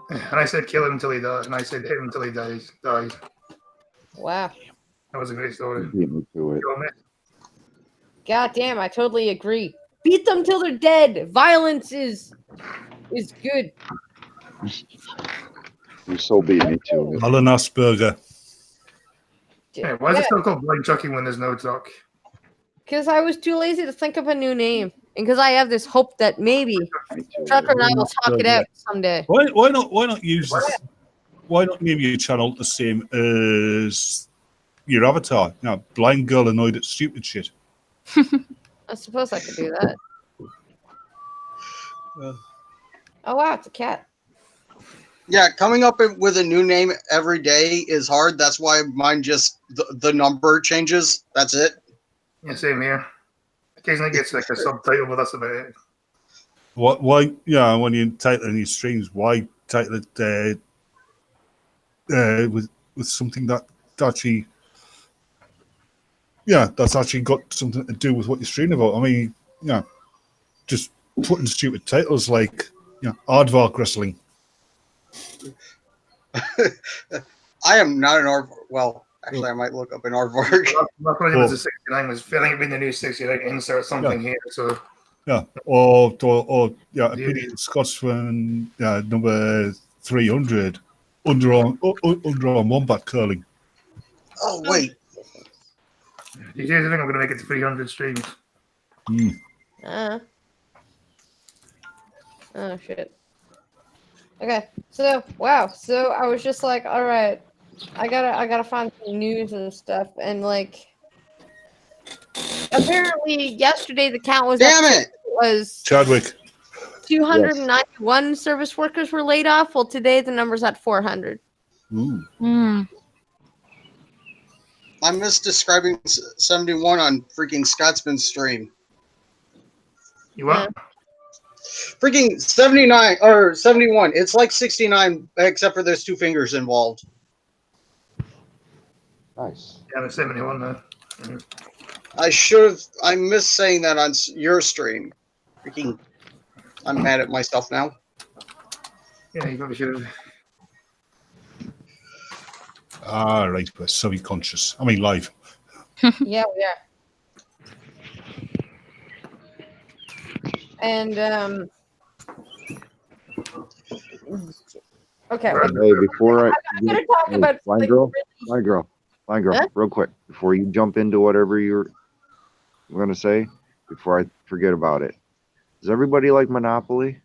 And I said kill him until he dies, and I said hit him until he dies. Wow. That was a great story. Beat me to it. God damn, I totally agree. Beat them till they're dead. Violence is good. You so beat me to it. Alan Asperger. Hey, why is it still called blind chucking when there's no chuck? Because I was too lazy to think of a new name. And because I have this hope that maybe Me too. Trucker and I will talk it out someday. Why not use this? Why not name your channel the same as your avatar? You know, blind girl annoyed at stupid shit. I suppose I could do that. Oh wow, it's a cat. Yeah, coming up with a new name every day is hard. That's why mine just the number changes. That's it. Yeah, same here. Occasionally gets like a subtitle, but that's about it. Why? Yeah, when you title any streams, why title it with something that actually, that's actually got something to do with what you're streaming about? I mean, just putting stupid titles like, Aardvark Wrestling. I am not an Aardvark. Well, actually, I might look up an Aardvark. That's when it was a 69. Was feeling it being the new 69. Insert something here. So Or Opinion Scotsman, number 300, underarm wombat curling. Oh wait. You guys think I'm going to make it to 300 streams? Oh shit. Okay, so wow, so I was just like, all right, I gotta find some news and stuff, and like, apparently yesterday the count was Chadwick. 291 service workers were laid off. Well, today the number's at 400. Ooh. I missed describing 71 on freaking Scotsman's stream. You what? Freaking 79 or 71. It's like 69, except for there's two fingers involved. Nice. Yeah, I'm 71 now. I missed saying that on your stream. Freaking, I'm mad at myself now. Yeah, you probably should have. Right, we're semi-conscious. I mean, live. Yeah, we are. And okay. Hey, before I'm gonna talk about blind girl, Huh? real quick, before you jump into whatever you're gonna say, before I forget about it. Does everybody like Monopoly?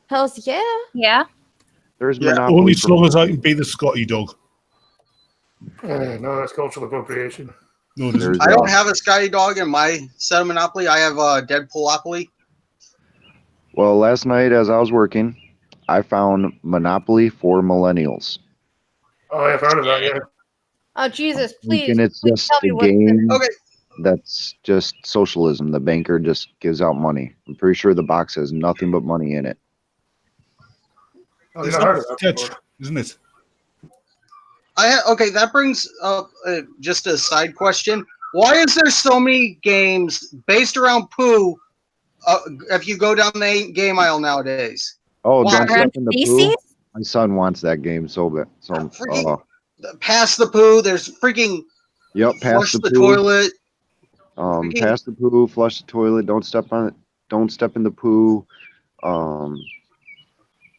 Hells yeah. Yeah. There's Monopoly. Only as long as I can be the Scotty dog. No, that's cultural appropriation. No, I don't have a Scotty dog in my set of Monopoly. I have a Deadpoolopoly. Well, last night as I was working, I found Monopoly for Millennials. Oh, I've heard of that, yeah. Oh Jesus, please. And it's please just tell me a what it is. game Okay. that's just socialism. The banker just gives out money. I'm pretty sure the box has nothing but money in it. Oh, you've not heard of that Tetch, before. isn't it? Okay, that brings up just a side question. Why is there so many games based around poo if you go down the game aisle nowadays? Oh, Why? don't step in the poo. My son wants that game so bad. So, Freaking pass the poo. There's freaking pass flush the the poo. toilet. Pass the poo, flush the toilet. Don't step on it. Don't step in the poo.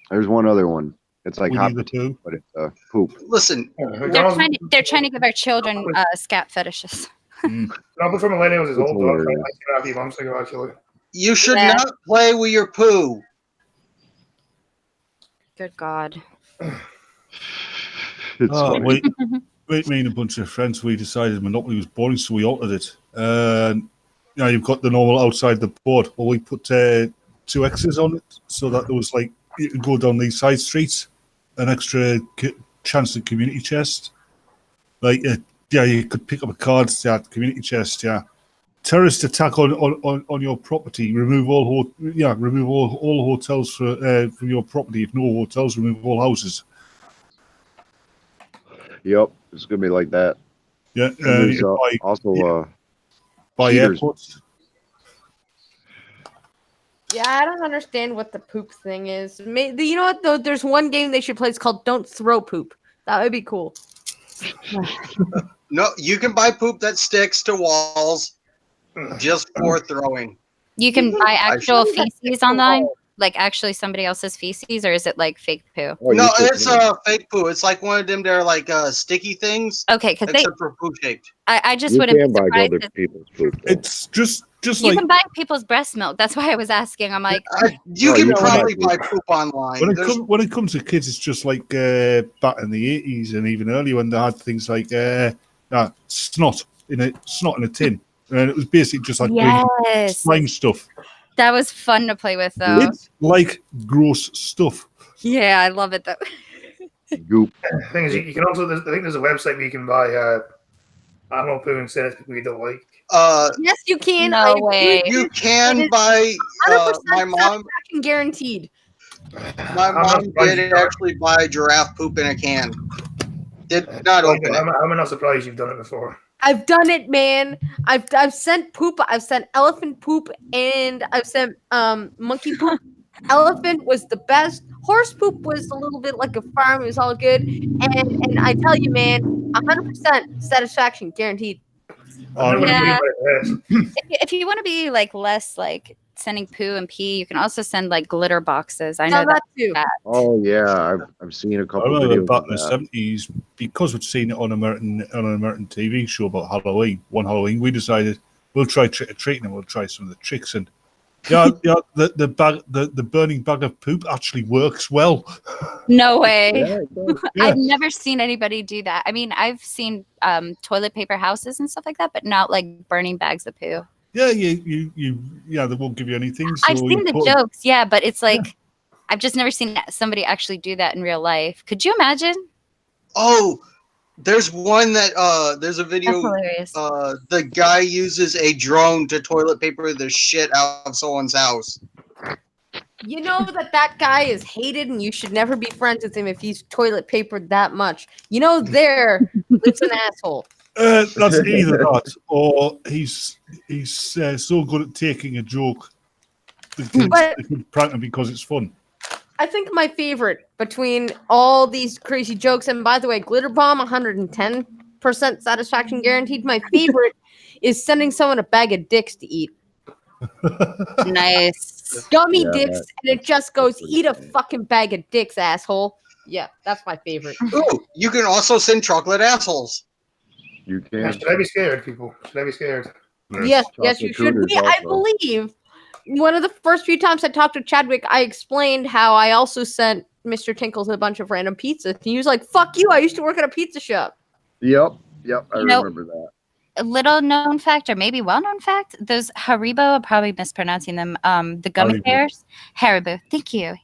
There's one other one. It's like hot potato, but it's poop. Listen, They're trying to give our children scat fetishes. Monopoly for Millennials is It's old, dog. hilarious. I a few months ago, actually. you should not play with your poo. Good God. It's funny. Me and a bunch of friends, we decided Monopoly was boring, so we altered it. You've got the normal outside the board. Well, we put 2 X's on it so that there was like, you could go down these side streets, an extra chance at community chest. Like, you could pick up a card, community chest, terrorist attack on your property. Remove all hotels from your property. If no hotels, remove all houses. Yep, it's gonna be like that. Yeah, there's by cheaters. airports. Yeah, I don't understand what the poop thing is. You know what though? There's one game they should play. It's called Don't Throw Poop. That would be cool. No, you can buy poop that sticks to walls just for throwing. You can buy I actual should- feces online, like actually somebody else's feces, or is it like fake poo? Oh, No, you could- it's fake poo. It's like one of them. They're like sticky things, Okay, because they, except for poo shaped. I just you wouldn't can be buy surprised. other if- people's poop. though. It's just You like can buy people's breast milk. That's why I was asking. I'm like, You Oh, can you can probably buy buy poop online. when it There's- comes when it comes to kids, it's just like back in the 80s and even earlier when they had things like snot in a tin, and it was basically just like green yes, slime stuff. that was fun to play with though. It's like gross stuff. Yeah, I love it though. Goop. The thing is, you can also. I think there's a website where you can buy animal poo instead of people you don't like. Yes, you can. No I agree. way. You can It is buy. 100% My mom, satisfaction guaranteed. my I'm not mom surprised did you are. actually buy giraffe poop in a can. Did not open it. I'm not surprised you've done it before. I've done it, man. I've sent poop. I've sent elephant poop, and I've sent monkey poop. Elephant was the best. Horse poop was a little bit like a farm. It was all good, and I tell you, man, 100% satisfaction guaranteed. I've never Yeah. been like this. If you want to be like less like sending poo and pee, you can also send like glitter boxes. I Done know that. that too. Oh yeah, I've seen a I couple remember videos back of in the that. 70s, because we'd seen it on an American TV show about Halloween. One Halloween, we decided we'll try trick or treating and we'll try some of the tricks. And the burning bag of poop actually works well. No way. Yeah, it does. Yeah. I've never seen anybody do that. I mean, I've seen toilet paper houses and stuff like that, but not like burning bags of poo. Yeah, they won't give you anything. So I've you seen the put- jokes, yeah, but it's like I've just never seen somebody actually do that in real life. Could you imagine? Oh, there's one that there's a That's video. hilarious. The guy uses a drone to toilet paper the shit out of someone's house. You know that guy is hated, and you should never be friends with him if he's toilet papered that much. You know, there lives an asshole. That's either that or he's so good at taking a joke. They can prank him because it's fun. I think my favorite between all these crazy jokes, and by the way, Glitter Bomb 110% satisfaction guaranteed. My favorite is sending someone a bag of dicks to eat. Nice. Gummy Yeah, dicks, that- and it just goes, pretty eat a funny. fucking bag of dicks, asshole. Yeah, that's my favorite. Ooh, you can also send chocolate assholes. You Yeah, can. should I be scared, people? Should I be scared? Yes, you chocolate should. cooters Yeah, I also. believe one of the first few times I talked to Chadwick, I explained how I also sent Mr. Tinkles a bunch of random pizzas. And he was like, "Fuck you! I used to work at a pizza shop." Yep. I You know- remember that. A little known fact, or maybe well known fact, those Haribo, I'm probably mispronouncing them. The gummy Haribo. bears, Haribo. Thank you.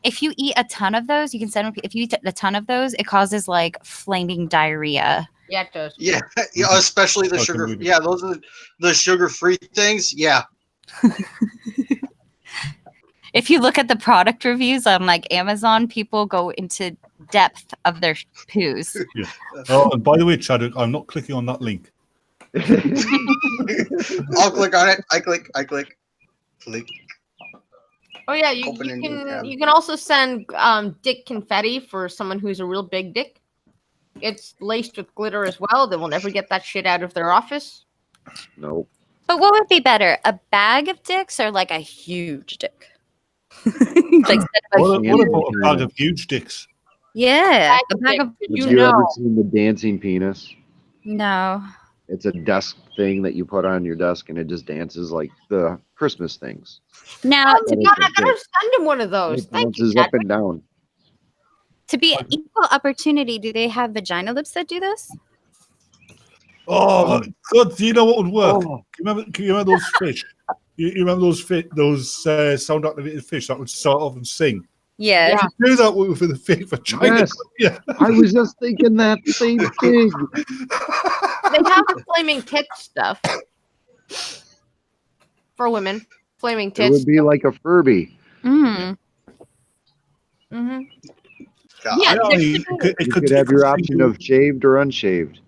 If you eat a ton of those, you can send. If you eat a ton of those, it causes like flaming diarrhea. Yeah, it does. Yeah, yeah, especially the I can sugar. believe it. Yeah, those are the sugar-free things. Yeah, If you look at the product reviews on like Amazon, people go into depth of their poos. Oh, and by the way, Chadwick, I'm not clicking on that link. I'll click on it. I click. Click. Oh yeah, you Open a new can tab. you can also send dick confetti for someone who's a real big dick. It's laced with glitter as well. They will never get that shit out of their office. Nope. But what would be better, a bag of dicks or like a huge dick? Like, instead of a What huge- about a bag of huge dicks? yeah, a Bag bag of of dick, Have you you ever know. seen the dancing penis? no. It's a desk thing that you put on your desk and it just dances like the Christmas things. Now, Oh to my be God, I gotta send him one of those. It Thank you, bounces up Chadwick. and down. to be equal opportunity, do they have vagina lips that do this? Oh, God, do you know what would work? Oh. Can you remember those fish? You remember those sound activated fish that would start off and sing? Yeah. Yeah. Do that with the fake vagina. Yes. Yeah. I was just thinking that same thing. They have the flaming tits stuff for women. Flaming It tits. would be like a Furby. Mm. Mm-hmm. God. Yeah, Yeah, You could have your option of shaved or unshaved.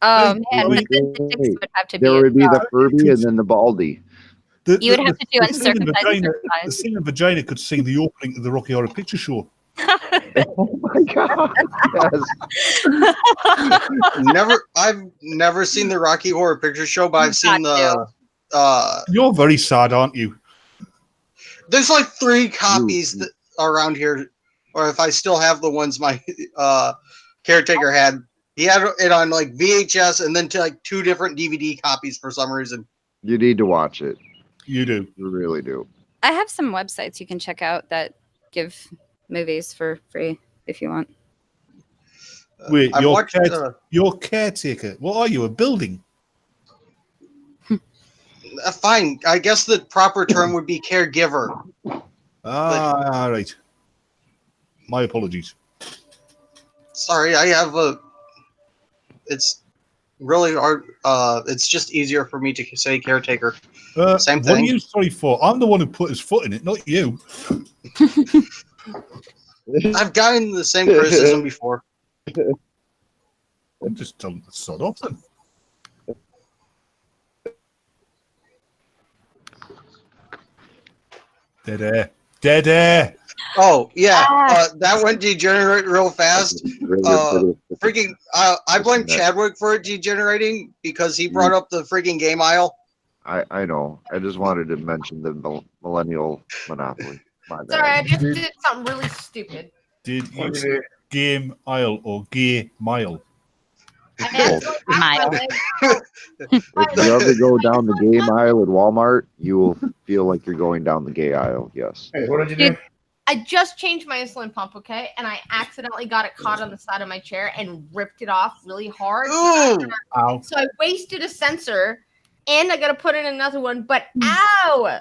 Oh Hey, man, wait, but then the dicks wait. would have to There be. would be the Furby and then the Baldy. You would have to do the singing uncircumcised vagina, the circumcised. singing vagina could sing the opening to the Rocky Horror Picture Show. Oh my god! Yes. I've never seen the Rocky Horror Picture Show, but I've seen Got the. You're very sad, aren't you? There's like 3 copies that around here, or if I still have the ones my caretaker had. He had it on like VHS and then to like 2 different DVD copies for some reason. You need to watch it. You do. You really do. I have some websites you can check out that give movies for free if you want. Wait, I've watched, your caretaker. What are you? A building? fine. I guess the proper term would be caregiver. All right. My apologies. Sorry, I have a. It's really hard. It's just easier for me to say caretaker. Same What are thing. you sorry for? I'm the one who put his foot in it, not you. I've gotten the same criticism before. I'm just telling the sod off then. Dead air. Dead air. Oh yeah, that went degenerate real fast. Freaking! I blame Chadwick for it degenerating because he brought up the freaking game aisle. I know. I just wanted to mention the millennial monopoly. My bad. Sorry, I just did something really stupid. Did you say game aisle or gay mile? I Mile. If you ever go down the game aisle at Walmart, you will feel like you're going down the gay aisle. Yes. Hey, what did you do? I just changed my insulin pump, okay? And I accidentally got it caught on the side of my chair and ripped it off really hard. Ooh! Ow. So I wasted a sensor and I got to put in another one, but ow!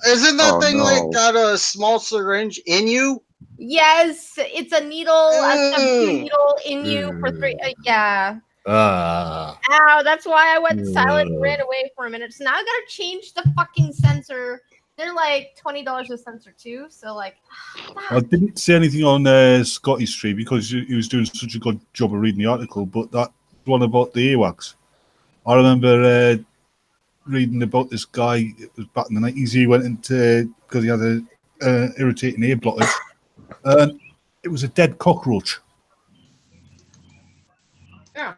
Isn't that Oh, thing no. like got a small syringe in you? Yes, it's a needle, a Mm. needle in you for 3. Yeah. Ah. Ow, that's why I went silent and ran away for a minute. So now I gotta change the fucking sensor. They're like $20 a sensor too. So like, I didn't say anything on Scotty's stream because he was doing such a good job of reading the article, but that one about the earwax. I remember reading about this guy. It was back in the 90s. He went into because he had a irritating ear blockage. It was a dead cockroach. yeah.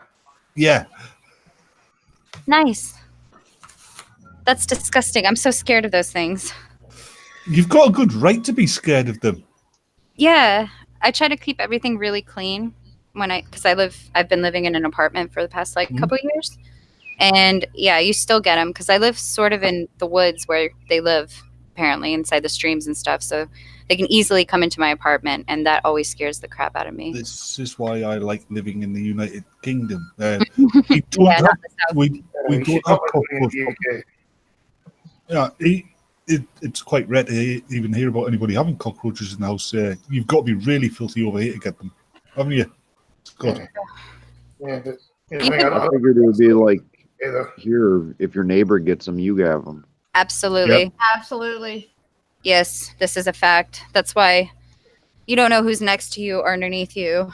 Yeah. Nice. That's disgusting. I'm so scared of those things. You've got a good right to be scared of them. Yeah, I try to keep everything really clean because I've been living in an apartment for the past couple years. And yeah, you still get them because I live sort of in the woods where they live, apparently inside the streams and stuff. So they can easily come into my apartment, and that always scares the crap out of me. This is why I like living in the United Kingdom. We Yeah, don't not have, the South. we You don't should have probably be in cockroach. the UK. Yeah, it's quite rare to even hear about anybody having cockroaches in the house. You've got to be really filthy over here to get them, haven't you? God. Yeah, but I figured it would be like either. here, if your neighbor gets them, you have them. Absolutely. Absolutely. Yes, this is a fact. That's why you don't know who's next to you or underneath you.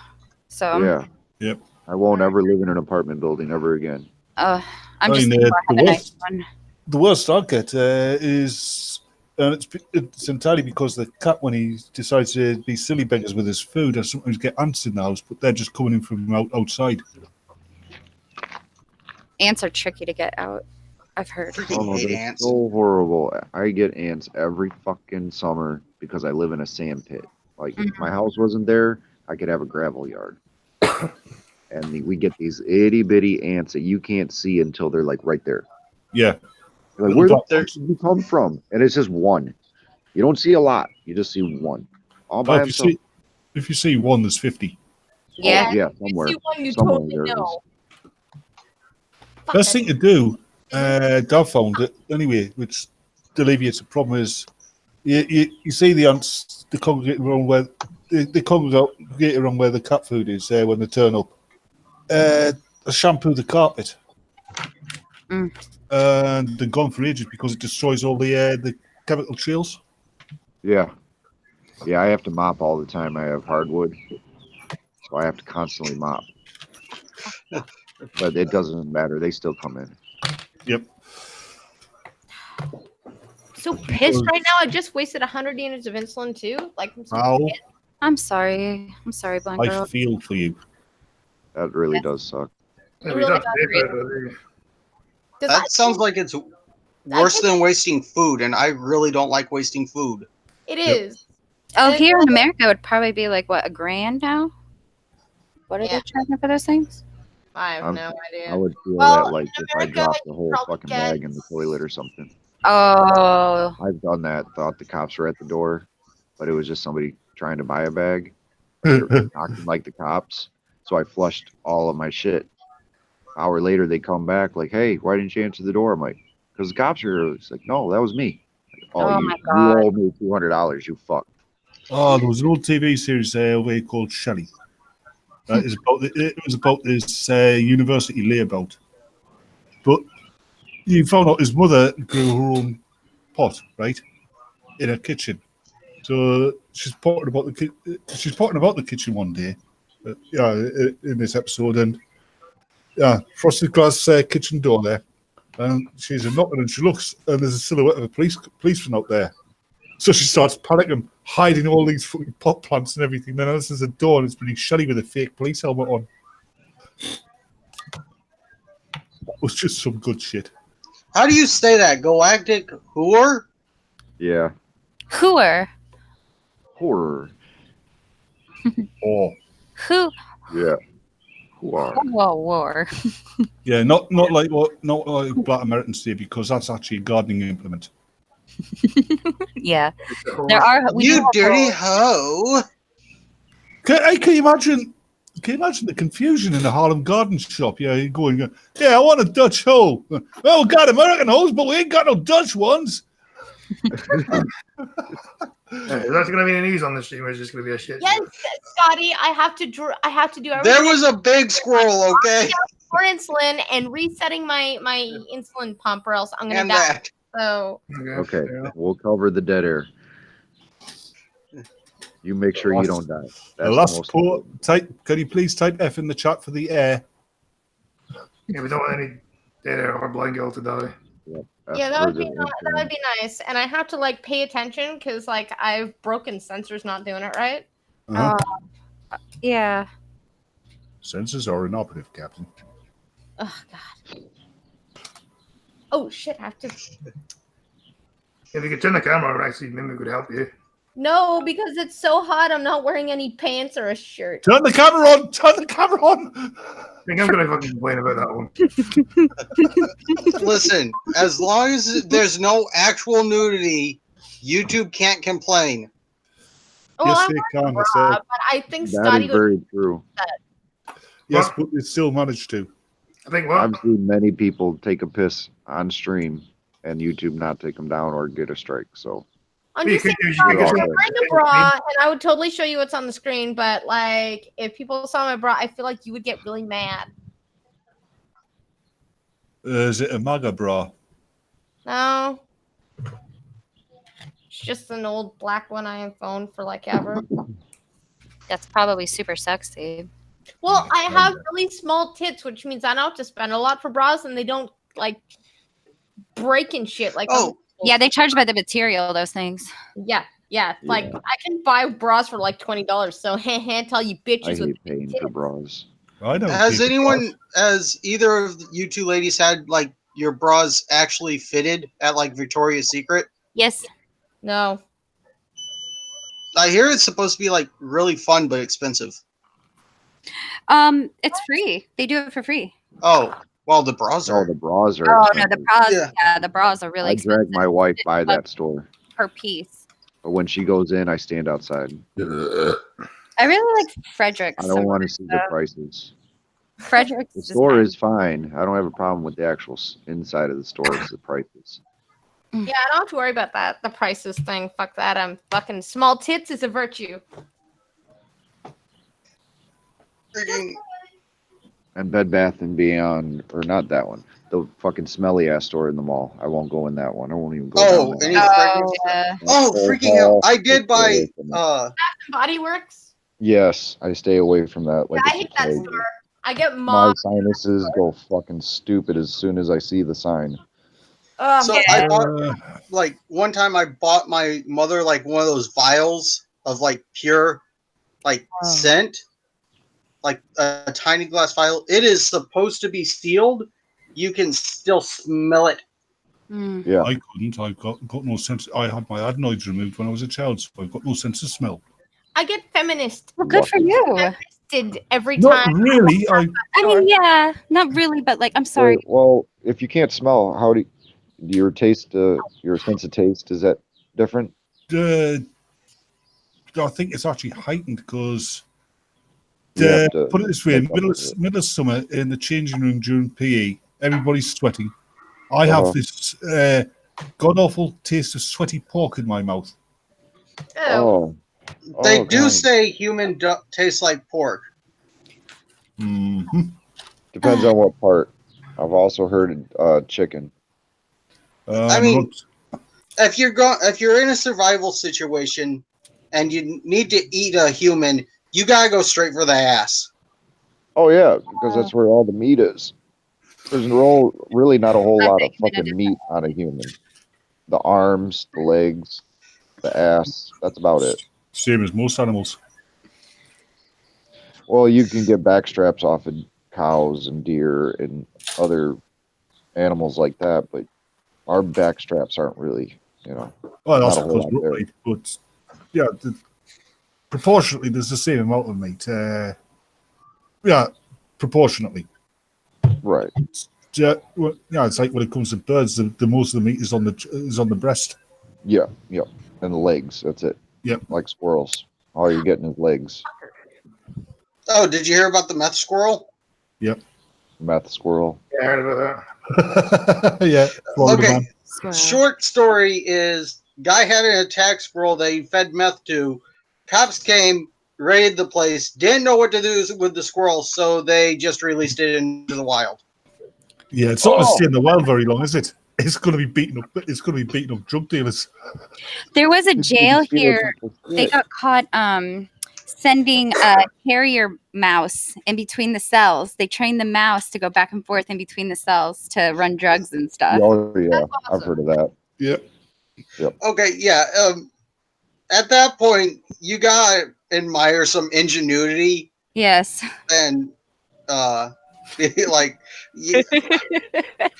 So Yeah. Yep. I won't ever live in an apartment building ever again. I'm I just mean, gonna have a nice worst- one. The worst I get is, and it's entirely because the cat, when he decides to be silly beggars with his food, I sometimes get ants in the house, but they're just coming in from outside. Ants are tricky to get out. I've heard. Freaking hate they're ants. so horrible. I get ants every fucking summer because I live in a sand pit. Like, if my house wasn't there, I could have a gravel yard. And we get these itty bitty ants that you can't see until they're like right there. Yeah. You're like, where the fuck did you come from? And it's just one. You don't see a lot. You just see one. All by Well, himself. if you see one, there's 50. Yeah. Yeah, You somewhere. see one, you Somewhere totally there it know. Best thing to do, Gav found it anyway, which alleviates the problem is you see the ants, they congregate around where they congregate around where the cat food is when they turn up. Shampoo the carpet. And they're gone for ages because it destroys all the chemical trails. Yeah. Yeah, I have to mop all the time. I have hardwood. So I have to constantly mop. But it doesn't matter. They still come in. Yep. so pissed right now. I just wasted 100 units of insulin too. Like, I'm so Ow. pissed. I'm sorry. I'm sorry, Blind I Girl. feel for you. That really does suck. Yeah, It we really don't have to does, pay for it, 'Cause I That sounds think like it's worse than wasting food, and I really don't like wasting food. it Yep. is. Oh, And it's here in like- America, it would probably be like what, $1,000 now? What are Yeah. they charging for those things? I have I'm- no I idea. would feel Well, that like in if I America, dropped the you whole probably fucking get- bag in the toilet or something. Oh, I've done that. Thought the cops were at the door, but it was just somebody trying to buy a bag. They're acting like the cops. So I flushed all of my shit. Hour later, they come back like, "Hey, why didn't you answer the door?" I'm like, "Because the cops are here." It's like, "No, that was me." Like, Oh you, my you God. owe me $200. You fuck. Oh, there was an old TV series over here called Shelley. It was about this university layabout. But you found out his mother grew her own pot, right, in her kitchen. So she's talking about the kitchen one day, in this episode, and frosted glass kitchen door there, and she's a knocking, and she looks, and there's a silhouette of a policeman out there. So she starts panicking, hiding all these fucking pot plants and everything. Then this is a door, and it's pretty Shelley with a fake police helmet on. That was just some good shit. How do you say that? Galactic whore? Yeah, hooer. horror. Oh, Who? Yeah, who are? Whoa, war. yeah, not like Black Americans say, because that's actually a gardening implement. Yeah, It's a horse. there are. We do You have dirty those. hoe! Can you imagine? Can you imagine the confusion in the Harlem Garden shop? Yeah, you go and go, yeah, I want a Dutch hoe. Well, we got American hoes, but we ain't got no Dutch ones. Is that going to be any news on the stream, or is it just going to be a shit? Yes, Scotty, I have to do everything There was a big squirrel, okay? for insulin and resetting my insulin pump, or else I'm gonna And die. that. So Okay, Yeah. we'll cover the dead air. You make sure you don't die. That's The the last most port, can you please type F in the chat for the air? Yeah, we don't want any dead air or blind girl to die. yeah, that would be President that would be nice. And I have to like pay attention because like I've broken sensors not doing it right. Uh-huh. Yeah. Sensors are inoperative, Captain. Oh god. Oh shit! I have to. If you could turn the camera on, actually, maybe it could help you. No, because it's so hot. I'm not wearing any pants or a shirt. Turn the camera on! Turn the camera on! I think I'm going to fucking complain about that one. Listen, as long as there's no actual nudity, YouTube can't complain. Well, Yes, I'm they can. bra, It's, but I think That Scotty is would. very true. yes, but they still managed to. I think what? I've seen many people take a piss on stream and YouTube not take them down or get a strike. So I'm You just could saying, use- Scotty, you I'm could- wearing a bra, and I would totally show you what's on the screen. But like, if people saw my bra, I feel like you would get really mad. Is it a MAGA bra? No. It's just an old black one I have owned for like ever. That's probably super sexy. Well, I have really small tits, which means I don't have to spend a lot for bras, and they don't like break and shit. Like, Oh. Yeah, they charge by the material, those things. yeah. Like, Yeah. I can buy bras for like $20. So, tell you I bitches with hate paying for bras. I don't. Has pay for anyone, bras. has either of you two ladies had like your bras actually fitted at like Victoria's Secret? Yes. no. I hear it's supposed to be like really fun but expensive. It's free. They do it for free. Oh, well, the bras Oh, are. the bras are. Oh no, the expensive. bras. Yeah. Yeah, the bras are really I expensive drag my wife by that store, per piece. but when she goes in, I stand outside. I really like Frederick's. I don't want to see the stuff. prices. Frederick's. The is store nice. is fine. I don't have a problem with the actual inside of the store. It's the prices. Yeah, I don't have to worry about that. The prices thing. Fuck that. I'm fucking small tits is a virtue. Freaking- And Bed Bath and Beyond, or not that one. The fucking smelly ass store in the mall. I won't go in that one. I won't even go. Oh, down any that fragrance? yeah. Oh, one. freaking hell! I Stay did buy. away from that. Body Works. Yes, I stay away from that. Like I it's a hate that plague. store. I get My mobbed. sinuses go fucking stupid as soon as I see the sign. So man. I bought like one time I bought my mother like one of those vials of like pure like scent, like a tiny glass vial. It is supposed to be sealed. You can still smell it. Yeah. I couldn't. I've got no sense. I had my adenoids removed when I was a child, so I've got no sense of smell. I get feminist Well, good for you. did every Not time. really. I mean, yeah, not really, but like, I'm sorry. Wait, well, if you can't smell, how do your taste, your sense of taste, is that different? I think it's actually heightened because You have to put it this way: make up middle for it. of summer in the changing room during PE, everybody's sweating. I have this god awful taste of sweaty pork in my mouth. Oh, They oh, do God. say human tastes like pork. Mm-hmm. Depends on what part. I've also heard chicken. I mean, if you're in a survival situation and you need to eat a human, you gotta go straight for the ass. Oh yeah, because that's where all the meat is. There's really not a whole lot of fucking meat on a human. The arms, the legs, the ass. That's about it. Same as most animals. Well, you can get back straps off of cows and deer and other animals like that, but our back straps aren't really, Well, that's not a whole because lot we're there. right, but yeah, proportionately, there's the same amount of meat. Yeah, proportionately. Right. Yeah, it's like when it comes to birds, the most of the meat is on the breast. Yeah, yep. And the legs, that's it. Yep. Like squirrels. All you're getting is legs. Oh, did you hear about the meth squirrel? Yep. Meth squirrel. Yeah, I heard about that. Yeah. Florida Okay. man. Short story is guy had an attack squirrel that he fed meth to. Cops came, raided the place, didn't know what to do with the squirrel, so they just released it into the wild. Yeah, it's not going to stay in the wild very long, is it? It's going to be beating up. It's going to be beating up drug dealers. There was a You can jail steal here. people's They shit. got caught sending a carrier mouse in between the cells. They trained the mouse to go back and forth in between the cells to run drugs and stuff. Oh yeah, I've heard of that. Yep. Okay, yeah. At that point, you gotta admire some ingenuity Yes. and like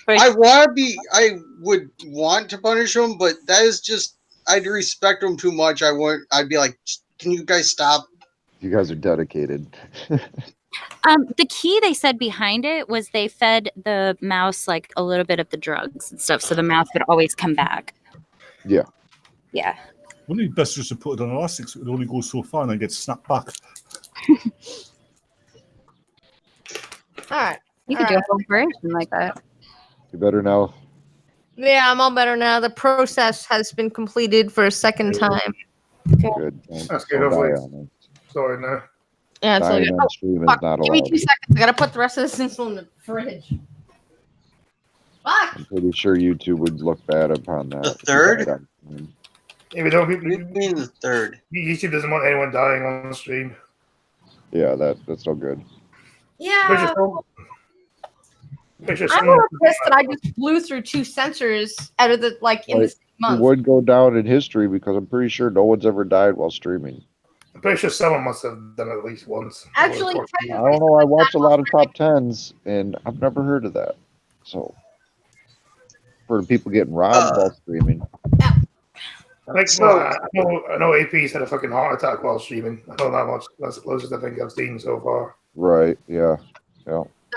I would want to punish them, but that is just I'd respect them too much. I'd be like, can you guys stop? You guys are dedicated. The key they said behind it was they fed the mouse like a little bit of the drugs and stuff, so the mouse would always come back. Yeah. Yeah. Wouldn't it be best just to put it on elastics? It would only go so far and then get snapped back. All right. You could do a whole version like that. You better now. Yeah, I'm all better now. The process has been completed for a second time. Good. That's good. Don't die Hopefully. on Sorry, no. Yeah, it's Dying like, on stream is fuck, not give me allowed. 2 seconds. I gotta put the rest of this insulin in the fridge. Fuck. I'm pretty sure YouTube would look bad upon that. The if you third? died on stream. Yeah, we don't. What do you mean the third? YouTube doesn't want anyone dying on stream. Yeah, that's no good. Yeah. Picture I'm someone. more pissed that I just blew through 2 sensors out of the in the Like, same It month. would go down in history because I'm pretty sure no one's ever died while streaming. I'm pretty sure someone must have done it at least once. Actually, I don't know. I watch a lot of top tens, and I've never heard of that. So, for the people getting robbed while streaming, Like, no, I know AP's had a fucking heart attack while streaming. I know that much. That's the closest I think I've seen so far. right? Yeah.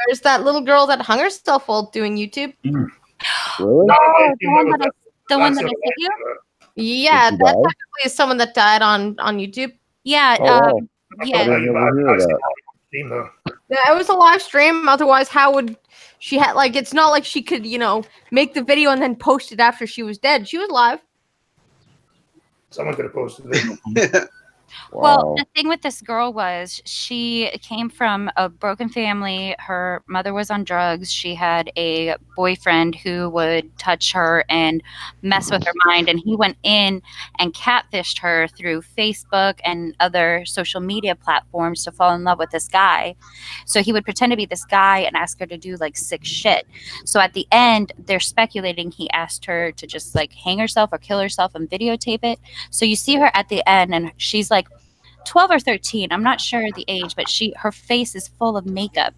there's that little girl that hung herself while doing YouTube. Really? Oh, the one that I sent you? Yeah, Did she that die? technically is someone that died on YouTube. Yeah. Oh, wow. Yeah. I didn't ever hear of that. Yeah, it was a live stream. Otherwise, how would she had like? It's not like she could, make the video and then post it after she was dead. She was live. Someone could have posted it. Well, Wow. the thing with this girl was she came from a broken family. Her mother was on drugs. She had a boyfriend who would touch her and mess with her mind. And he went in and catfished her through Facebook and other social media platforms to fall in love with this guy. So he would pretend to be this guy and ask her to do like sick shit. So at the end, they're speculating he asked her to just like hang herself or kill herself and videotape it. So you see her at the end and she's like 12 or 13. I'm not sure the age, but her face is full of makeup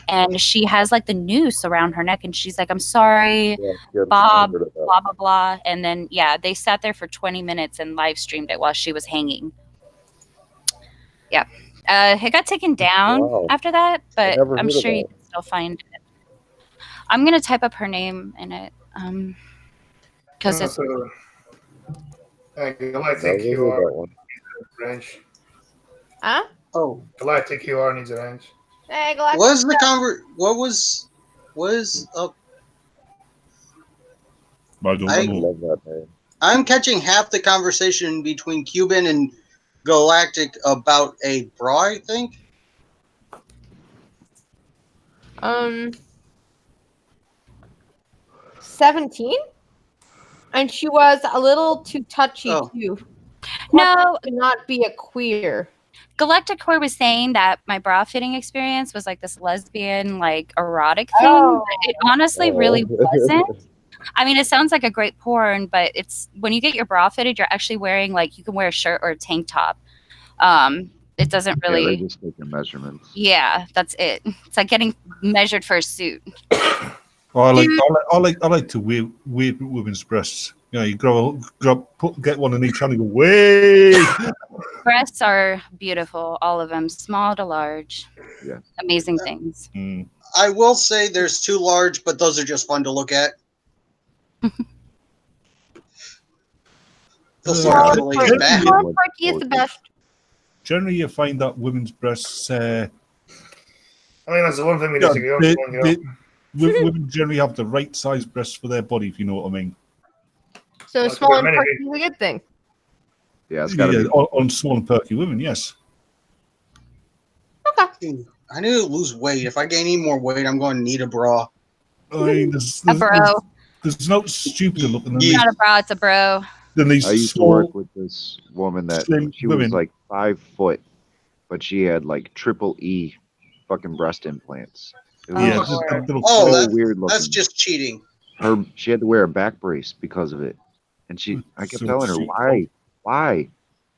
and she has like the noose around her neck and she's like, I'm sorry, Yeah, Bob, heard of that. blah blah blah. And then yeah, they sat there for 20 minutes and live streamed it while she was hanging. Yeah. It got taken down Wow. after that, but never I'm heard of sure you that. can still find it. I'm gonna type up her name in it. Because it's So, Galactic Never heard QR that one. range. Huh? Oh, Galactic QR needs a range. Hey, Galactic. what is the what is up? I don't I know. love that name. I'm catching half the conversation between Cuban and Galactic about a bra, I think. 17, and she was a little too touchy Oh. too. No. To not be a queer. Galactic Core was saying that my bra fitting experience was like this lesbian, like erotic thing. Oh. It honestly really wasn't. I mean, it sounds like a great porn, but it's when you get your bra fitted, you're actually wearing like you can wear a shirt or a tank top. It doesn't Yeah, really. they just take your measurements. Yeah, that's it. It's like getting measured for a suit. I like to wear women's breasts. You know, you get one in each hand and go, way. Breasts are beautiful, all of them, small to large. Yeah. Amazing things. Mm. I will say there's too large, but those are just fun to look at. They'll start Small laying back. Porky is the best. Generally, you find that women's breasts. I mean, that's the one thing we Yeah, disagree on. they- you know. Women generally have the right size breasts for their body, if you know what I mean. So Well, small and many perky is a good thing. Yeah, it's got to Yeah, be. on small and perky women, yes. I need to lose weight. If I gain any more weight, I'm going to need a bra. I mean, A bro. there's no stupider looking than Yeah. these, Not a bra, it's a bro. than these I used to small. work with this woman that slim she women. was like 5 foot, but she had like triple E fucking breast implants. It was Yeah, Oh, just Lord. that little Oh, so that- weird looking. That's just cheating. She had to wear a back brace because of it, and I kept So telling her, cheap. why,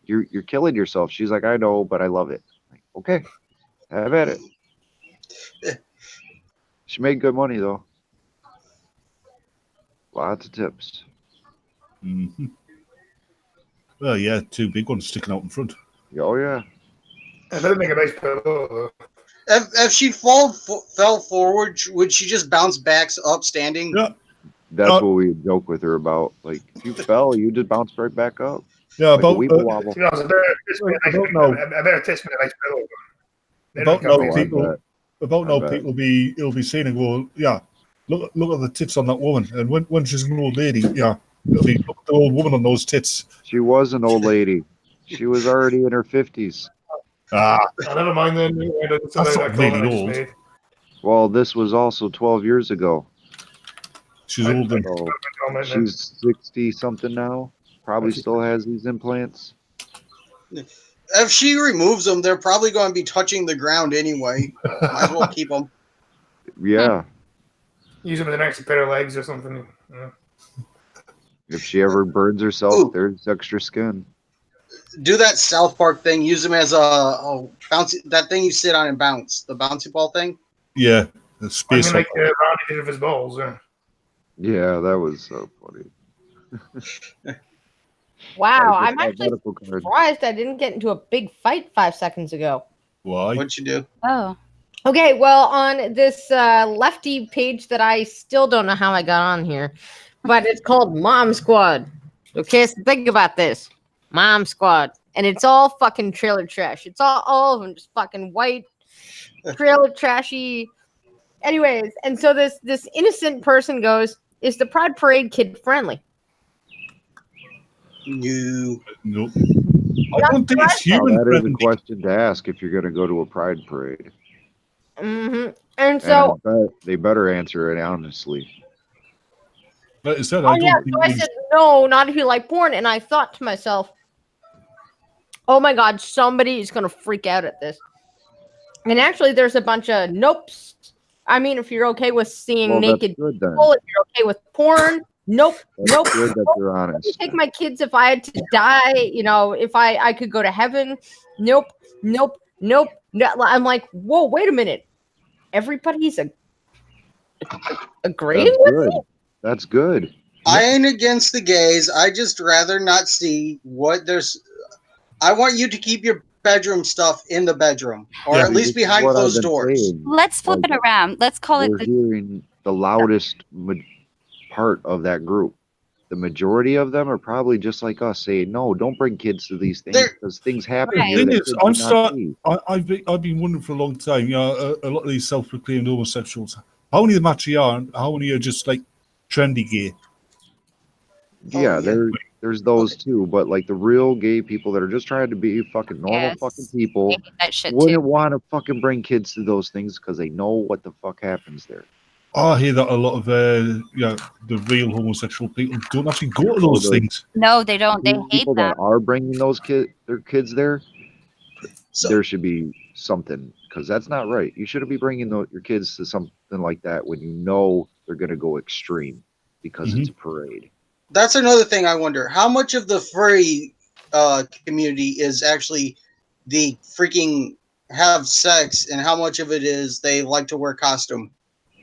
you're killing yourself. She's like, I know, but I love it. Like, okay, have at it. She made good money though. Lots of tips. Mhm. Well, yeah, two big ones sticking out in front. Oh yeah. It better make a nice pillow, though. If she fell forward, would she just bounce back up standing? Yeah, That's what we joke with her about. Like, if you fell, you just bounce right back up. yeah. Like a About weeble wobble. To be honest, I don't know. I better test me a nice pillow. Then About I can't now, fix I it. people. bet. About I now, bet. people will be saying and go, yeah, look at the tits on that woman, and when she's an old lady, yeah, it'll be look at the old woman on those tits. She was an old lady. She was already in her 50s. Ah, Oh, never mind then. That's not really old. Well, this was also 12 years ago. she's old and So she's 60 something now. Probably still has these implants. If she removes them, they're probably going to be touching the ground anyway. Might as well keep them. Yeah. Use them as an extra pair of legs or something. Yeah. If she ever burns herself, Ooh. there's extra skin. Do that South Park thing. Use them as a bouncy. That thing you sit on and bounce. The bouncy ball thing. yeah, the I space. mean, like rounded of his balls. Yeah. Yeah, that was so funny. Wow, I I'm just actually got medical card. surprised I didn't get into a big fight 5 seconds ago. Why? What'd you do? Oh. Okay, well, on this lefty page that I still don't know how I got on here, but it's called Mom Squad. Okay, so think about this. Mom Squad. And it's all fucking trailer trash. It's all of them just fucking white, trailer trashy. Anyways, and so this innocent person goes, is the Pride Parade kid friendly? You. Nope. I don't think it's Now, human that is a friendly. question to ask if you're going to go to a pride parade. And And so, I bet they better answer it honestly. Like I said, oh I yeah, don't think so I these. said no, not if you like porn, and I thought to myself, oh my god, somebody is gonna freak out at this. And actually, there's a bunch of nopes. I mean, if you're okay with seeing Well, that's naked good then. people, if you're okay with porn, nope, That's nope. good that nope. you're Let me honest. take my kids if I had to die, if I could go to heaven. Nope, nope, nope. No, I'm like, whoa, wait a minute. Everybody's agreeing That's with good. me? That's good. I ain't against the gays. I just rather not see what there's. I want you to keep your bedroom stuff in the bedroom, or Yeah, at least This is behind what I've closed been doors. saying. Let's flip Like, it around. Let's call it we're the hearing the loudest part of that group. The majority of them are probably just like us, saying, "No, don't bring kids to these things They're- because things happen Right. here Thing that is, kids should not see." I've been wondering for a long time. A lot of these self-proclaimed homosexuals. How many of them actually are? And how many are just like trendy gay? Yeah, yeah. there's those too, but like the real gay people that are just trying to be fucking normal Yes. fucking people I hate that shit wouldn't too. want to fucking bring kids to those things because they know what the fuck happens there. I hear that a lot of the real homosexual people don't actually go to Oh, those things. No, they don't. They hate People that. that are bringing their kids there, So there should be something because that's not right. You shouldn't be bringing your kids to something like that when you know they're gonna go extreme because it's a parade. that's another thing I wonder. How much of the furry community is actually the freaking have sex, and how much of it is they like to wear costume?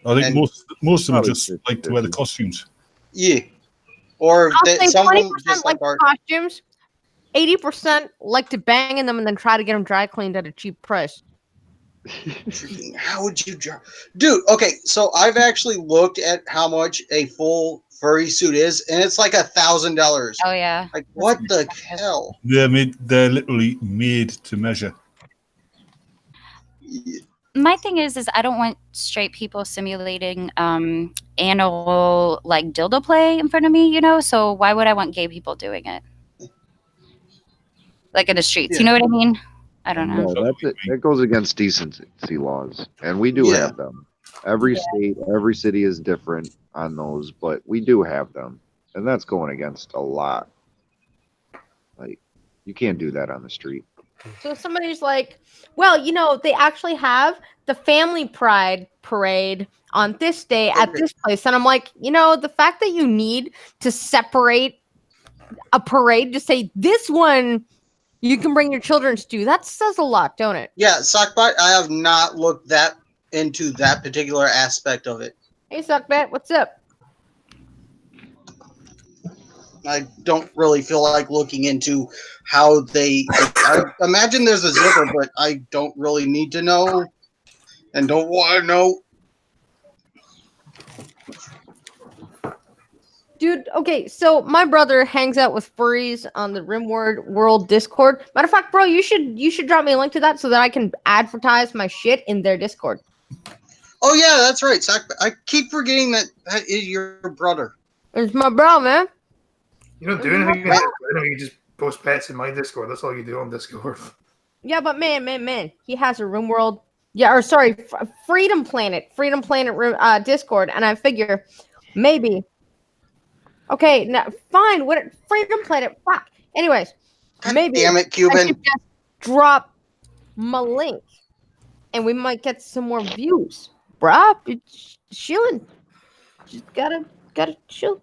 I think And- most of them Probably just like to wear the 50-50. costumes. Yeah. Or I'll say some of 20% them just like like art. costumes, 80% like to bang in them and then try to get them dry cleaned at a cheap price. Freaking, how would you dude? Okay, so I've actually looked at how much a full furry suit is, and it's like $1,000. Oh yeah. Like, what the hell? They're literally made to measure. My thing is I don't want straight people simulating anal like dildo play in front of me, so why would I want gay people doing it? Like in the streets, you know what I mean? I don't know. No, that goes against decency laws, and we do Yeah. have them. Every state, every city is different on those, but we do have them, and that's going against a lot. Like, you can't do that on the street. So somebody's like, well, they actually have the family pride parade on this day at this place. And I'm like, the fact that you need to separate a parade to say this one you can bring your children to, that says a lot, don't it? Yeah, Sockbot, I have not looked that into that particular aspect of it. Hey, Suckbat, what's up? I don't really feel like looking into how they. I imagine there's a zipper, but I don't really need to know, and don't want to know. Dude, okay, so my brother hangs out with furries on the Rimworld World Discord. Matter of fact, bro, you should drop me a link to that so that I can advertise my shit in their Discord. Oh yeah, that's right, Sockbot. I keep forgetting that is your brother. It's my bro, man. You don't do anything. You just post pets in my Discord. That's all you do on Discord. Yeah, but man, he has a Rimworld. Yeah, or sorry, Freedom Planet Discord, and I figure maybe. Okay, now fine. What Freedom Planet? Fuck. Anyways, God maybe damn it, I Cuban. should just drop my link, and we might get some more views, bruh. It's chilling. Just gotta chill.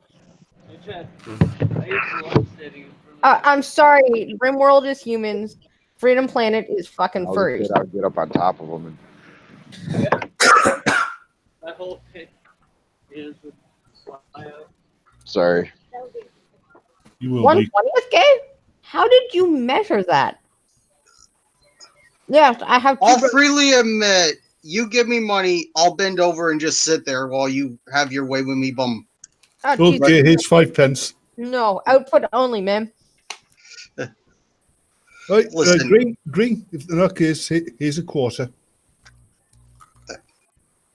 I'm sorry. Rimworld is humans. Freedom Planet is fucking furries. I'll get up on top of them. My whole pit is with Sorry. You will be. 1/20th gay? How did you measure that? Yeah, I have two. I'll freely admit, you give me money, I'll bend over and just sit there while you have your way with me, bum. Oh, Jesus. Okay, here's 5 pence. No, output only, man. Right, Listen. green. If in that case, here's a quarter.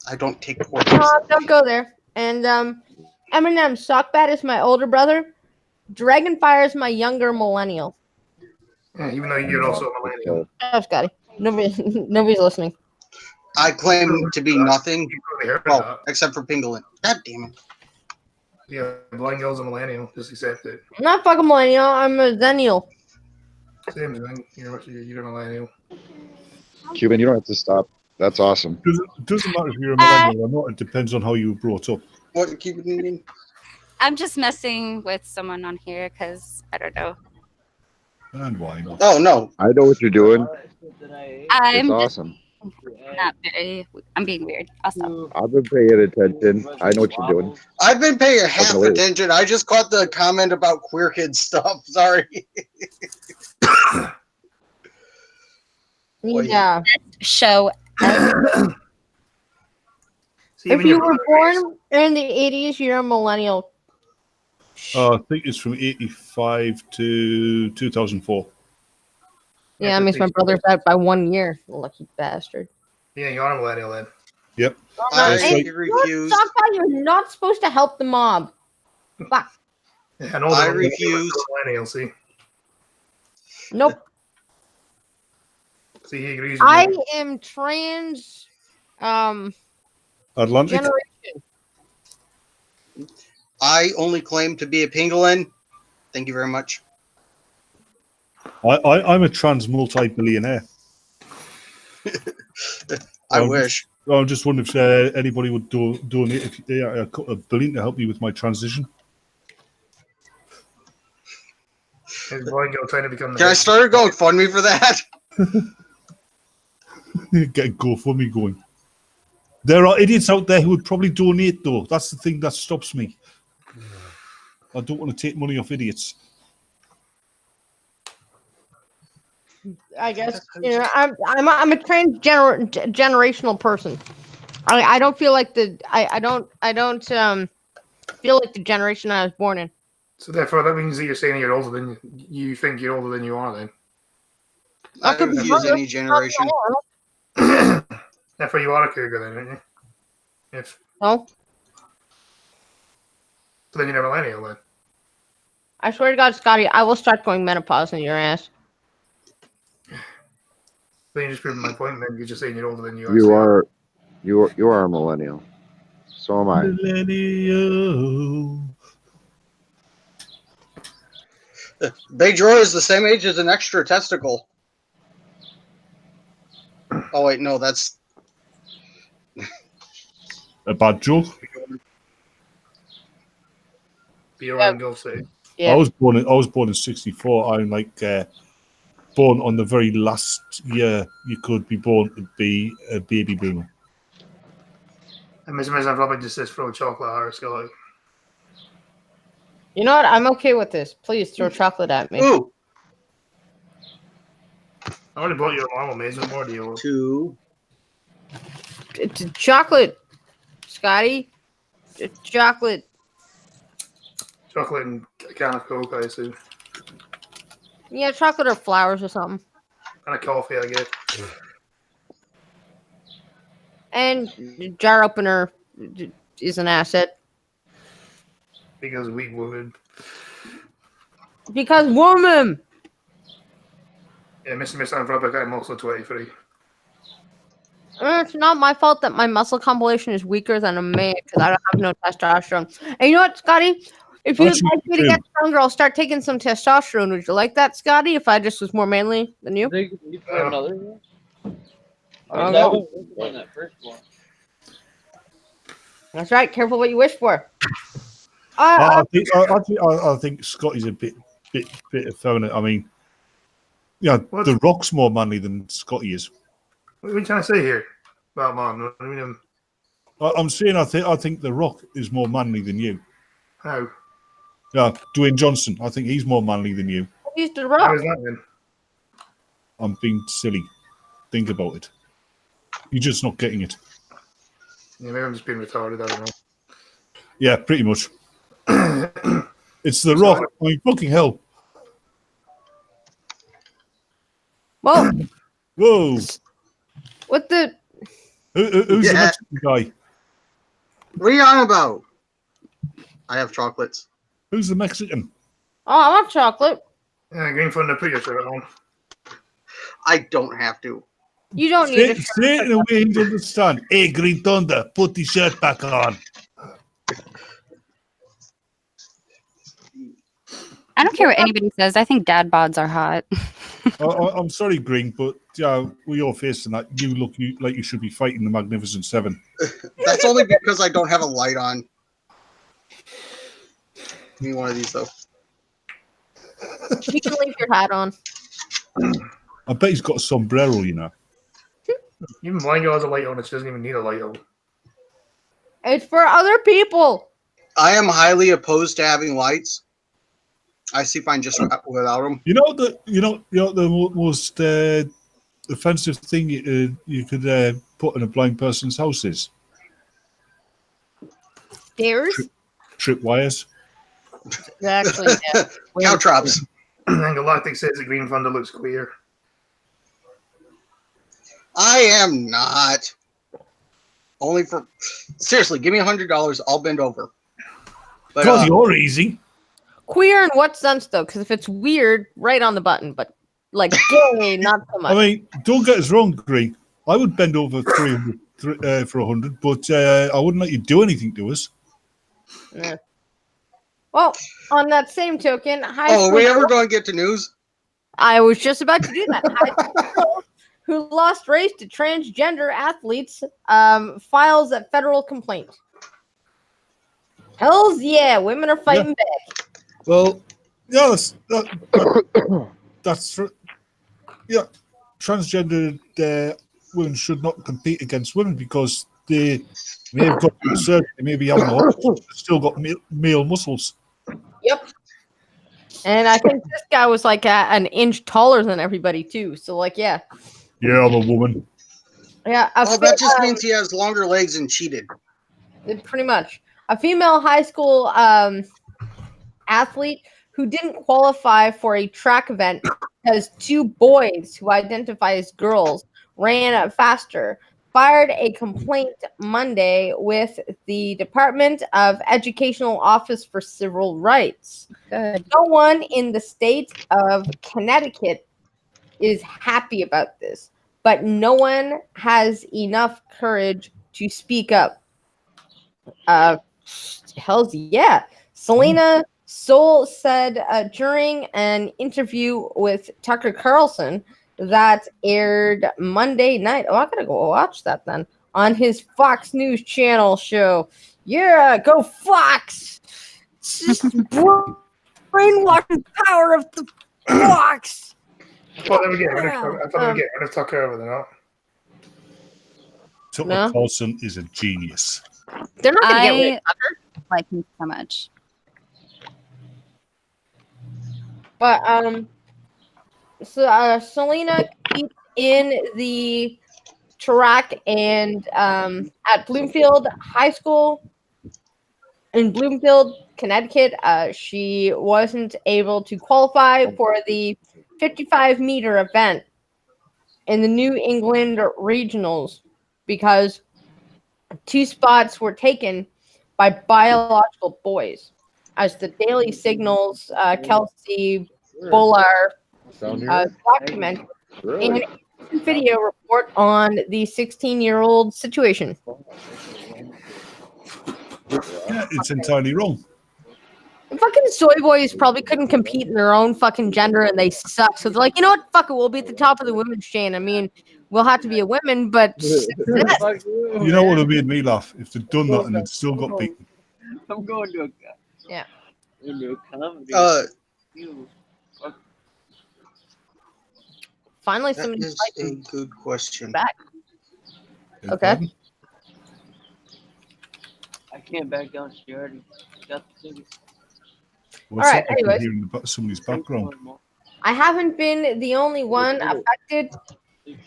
I don't take quarters. Don't go there. And Eminem Sockbat is my older brother. Dragonfire is my younger millennial. Yeah, even though you're also a millennial. Oh, Scotty. Nobody's listening. I claim to be nothing. You probably heard Well, that. except for Pingolin. God damn it. Yeah, blind girl's a millennial. Just accept it. I'm not fucking millennial. I'm a zennial. Same thing. You're a millennial. Cuban, you don't have to stop. That's awesome. Doesn't matter if you're a millennial or not. It depends on how you were brought up. What keep it meaning? I'm just messing with someone on here because I don't know. And why not? Oh no. I know what you're doing. I'm It's just awesome. not very. I'm being weird. I'll stop. I've been paying attention. I know what you're doing. I've been paying half hilarious. attention. I just caught the comment about queer kid stuff. Sorry. Yeah. Show. See, If even you your were brother born in the 80s, you're a millennial. I think it's from 85 to 2004. Yeah, that means my brother's out by 1 year. Lucky bastard. Yeah, you're a millennial then. Yep. I It's like- refuse. Stop that. You're not supposed to help the mob. Fuck. Yeah, and all I the refuse. millennial. See, Nope. see, he agrees. I am trans Atlantic. generation. I only claim to be a Pingolin. Thank you very much. I'm a trans multi-billionaire. I wish. I'm just wondering if anybody would donate a billion to help me with my transition. His blind girl trying to become the Can I head. start a GoFundMe for that? Get a GoFundMe going. There are idiots out there who would probably donate, though. That's the thing that stops me. I don't want to take money off idiots. I guess I'm a generational person. I don't feel like I don't feel like the generation I was born in. So therefore, that means that you're saying you're older than you think you're older than you are. Then I could be refuse wrong. any generation. therefore, you are a cougar, then, aren't you? If No, so, then you're a millennial. Then I swear to God, Scotty, I will start going menopause in your ass. then you just proved my point. Then you're just saying you're older than you You are a millennial. So am I. Millennial. Bedro is the same age as an extra testicle. Oh wait, no, that's A bad joke. Be around Gulf City. Yeah. I was born in '64. I'm like born on the very last year you could be born to be a baby boomer. And Mr. Miss, I probably just says throw chocolate at her, Scotty. You know what? I'm okay with this. Please throw chocolate at me. ooh, I already bought you a normal maze. What more do you want? 2. It's chocolate, Scotty. It's chocolate. Chocolate and a can of Coke, I assume. Yeah, chocolate or flowers or something. And a coffee, I guess. And jar opener is an asset. Because we would. Because woman. Yeah, Mr. Miss Anthropic, I'm also 23. It's not my fault that my muscle compilation is weaker than a man because I don't have no testosterone. And you know what, Scotty? If you'd Actually, like me to get stronger, I'll start taking some testosterone. Would you like that, Scotty? If I just was more manly than you? Think you put another one? Oh, That no. one was that first one. That's right. Careful what you wish for. I think Scotty's a bit effeminate. I mean, yeah, What? The Rock's more manly than Scotty is. What are you trying to say here? Well, man, I mean, I'm saying I think The Rock is more manly than you. how? Yeah, Dwayne Johnson. I think he's more manly than you. Use the How rock. is that then? I'm being silly. Think about it. You're just not getting it. Yeah, maybe I'm just being retarded. I don't Yeah, pretty much. know. It's The Rock. I mean, fucking hell. Whoa. Whoa. What the? Who's the Yeah. Mexican guy? What are you on about? I have chocolates. Who's the Mexican? Oh, I want chocolate. Yeah, Green Thunder, put your shirt on. I don't have to. You don't need Say, a shirt. say it in a way he'd understand. Hey, Green Thunder, put the shirt back on. I don't care what anybody says. I think dad bods are hot. I'm sorry, Green, but yeah, with your face and that, you look like you should be fighting the Magnificent Seven. That's only because I don't have a light on. Give me one of these though. You can leave your hat on. I bet he's got a sombrero, you know. Even mine has a light on, it doesn't even need a light on. It's for other people. I am highly opposed to having lights. I see fine just without them. You know the most offensive thing you could put in a blind person's house is Stairs? tripwires. Actually, yeah. Cow traps. And Galactic says the Green Thunder looks queer. I am not. Only for seriously, give me $100. I'll bend over. But God, you're easy. Queer in what sense, though? Because if it's weird, right on the button. But like gay, not so much. I mean, don't get us wrong, Green. I would bend over 300 for 100, but I wouldn't let you do anything to us. Yeah. Well, on that same token, are we ever going to get to news? I was just about to do that. High school girl who lost race to transgender athletes files a federal complaint. Hells yeah, women are fighting back. Well, yeah, that's yeah. Transgender women should not compete against women because they may have got surgery, they may be having still got male muscles. Yep. And I think this guy was like an inch taller than everybody too. So like, yeah. Yeah, I'm a woman. Yeah. Well, that just means he has longer legs and cheated. Pretty much. A female high school athlete who didn't qualify for a track event because two boys who identify as girls ran faster, filed a complaint Monday with the Department of Educational Office for Civil Rights. Good. No one in the state of Connecticut is happy about this, but no one has enough courage to speak up. Hells yeah. Selena Soul said during an interview with Tucker Carlson that aired Monday night. Oh, I gotta go watch that then on his Fox News Channel show. Yeah, go Fox! It's just brainwashing power of the Fox. I thought they would get rid of Tucker over there. Not. Tucker Carlson is a genius. They're not going to get rid of Tucker. Like him so much. But Selena competes in the track and at Bloomfield High School in Bloomfield, Connecticut. She wasn't able to qualify for the 55-meter event in the New England Regionals because 2 spots were taken by biological boys. As the Daily Signal's Kelsey Bullard documented in a video report on the 16-year-old situation. Yeah, it's entirely wrong. The fucking soy boys probably couldn't compete in their own fucking gender and they suck. So they're like, you know what? Fuck it. We'll be at the top of the women's chain. I mean, we'll have to be a woman, but You know what would have made me laugh? If they'd done that and they'd still got beaten. I'm going to yeah. Into a comedy. Finally, That somebody is a good question. back. Okay. I can't back down. She already got the tickets. What's All right, that I can anyways. hear in somebody's background? I haven't been the only one affected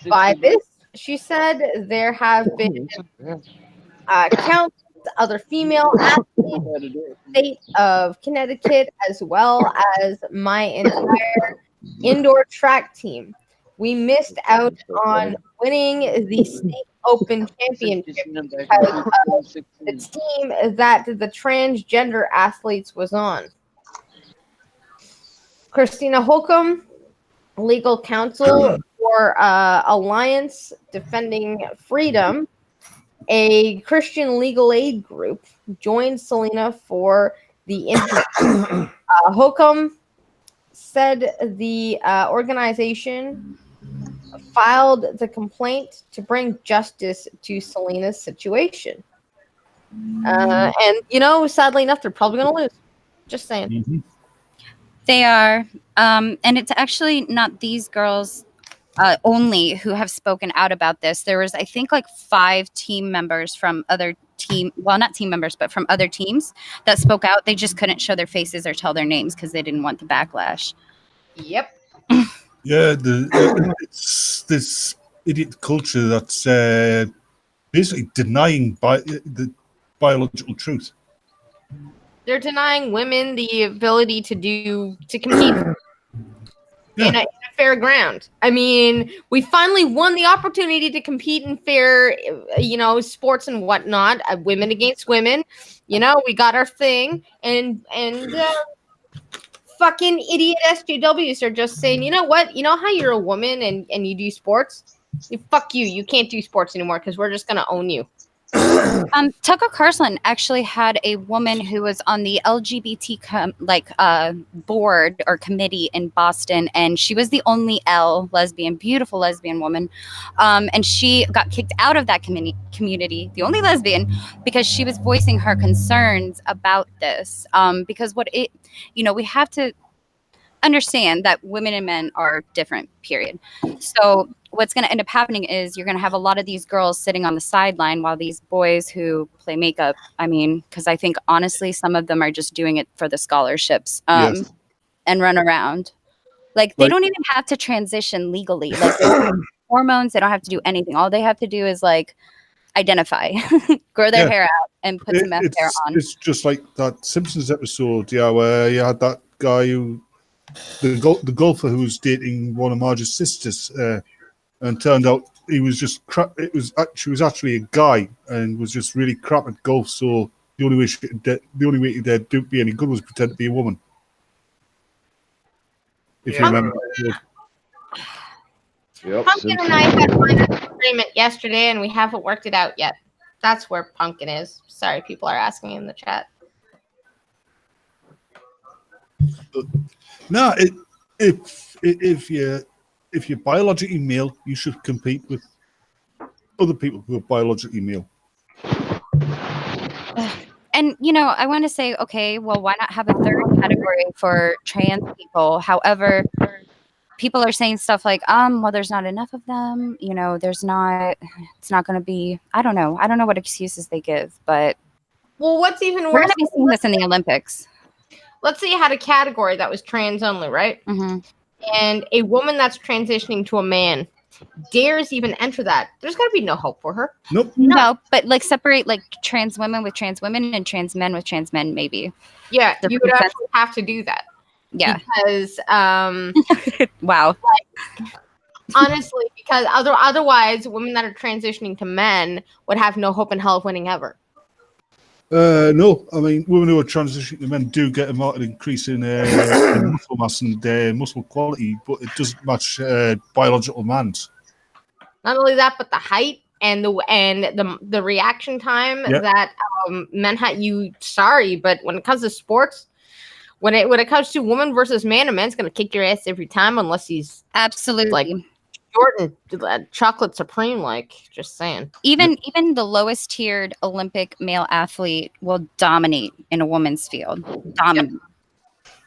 by this. She said there have been countless other female athletes, state of Connecticut, as well as my entire indoor track team. We missed out on winning the state open championship because of the team that the transgender athletes was on. Christina Holcomb, legal counsel for Alliance Defending Freedom, a Christian legal aid group, joined Selena for the interview. Holcomb said the organization filed the complaint to bring justice to Selena's situation. And, sadly enough, they're probably going to lose. Just saying. Mhm. They are. And it's actually not these girls only who have spoken out about this. There was, I think, like 5 team members from other not team members, but from other teams that spoke out. They just couldn't show their faces or tell their names because they didn't want the backlash. Yep. Yeah, it's this idiot culture that's basically denying the biological truth. They're denying women the ability to compete in a fair ground. I mean, we finally won the opportunity to compete in fair, sports and whatnot. Women against women. We got our thing, and fucking idiot SJWs are just saying, you know what? You know how you're a woman and you do sports? Fuck you. You can't do sports anymore because we're just gonna own you. Tucker Carlson actually had a woman who was on the LGBT board or committee in Boston, and she was the only beautiful lesbian woman, and she got kicked out of that community, the only lesbian, because she was voicing her concerns about this. Because we have to understand that women and men are different, period. So what's going to end up happening is you're going to have a lot of these girls sitting on the sideline while these boys who play makeup, because I think honestly some of them are just doing it for the scholarships and run around. Like they don't even have to transition legally. Like they don't have hormones, they don't have to do anything. All they have to do is like identify, grow their hair out and put some mascara on. It's just like that Simpsons episode, where you had that guy the golfer who was dating one of Marge's sisters, and turned out he was just crap. She was actually a guy and was just really crap at golf. So the only way to be any good was pretend to be a woman. If you remember. Yep, Pumpkin and I had one agreement yesterday, and we haven't worked it out yet. That's where Pumpkin is. Sorry, people are asking me in the chat. No, if you're biologically male, you should compete with other people who are biologically male. And I want to say, okay, well, why not have a third category for trans people? However, people are saying stuff like, well, there's not enough of them. It's not going to be. I don't know what excuses they give, but what's even worse? We're going to be seeing this in the Olympics. Let's say you had a category that was trans only, right? Mm-hmm. And a woman that's transitioning to a man dares even enter that. There's got to be no hope for her. Nope. No, but like separate like trans women with trans women and trans men with trans men, maybe. Yeah, you would actually have to do that. Yeah. Because wow. Honestly, because otherwise women that are transitioning to men would have no hope in hell of winning ever. No, women who are transitioning to men do get a marked increase in muscle mass and muscle quality, but it doesn't match biological man's. Not only that, but the height and the reaction time that men had. But when it comes to sports, when it comes to woman versus man, a man's gonna kick your ass every time unless he's absolutely like Jordan, chocolate supreme, like, just saying. Even the lowest tiered Olympic male athlete will dominate in a woman's field. Dominate. Yep.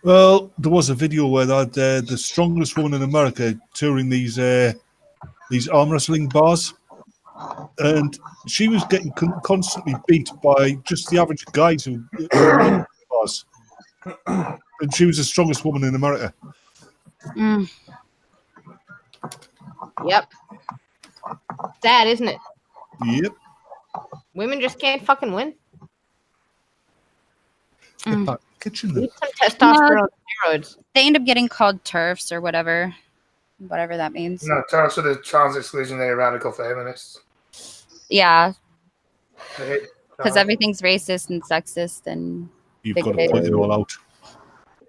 Well, there was a video where they had the strongest woman in America touring these arm wrestling bars, and she was getting constantly beat by just the average guys who bars, and she was the strongest woman in America. Mm. Yep. Sad, isn't it? Yep. Women just can't fucking win. Kitchen. Need some testosterone steroids. They end up getting called TERFs or whatever that means. No, TERFs are the trans exclusionary radical feminists. Yeah. Because everything's racist and sexist and you've got to point it all out.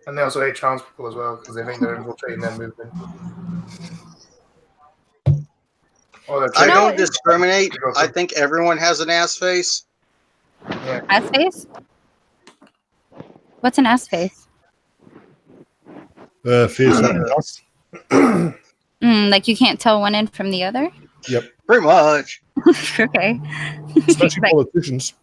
And they also hate trans people as well because they think they're infiltrating their movement. Or they're I No, don't it's- discriminate. I think everyone has an ass face. Ass face? What's an ass face? Face like us. Like you can't tell one end from the other? Pretty much. Okay. Especially Like- politicians.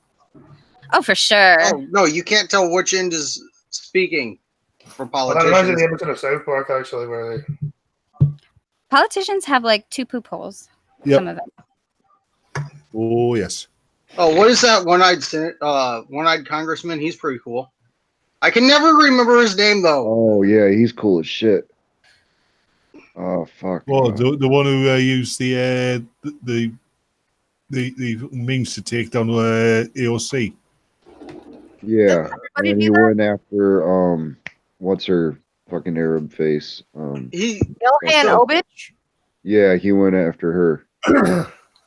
oh, for sure. Oh no, you can't tell which end is speaking for Well, that reminds me of politicians. the episode of South Park, actually, where they... Politicians have like 2 poop holes. Yep. Some of them. Oh, yes. Oh, what is that one-eyed congressman? He's pretty cool. I can never remember his name though. Oh yeah, he's cool as shit. Oh fuck. Well, the one who used the means to take down AOC. Yeah, Everybody and do he that? went after what's her fucking Arab face? He Ilhan So- Obich? Yeah, he went after her.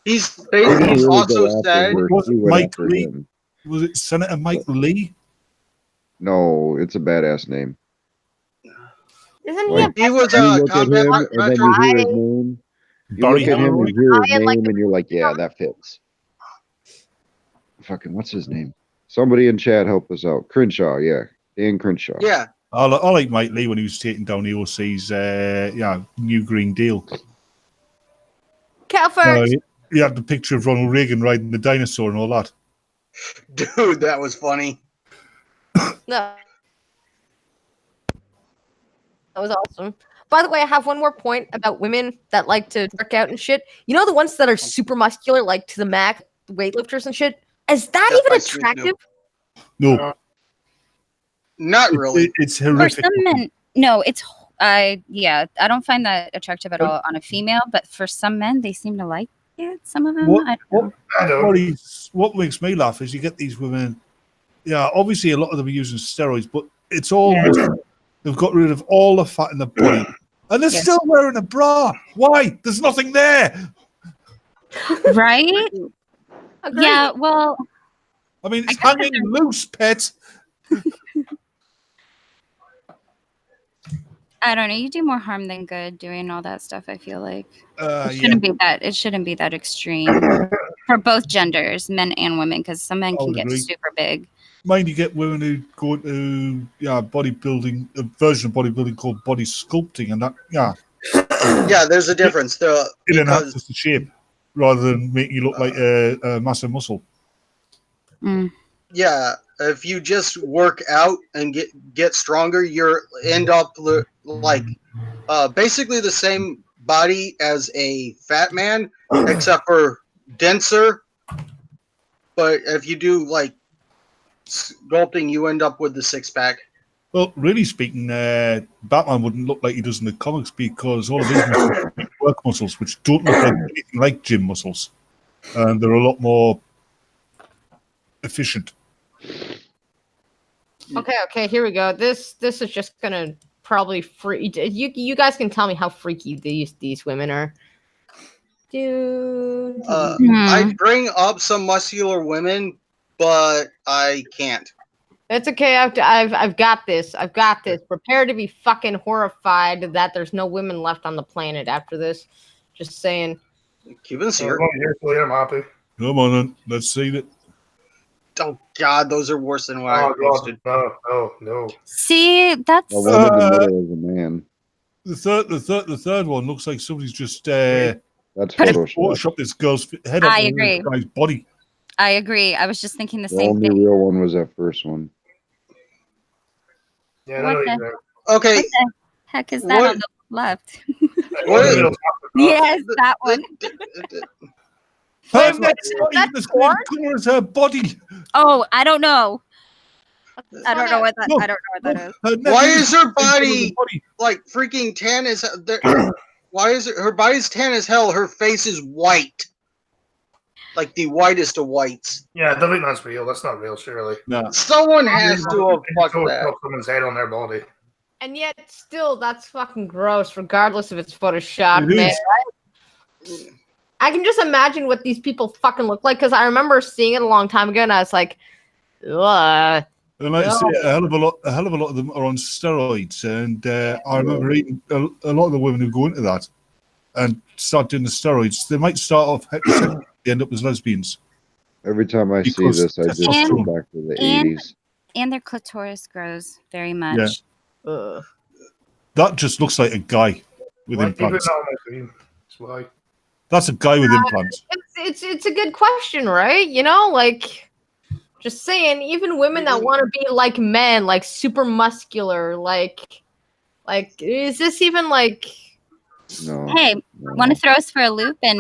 he's He didn't he's really also go after said her, Was he it went Mike after Lee? him. Was it Senator Mike Lee? No, it's a badass name. Isn't he Like, a he was You a look at combat him, and then you hear his name. You Barry look at him Gilroy? and hear his I like name, and you're like, yeah, that fits. Fucking, what's his name? Somebody in chat help us out. Crenshaw, yeah. Dan Crenshaw. Yeah, I like Mike Lee when he was taking down AOC's New Green Deal. Cat first? He had the picture of Ronald Reagan riding the dinosaur and all that. dude, that was funny. No. That was awesome. By the way, I have one more point about women that like to work out and shit. You know the ones that are super muscular, like to the max, weightlifters and shit? Is that That's even my sweet attractive? No, Not really. it's For horrific. some men, no, it's I don't find that attractive at all on a female, but for some men they seem to like it. Some of them, I don't know. I don't. What makes me laugh is you get these women. Yeah, obviously a lot of them are using steroids, but it's all they've got rid of all the fat in the body, and they're Yes. still wearing a bra. Why? There's nothing there. Right? Agreed. Yeah, well, I mean, it's I guess hanging loose, pet. I don't know. You do more harm than good doing all that stuff, I feel like. It Yeah. shouldn't be that extreme for both genders, men and women, because some men I can would get agree. super big. Mind you get women who go into bodybuilding, a version of bodybuilding called body sculpting, and that Yeah, there's a difference. it Because enhances the shape rather than making you look like a massive muscle. yeah, if you just work out and get stronger, you end up like basically the same body as a fat man, except for denser. But if you do like sculpting, you end up with the 6-pack. Well, really speaking, Batman wouldn't look like he does in the comics because all of his muscles are work muscles, which don't look like anything like gym muscles, and they're a lot more efficient. Okay, here we go. This is just gonna probably freak you guys can tell me how freaky these women are. Dude. I bring up some muscular women, but I can't. It's okay. I've got this. I've got this. Prepare to be fucking horrified that there's no women left on the planet after this. Just saying. Cuban's So here. as long as you're still here, I'm happy. Come on, then. Let's see it. Oh God, those are worse than what I Oh, posted. God. No. See, that's The one in the middle is a man. The third one looks like somebody's just That's Put it- Photoshop. photoshopped this girl's head I off agree. this guy's body. I agree. I was just thinking the The same only thing. real one was that first one. Yeah, What no, the- either. Okay, What the heck is that What- on the left? What- Yes, that one. Her Wait, neck's is not that even the porn? same color as her body. Oh, I don't know. I don't know what that. No, I don't know what that is. Her neck Why isn't is the her same colour as body her body. like freaking tan as why is it her body's tan as hell? Her face is white, like the whitest of whites. Yeah, I don't think that's real. That's not real, surely. No. Someone has to have fucked Put that. someone's head on their body. And yet, still, that's fucking gross, regardless if it's Photoshop, It man. is. Right? I can just imagine what these people fucking look like because I remember seeing it a long time ago, and I was like, ugh. And like I say, a hell of a lot of them are on steroids. And I remember reading a lot of the women who go into that and start doing the steroids. They might start off heterosexual, they end up as lesbians. Every time I see Because this, I just go testosterone. back to the And- 80s. And their clitoris grows very much. Ugh. That just looks like a guy with Why keep it implants. on my screen? That's why. That's a guy with implants. It's a good question, right? You know, like just saying, even women that want to be like men, like super muscular, like is this even like No. Hey, no. want to throw us for a loop and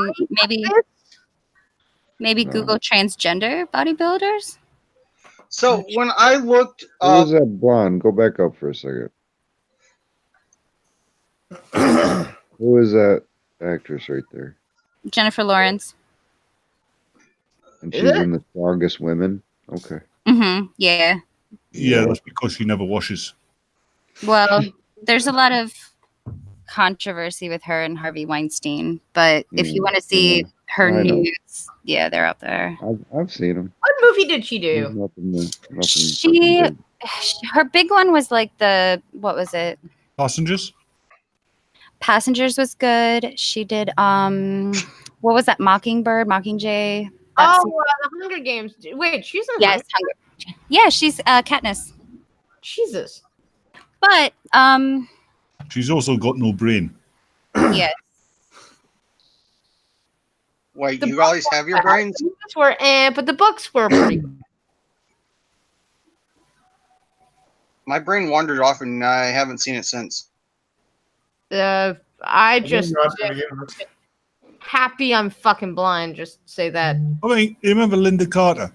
maybe No. Google transgender bodybuilders? So when I looked Who up, was that blonde? Go back up for a second. Who is that actress right there? Jennifer Lawrence. And Is she's it? in The Strongest Women? Okay. Mm-hmm. Yeah. Yeah, that's because she never washes. Well, there's a lot of controversy with her and Harvey Weinstein, but if you want to see yeah, her I know. nudes, yeah, they're out there. I've seen them. what movie did she do? Nothing She- fucking big. Her big one was like what was it? Passengers? Passengers was good. She did what was that? Mockingjay. That's The Hunger Games. Wait, she's in yes, Hunger- Hunger. Yeah, she's Katniss. Jesus. But She's also got no brain. yes. wait, The you guys have your brains? The movies were but the books were pretty good. My brain wandered off and I haven't seen it since. I just Not gonna get it. happy I'm fucking blind, just say that. I mean, you remember Linda Carter?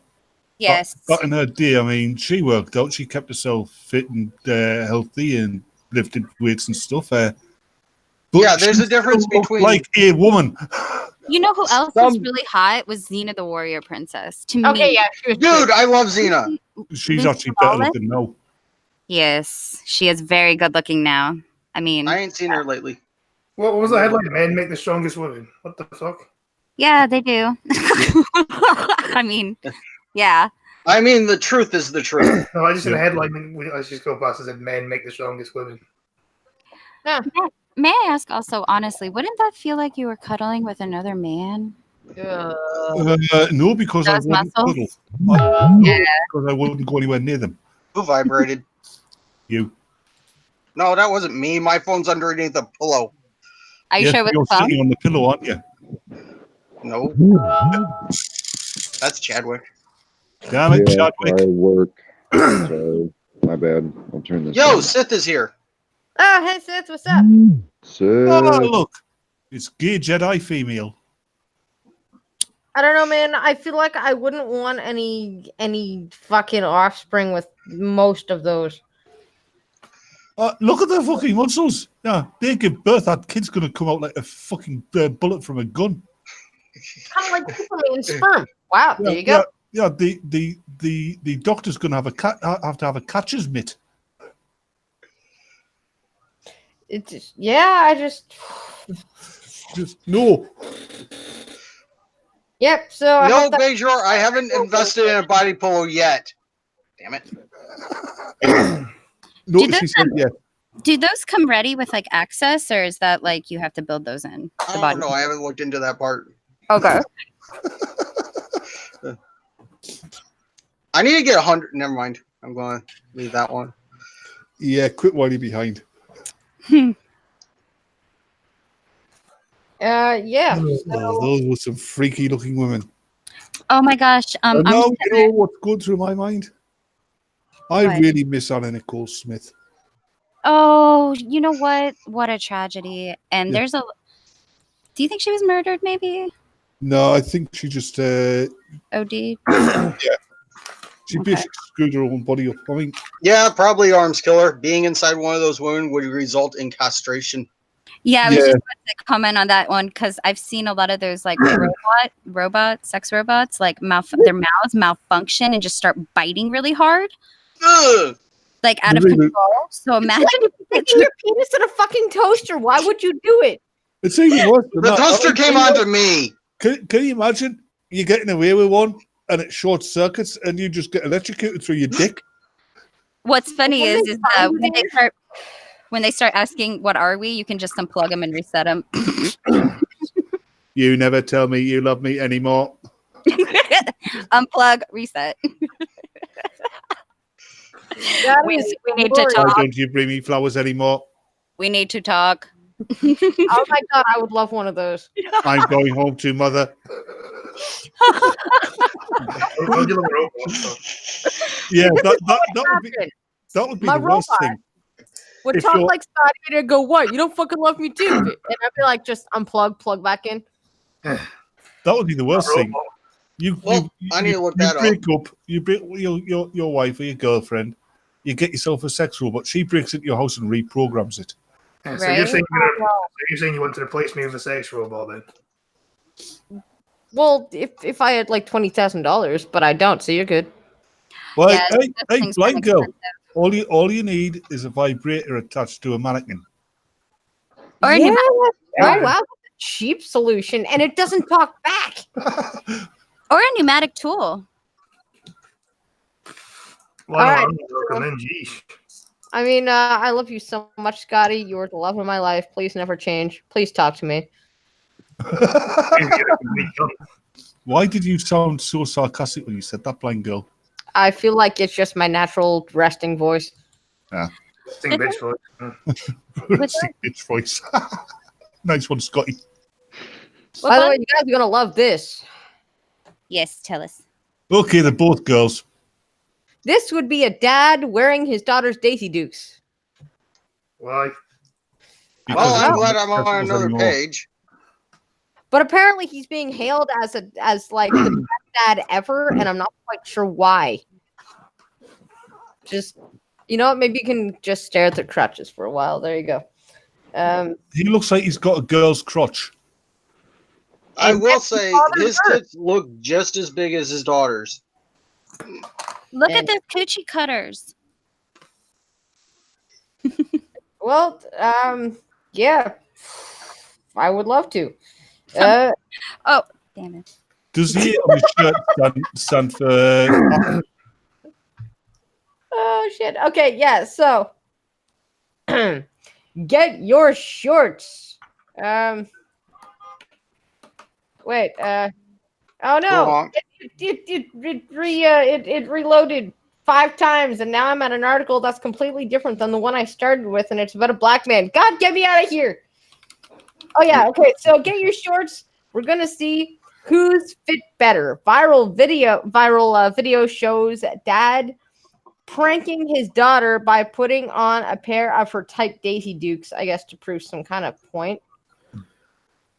Yes. Back in her day, I mean, she worked out. She kept herself fit and healthy and lifted weights and stuff. But Yeah, there's she a difference still looked between- like a woman. You know who else was really hot? Was Xena the Warrior Princess. To me. Okay, yeah, she was Dude, I love Xena. She's Lucy actually better Lawless? looking now. Yes, she is very good looking now. I mean, I ain't seen her lately. What was the headline? Men make the strongest women. What the fuck? yeah, they do. I mean, yeah. I mean, the truth is the truth. No, I just seen a Yeah. headline. I just go past and said, "Men make the strongest women." May I ask also, honestly, wouldn't that feel like you were cuddling with another man? No, because I Those wouldn't muscles? cuddle. Yeah. Because I wouldn't go anywhere near them. Who vibrated? You. No, that wasn't me. My phone's underneath the pillow. Are you Yes, sure with you're the phone? sitting on the pillow, aren't you? No. That's Chadwick. Damn it, Yeah, Chadwick. I work. Sorry. My bad. I'll turn this Yo, down. Sith is here. Oh, hey Seth, what's up? Oh, Sid. look. It's gay Jedi female. I don't know, man. I feel like I wouldn't want any fucking offspring with most of those. Look at their fucking muscles. Yeah, they give birth. That kid's going to come out like a fucking bullet from a gun. Kind of like Superman sperm. Wow, there you go. Yeah, the doctor's going to have have to have a catcher's mitt. It just, yeah, I just. Just no. Yep. So I No, hope that- Bajor, I haven't invested in a body pillow yet. Damn it. No, Did she said yeah. Do those come ready with like access, or is that like you have to build those in? I The don't body. know. I haven't looked into that part. Okay. I need to get 100. Never mind. I'm going to leave that one. Yeah, quit while you're behind. yeah. Oh, those were some freaky looking women. Oh my gosh. And I'm now just you know what's going through my mind? I What? really miss Anna Nicole Smith. Oh, you know what? What a tragedy. And Yeah. there's a. Do you think she was murdered? Maybe No, I think she just OD. she Okay. basically screwed her own body up. I mean, Yeah, probably arms killer. Being inside one of those women would result in castration. Yeah, I was Yeah. just about to comment on that one because I've seen a lot of those like sex robots, like their mouths malfunction and just start biting really hard, Ugh! like out of Really? control. So imagine if Sticking your penis in a fucking toaster. Why would you do it? it's even worse than The that. toaster I mean, came onto me. Can you imagine you getting away with one and it short circuits and you just get electrocuted through your dick? What's funny When is they is find when they it- start asking what are we, you can just unplug them and reset them. You never tell me you love me anymore. Unplug, reset. That We, is we need to glorious. Why talk. don't you bring me flowers anymore? We need to talk. Oh my god, I would love one of those. I'm going home to mother. How would you love a robot? So, Yeah, This is that would be My the worst robot. thing. Would If talk you're- like Scotty and I'd go, what? You don't fucking love me too? And I'd be like, just unplug, plug back in. That would be the worst thing. robot. You I need to look you that up. break up. You break your wife or your girlfriend. You get yourself a sex robot. She breaks into your house and reprograms it. Yeah, so Right? you're saying you want to replace me with a sex robot then? Well, if I had like $20,000, but I don't, so you're good. Well, Yeah, hey, those things blind are girl. expensive. All you need is a vibrator attached to a mannequin. Or a yeah. pneumatic, Oh wow, that's a cheap solution, and it doesn't talk back. or a pneumatic tool. Well, All no, right. I'm not working then, geez. I mean, I love you so much, Scotty. You're the love of my life. Please never change. Please talk to me. Maybe get a complete gun. Why did you sound so sarcastic when you said that, blind girl? I feel like it's just my natural resting voice. Sing bitch voice. Sick bitch voice. Nice one, Scotty. What By the bug? way, you guys are gonna love this. Yes, tell us. Okay, they're both girls. This would be a dad wearing his daughter's Daisy Dukes. Why? Well, Because I'm it's glad not I'm on festivals another anymore. page. But apparently, he's being hailed as like the best dad ever, and I'm not quite sure why. Just maybe you can just stare at their crutches for a while. There you go. He looks like he's got a girl's crotch. I And will that's say father his first. tits look just as big as his daughter's. Look at And- those coochie cutters. Well, yeah, I would love to. Damn it. Does he on his shirt stand for... Oh shit. Okay, yeah. So, get your shorts. Wait. Oh Go no! on. It reloaded 5 times, and now I'm at an article that's completely different than the one I started with, and it's about a black man. God, get me out of here! Oh yeah. Okay. So get your shorts. We're gonna see who's fit better. Viral video shows dad pranking his daughter by putting on a pair of her type Daisy Dukes, I guess, to prove some kind of point.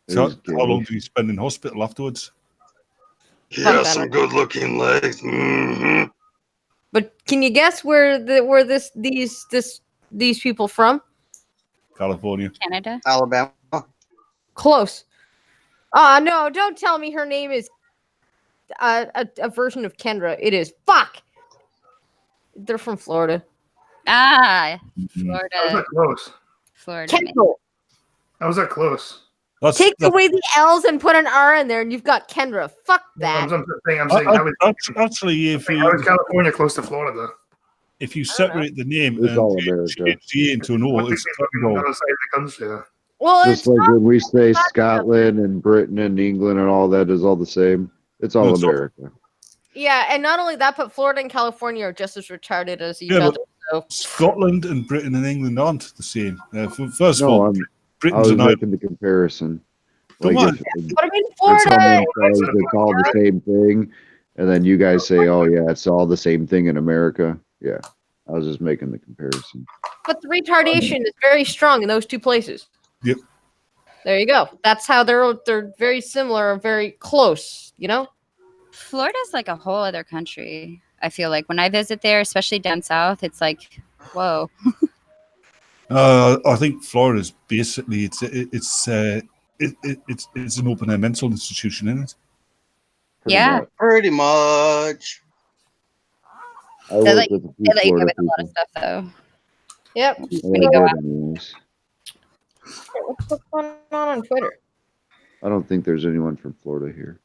So, It's how gay. long do you spend in hospital afterwards? He Fuck has that. some good-looking legs. hmm But can you guess where these people from? California. Canada. Alabama. Close. No, don't tell me her name is a version of Kendra. It is. Fuck. They're from Florida. Ah, How was Florida. that close? Florida. man. Kendall. How was that close? Take away the L's and put an R in there, and you've got Kendra. Fuck that. I'm saying, Actually, if how is you California close to Florida? separate the name It's and all change America. the A into an O, What it's is fucking Kendall. other side of the country? Though? Well, Just it's like not. when we say not- Scotland and Britain and England and all that is all the same. It's all It's all- America. Yeah, and not only that, but Florida and California are just as retarded as each Yeah, other. but So Scotland and Britain and England aren't the same. First of No, all, I Britain's was an island. making the comparison. Come Like on. but I mean, if Florida. someone says it's all the same thing, and then you guys say, "Oh yeah, it's all the same thing in America." Yeah, I was just making the comparison. But the retardation is very strong in those two places. Yep. There you go. That's how they're very similar, very close. You know. Florida's like a whole other country. I feel like when I visit there, especially down south, it's like, whoa. I think Florida's basically it's an open air mental institution, isn't it? Pretty Yeah. much. Pretty much. I They work let, with a few they let you go Florida with a lot of people. stuff, though. Yep. when you go out. Anyways. What's going on Twitter? I don't think there's anyone from Florida here.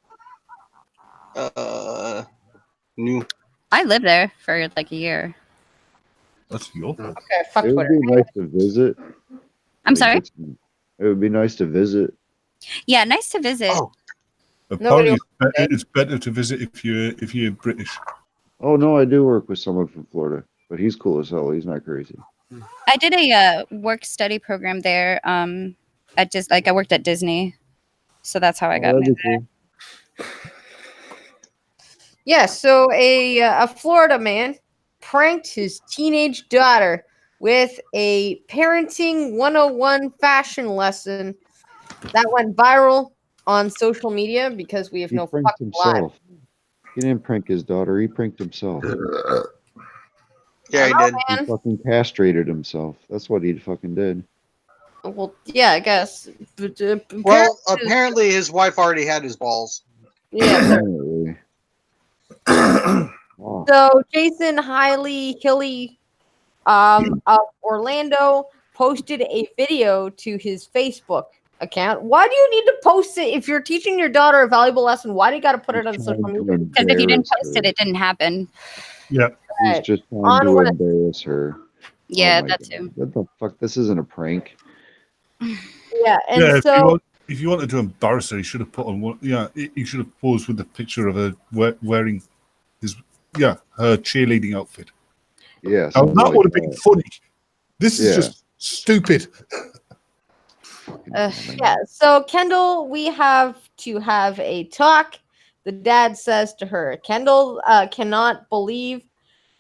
New. I lived there for like a year. That's your fault. Okay, fuck It would Twitter. be nice to visit. I'm Like, sorry. It would be nice to visit. Yeah, nice to visit. Oh. Apparently, it's better to visit if you're British. Oh no, I do work with someone from Florida, but he's cool as hell. He's not crazy. I did a work study program there. At just like I worked at Disney, so that's how I got That'd moved be cool. Yeah, so a Florida man pranked his teenage daughter with a parenting 101 fashion lesson that went viral on social media because we have He no pranked fucking lives. himself. He didn't prank his daughter. He pranked himself. Yeah, he I did. know, He man. fucking castrated himself. That's what he fucking did. Well, yeah, I guess. But, Well, apparently his wife already had his balls. yeah. Apparently. Oh, So Jason Hilly of Orlando posted a video to his Facebook account. Why do you need to post it if you're teaching your daughter a valuable lesson? Why do you got to put it on he's social trying to media? because if you didn't embarrass post her. it didn't happen. Yeah. He's Right. just trying On to what- embarrass her. Yeah, my that God. too. What the fuck? This isn't a prank. Yeah, and Yeah, so if you wanted to embarrass her, you should have put on one. Yeah, you should have posed with the picture of her wearing her cheerleading outfit. Yeah, Now, something that like would have been that. funny. This is Yeah. just stupid. Fucking yeah. woman. So Kendall, we have to have a talk. The dad says to her, Kendall cannot believe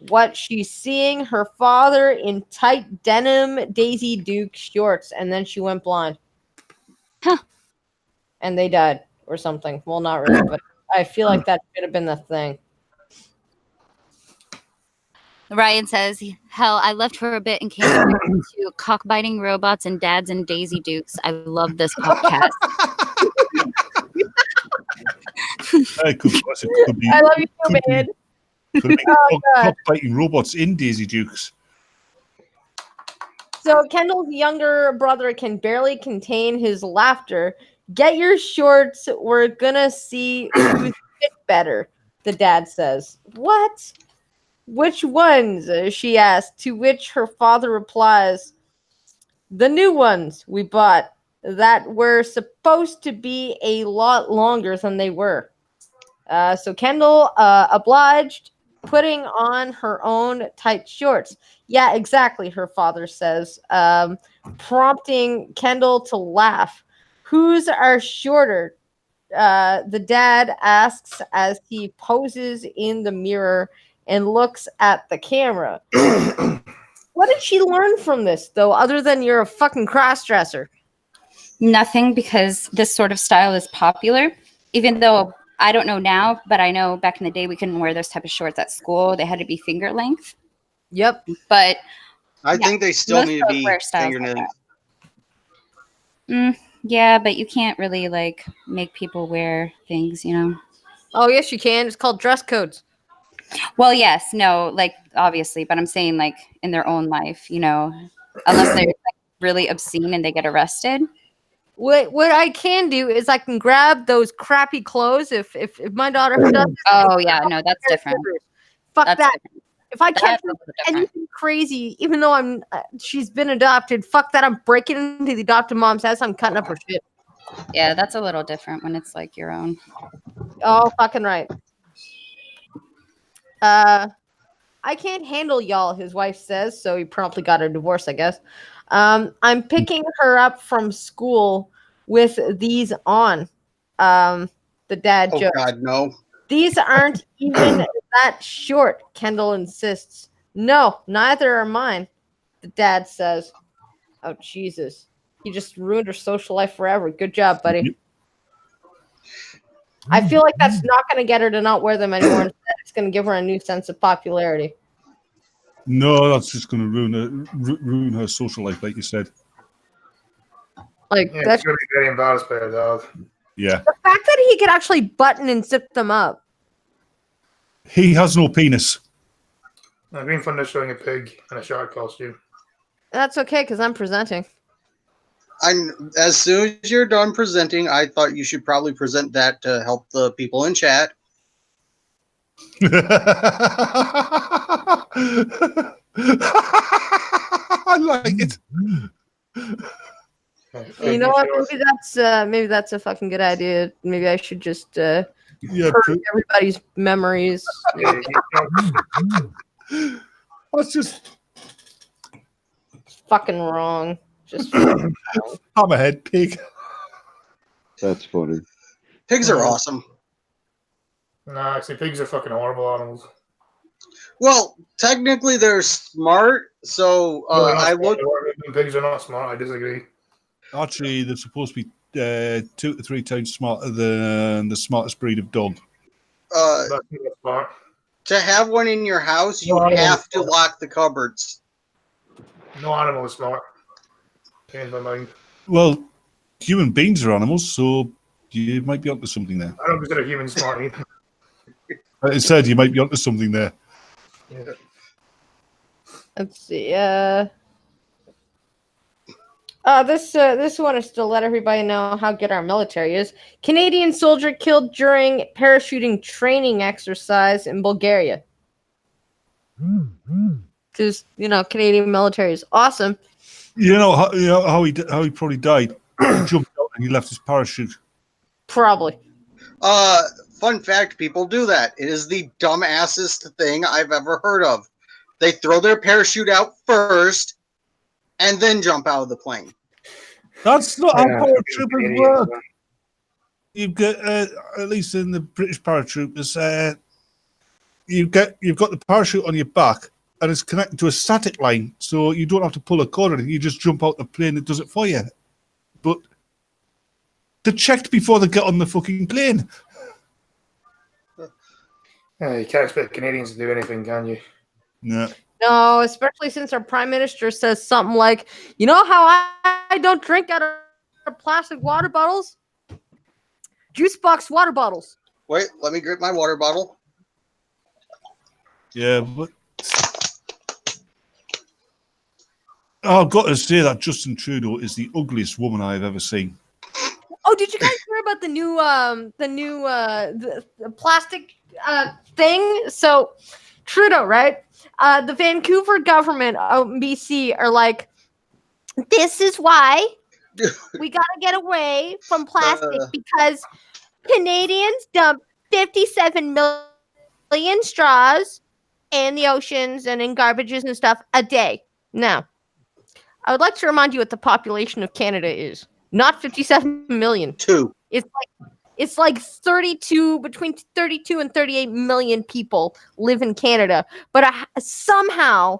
what she's seeing. Her father in tight denim Daisy Duke shorts, and then she went blind. Huh. And they died or something. Well, not really, but I feel like that should have been the thing. Ryan says, "Hell, I left for a bit and came back to cockbiting robots and dads and Daisy Dukes. I love this podcast." It could be, I love you, could be- man. could be Oh, God. cockbiting robots in Daisy Dukes. So Kendall's younger brother can barely contain his laughter. Get your shorts. We're gonna see who's fit better, the dad says. What? Which ones? She asked, to which her father replies, the new ones we bought that were supposed to be a lot longer than they were. So Kendall obliged, putting on her own tight shorts. Yeah, exactly, her father says, prompting Kendall to laugh. Whose are shorter? The dad asks as he poses in the mirror and looks at the camera. What did she learn from this, though, other than you're a fucking cross-dresser? Nothing, because this sort of style is popular. Even though I don't know now, but I know back in the day we couldn't wear those type of shorts at school. They had to be finger length. Yep. But I Yeah, think they still most need to girls be wear styles like fingernails. yeah, but you can't really like make people wear things, you know. Oh, yes, you can. It's called dress codes. Well, yes, no, like obviously, but I'm saying like in their own life, you know, unless they're like, really obscene and they get arrested. What I can do is I can grab those crappy clothes if my daughter does it. Oh yeah, no, that's different. Fuck That's that. different. If I catch That's a little different. anything crazy, even though she's been adopted, fuck that. I'm breaking into the adopted mom's house. I'm cutting up her shit. Yeah, that's a little different when it's like your own. Oh, fucking right. I can't handle y'all, his wife says, so he promptly got a divorce, I guess. I'm picking her up from school with these on. The dad Oh jokes. God, no. These aren't even that short, Kendall insists. No, neither are mine, the dad says. Oh, Jesus. He just ruined her social life forever. Good job, buddy. Yep. I feel like that's not going to get her to not wear them anymore. Instead, it's going to give her a new sense of popularity. No, that's just going to ruin her social life, like you said. Like, Yeah, that's she's gonna be very embarrassed by her dog. Yeah. the fact that he could actually button and zip them up. He has no penis. I've been fun showing a pig in a shark costume. That's okay because I'm presenting. As soon as you're done presenting, I thought you should probably present that to help the people in chat. I like it. You know what? Maybe that's a fucking good idea. Maybe I should just Yeah, purge everybody's memories. Yeah, that's just Fucking wrong. Just fucking wrong. hammerhead pig. That's funny. Pigs are awesome. Nah, actually, pigs are fucking horrible animals. Well, technically they're smart, so No, they're not I smart. look. Pigs are not smart. I disagree. Actually, they're supposed to be 2 to 3 times smarter than the smartest breed of dog. Uh, That's not smart. to have one in your house, you No, I don't have to want- lock the cupboards. No animal is smart. Change my mind. Well, human beings are animals, so you might be onto something there. I don't consider humans smart either. Like I said, you might be onto something there. Yeah. Let's see. This one is to let everybody know how good our military is. Canadian soldier killed during parachuting training exercise in Bulgaria. Because Canadian military is awesome. You know how he probably died. He jumped out and he left his parachute. Probably. Fun fact, people do that. It is the dumbassest thing I've ever heard of. They throw their parachute out first and then jump out of the plane. That's not how paratroopers work. Canadians, You've got at least in the British paratroopers, you've got the parachute on your back and it's connected to a static line, so you don't have to pull a cord or anything. You just jump out the plane; it does it for you. But they're checked before they get on the fucking plane. Yeah, you can't expect Canadians to do anything, can you? No. No, especially since our prime minister says something like, "You know how I don't drink out of plastic water bottles? Juice box water bottles." Wait, let me grip my water bottle. Yeah, but I've got to say that Justin Trudeau is the ugliest woman I've ever seen. Oh, did you guys hear about the new the plastic thing? So Trudeau, right? The Vancouver government of BC are like, this is why we gotta get away from plastic because Canadians dump 57 million straws in the oceans and in garbages and stuff a day. Now, I would like to remind you what the population of Canada is. Not 57 million. 2. It's like 32, between 32 and 38 million people live in Canada. But somehow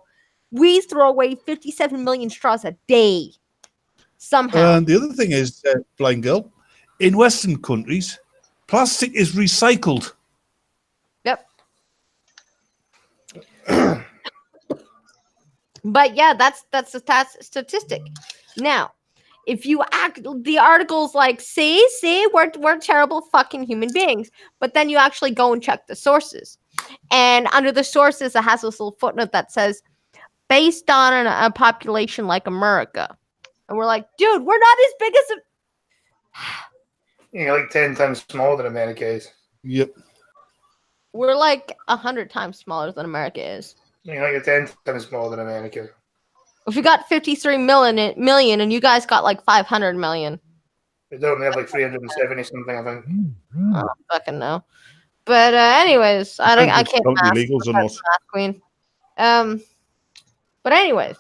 we throw away 57 million straws a day. Somehow. And the other thing is, blind girl, in Western countries, plastic is recycled. Yep. But yeah, that's a statistic. Now, if you the article's like, see, we're terrible fucking human beings. But then you actually go and check the sources. And under the sources, it has this little footnote that says, based on a population like America. And we're like, dude, we're not as big as Yeah, like 10 times smaller than America is. Yep. we're like 100 times smaller than America is. You know, like 10 times smaller than America. If we got 53 million and you guys got like 500 million. They don't have like 370 something, I think. I don't fucking know. But anyways, I can't Don't be math. legals or I'm not. math queen. But anyways,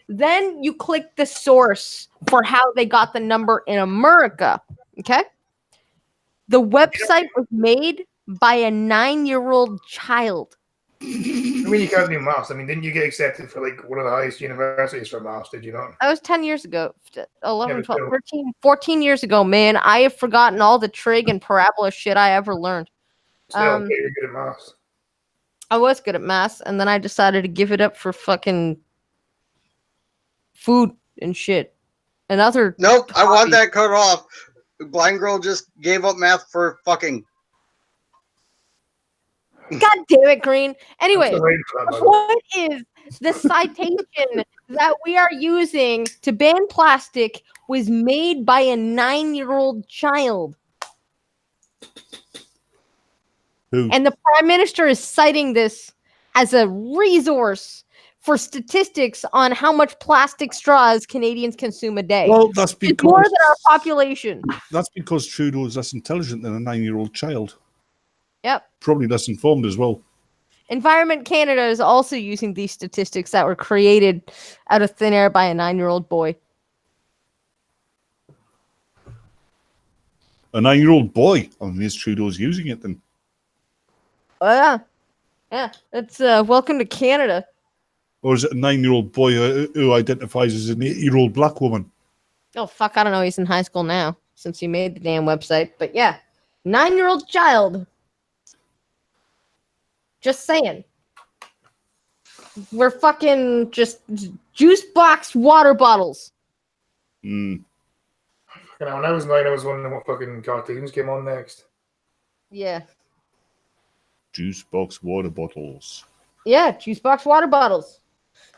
then you click the source for how they got the number in America. Okay. The website was made by a 9-year-old child. I mean, you can't do maths. I mean, didn't you get accepted for like one of the highest universities for maths? Did you not? That was 10 years ago. 11, Yeah, 12, still. 13, 14 years ago, man. I have forgotten all the trig and parabola shit I ever learned. Still, you're good at maths. I was good at math, and then I decided to give it up for fucking food and shit. And other Nope, I want hobbies. that cut off. Blind girl just gave up math for fucking. God damn it, Green. Anyway, I'm still waiting for that, the by the way. point is the citation that we are using to ban plastic was made by a 9-year-old child. Who? And the prime minister is citing this as a resource for statistics on how much plastic straws Canadians consume a day. Well, that's It's more because than our population. Trudeau is less intelligent than a 9-year-old child. Yep. Probably less informed as well. Environment Canada is also using these statistics that were created out of thin air by a 9-year-old boy. A 9-year-old boy. I mean, is Trudeau's using it then? Oh, yeah. Yeah. It's welcome to Canada. Or is it a 9-year-old boy who identifies as an 8-year-old black woman? Oh, fuck. I don't know. He's in high school now since he made the damn website. But yeah, 9-year-old child. Just saying. We're fucking just juice box water bottles. Mm. When I was 9, I was wondering what fucking cartoons came on next. Yeah. Juice box water bottles. Yeah, juice box water bottles.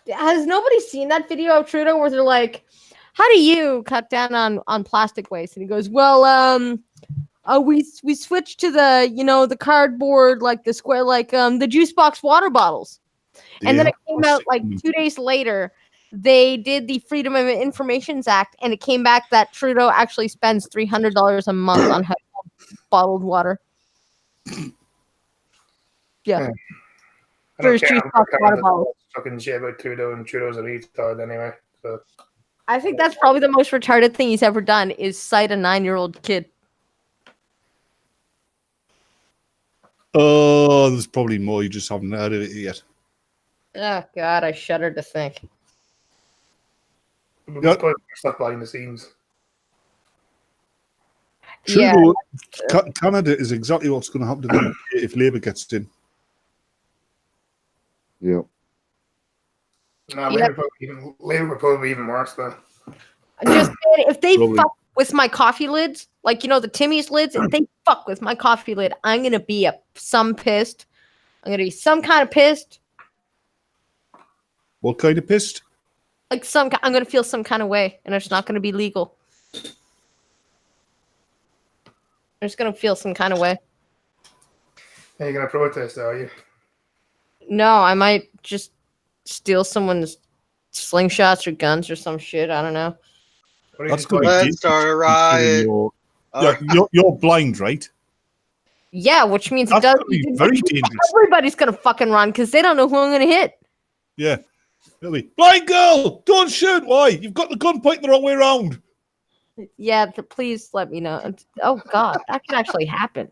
Has nobody seen that video of Trudeau where they're like, how do you cut down on plastic waste? And he goes, well, we switched to the cardboard, like the square, like the juice box water bottles. And then it came out like 2 days later. They did the Freedom of Information Act, and it came back that Trudeau actually spends $300 a month on bottled water. Yeah. For his juice box water bottles. Fucking shit about Trudeau, and Trudeau's a retard anyway. So I think that's probably the most retarded thing he's ever done is cite a 9-year-old kid. Oh, there's probably more. You just haven't heard of it yet. Oh God, I shudder to think. we'll put stuff behind the scenes. Trudeau, Canada is exactly what's going to happen to them if Labour gets in. Yep. No, Labour would probably be even worse though. I'm just saying, if they Probably. fuck with my coffee lids, like the Timmy's lids, if they fuck with my coffee lid, I'm gonna be some pissed. I'm gonna be some kind of pissed. What kind of pissed? Like I'm gonna feel some kind of way, and it's not gonna be legal. I'm just gonna feel some kind of way. Are you gonna protest, are you? No, I might just steal someone's slingshots or guns or some shit. I don't know. That's going to Let's start a riot. You're blind, right? Yeah, which means That's it does. gonna be very dangerous. Everybody's gonna fucking run because they don't know who I'm gonna hit. Yeah. Really. Blind girl, don't shoot. Why? You've got the gun pointing the wrong way around. Yeah, please let me know. Oh God, that could actually happen.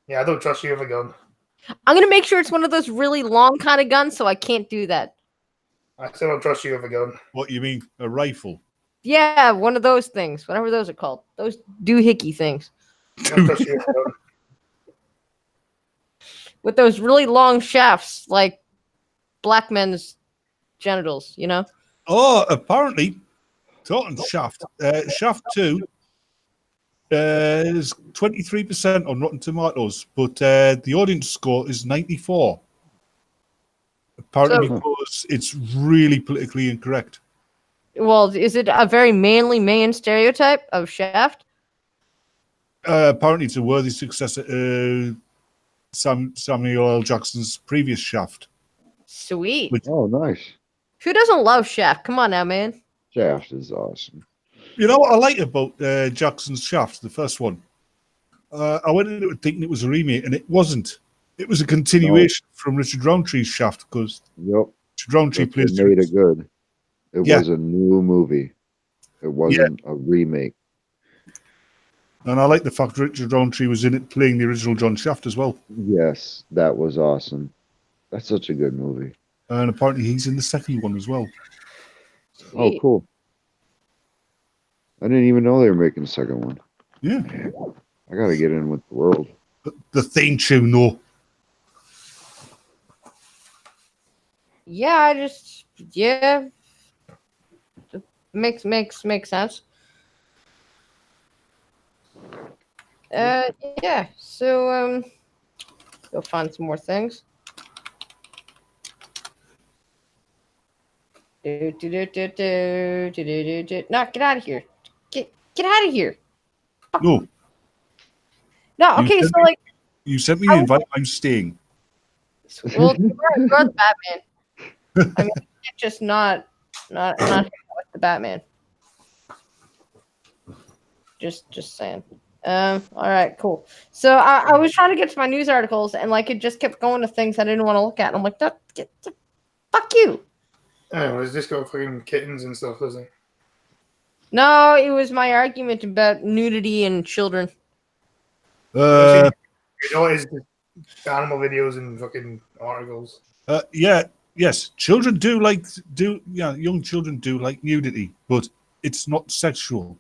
Yeah, I don't trust you with a gun. I'm gonna make sure it's one of those really long kind of guns, so I can't do that. I still don't trust you with a gun. What you mean? A rifle? Yeah, one of those things, whatever those are called, those doohickey things I don't trust you with a gun. with those really long shafts, like black men's genitals. Oh, apparently, talking Shaft. Shaft 2 is 23% on Rotten Tomatoes, but the audience score is 94. Apparently, because it's really politically incorrect. Well, is it a very manly man stereotype of Shaft? Apparently, it's a worthy successor to Samuel L. Jackson's previous Shaft. Sweet. Oh, nice. Who doesn't love Shaft? Come on now, man. Shaft is awesome. You know what I like about Jackson's Shaft, the first one? I went into it thinking it was a remake, and it wasn't. It was a continuation from Richard Roundtree's Shaft, because Richard Roundtree plays. Made it good. It was a new movie. It wasn't a remake. And I like the fact Richard Roundtree was in it playing the original John Shaft as well. Yes, that was awesome. That's such a good movie. And apparently he's in the second one as well. Oh, cool. I didn't even know they were making a second one. Yeah. I got to get in with the world. The theme tune, no. Yeah, makes sense. Yeah. So go find some more things. No, get out of here. Get out of here. No. No, okay, so like you sent me an invite, I'm staying. Well, you're the Batman. I mean, you can't just not hang out with the Batman. Just saying. All right, cool. So I was trying to get to my news articles, and like it just kept going to things I didn't want to look at. And I'm like, fuck you. Oh, it's just got fucking kittens and stuff, doesn't it? No, it was my argument about nudity and children. You know, it's just animal videos and fucking articles. Yes, children young children do like nudity, but it's not sexual.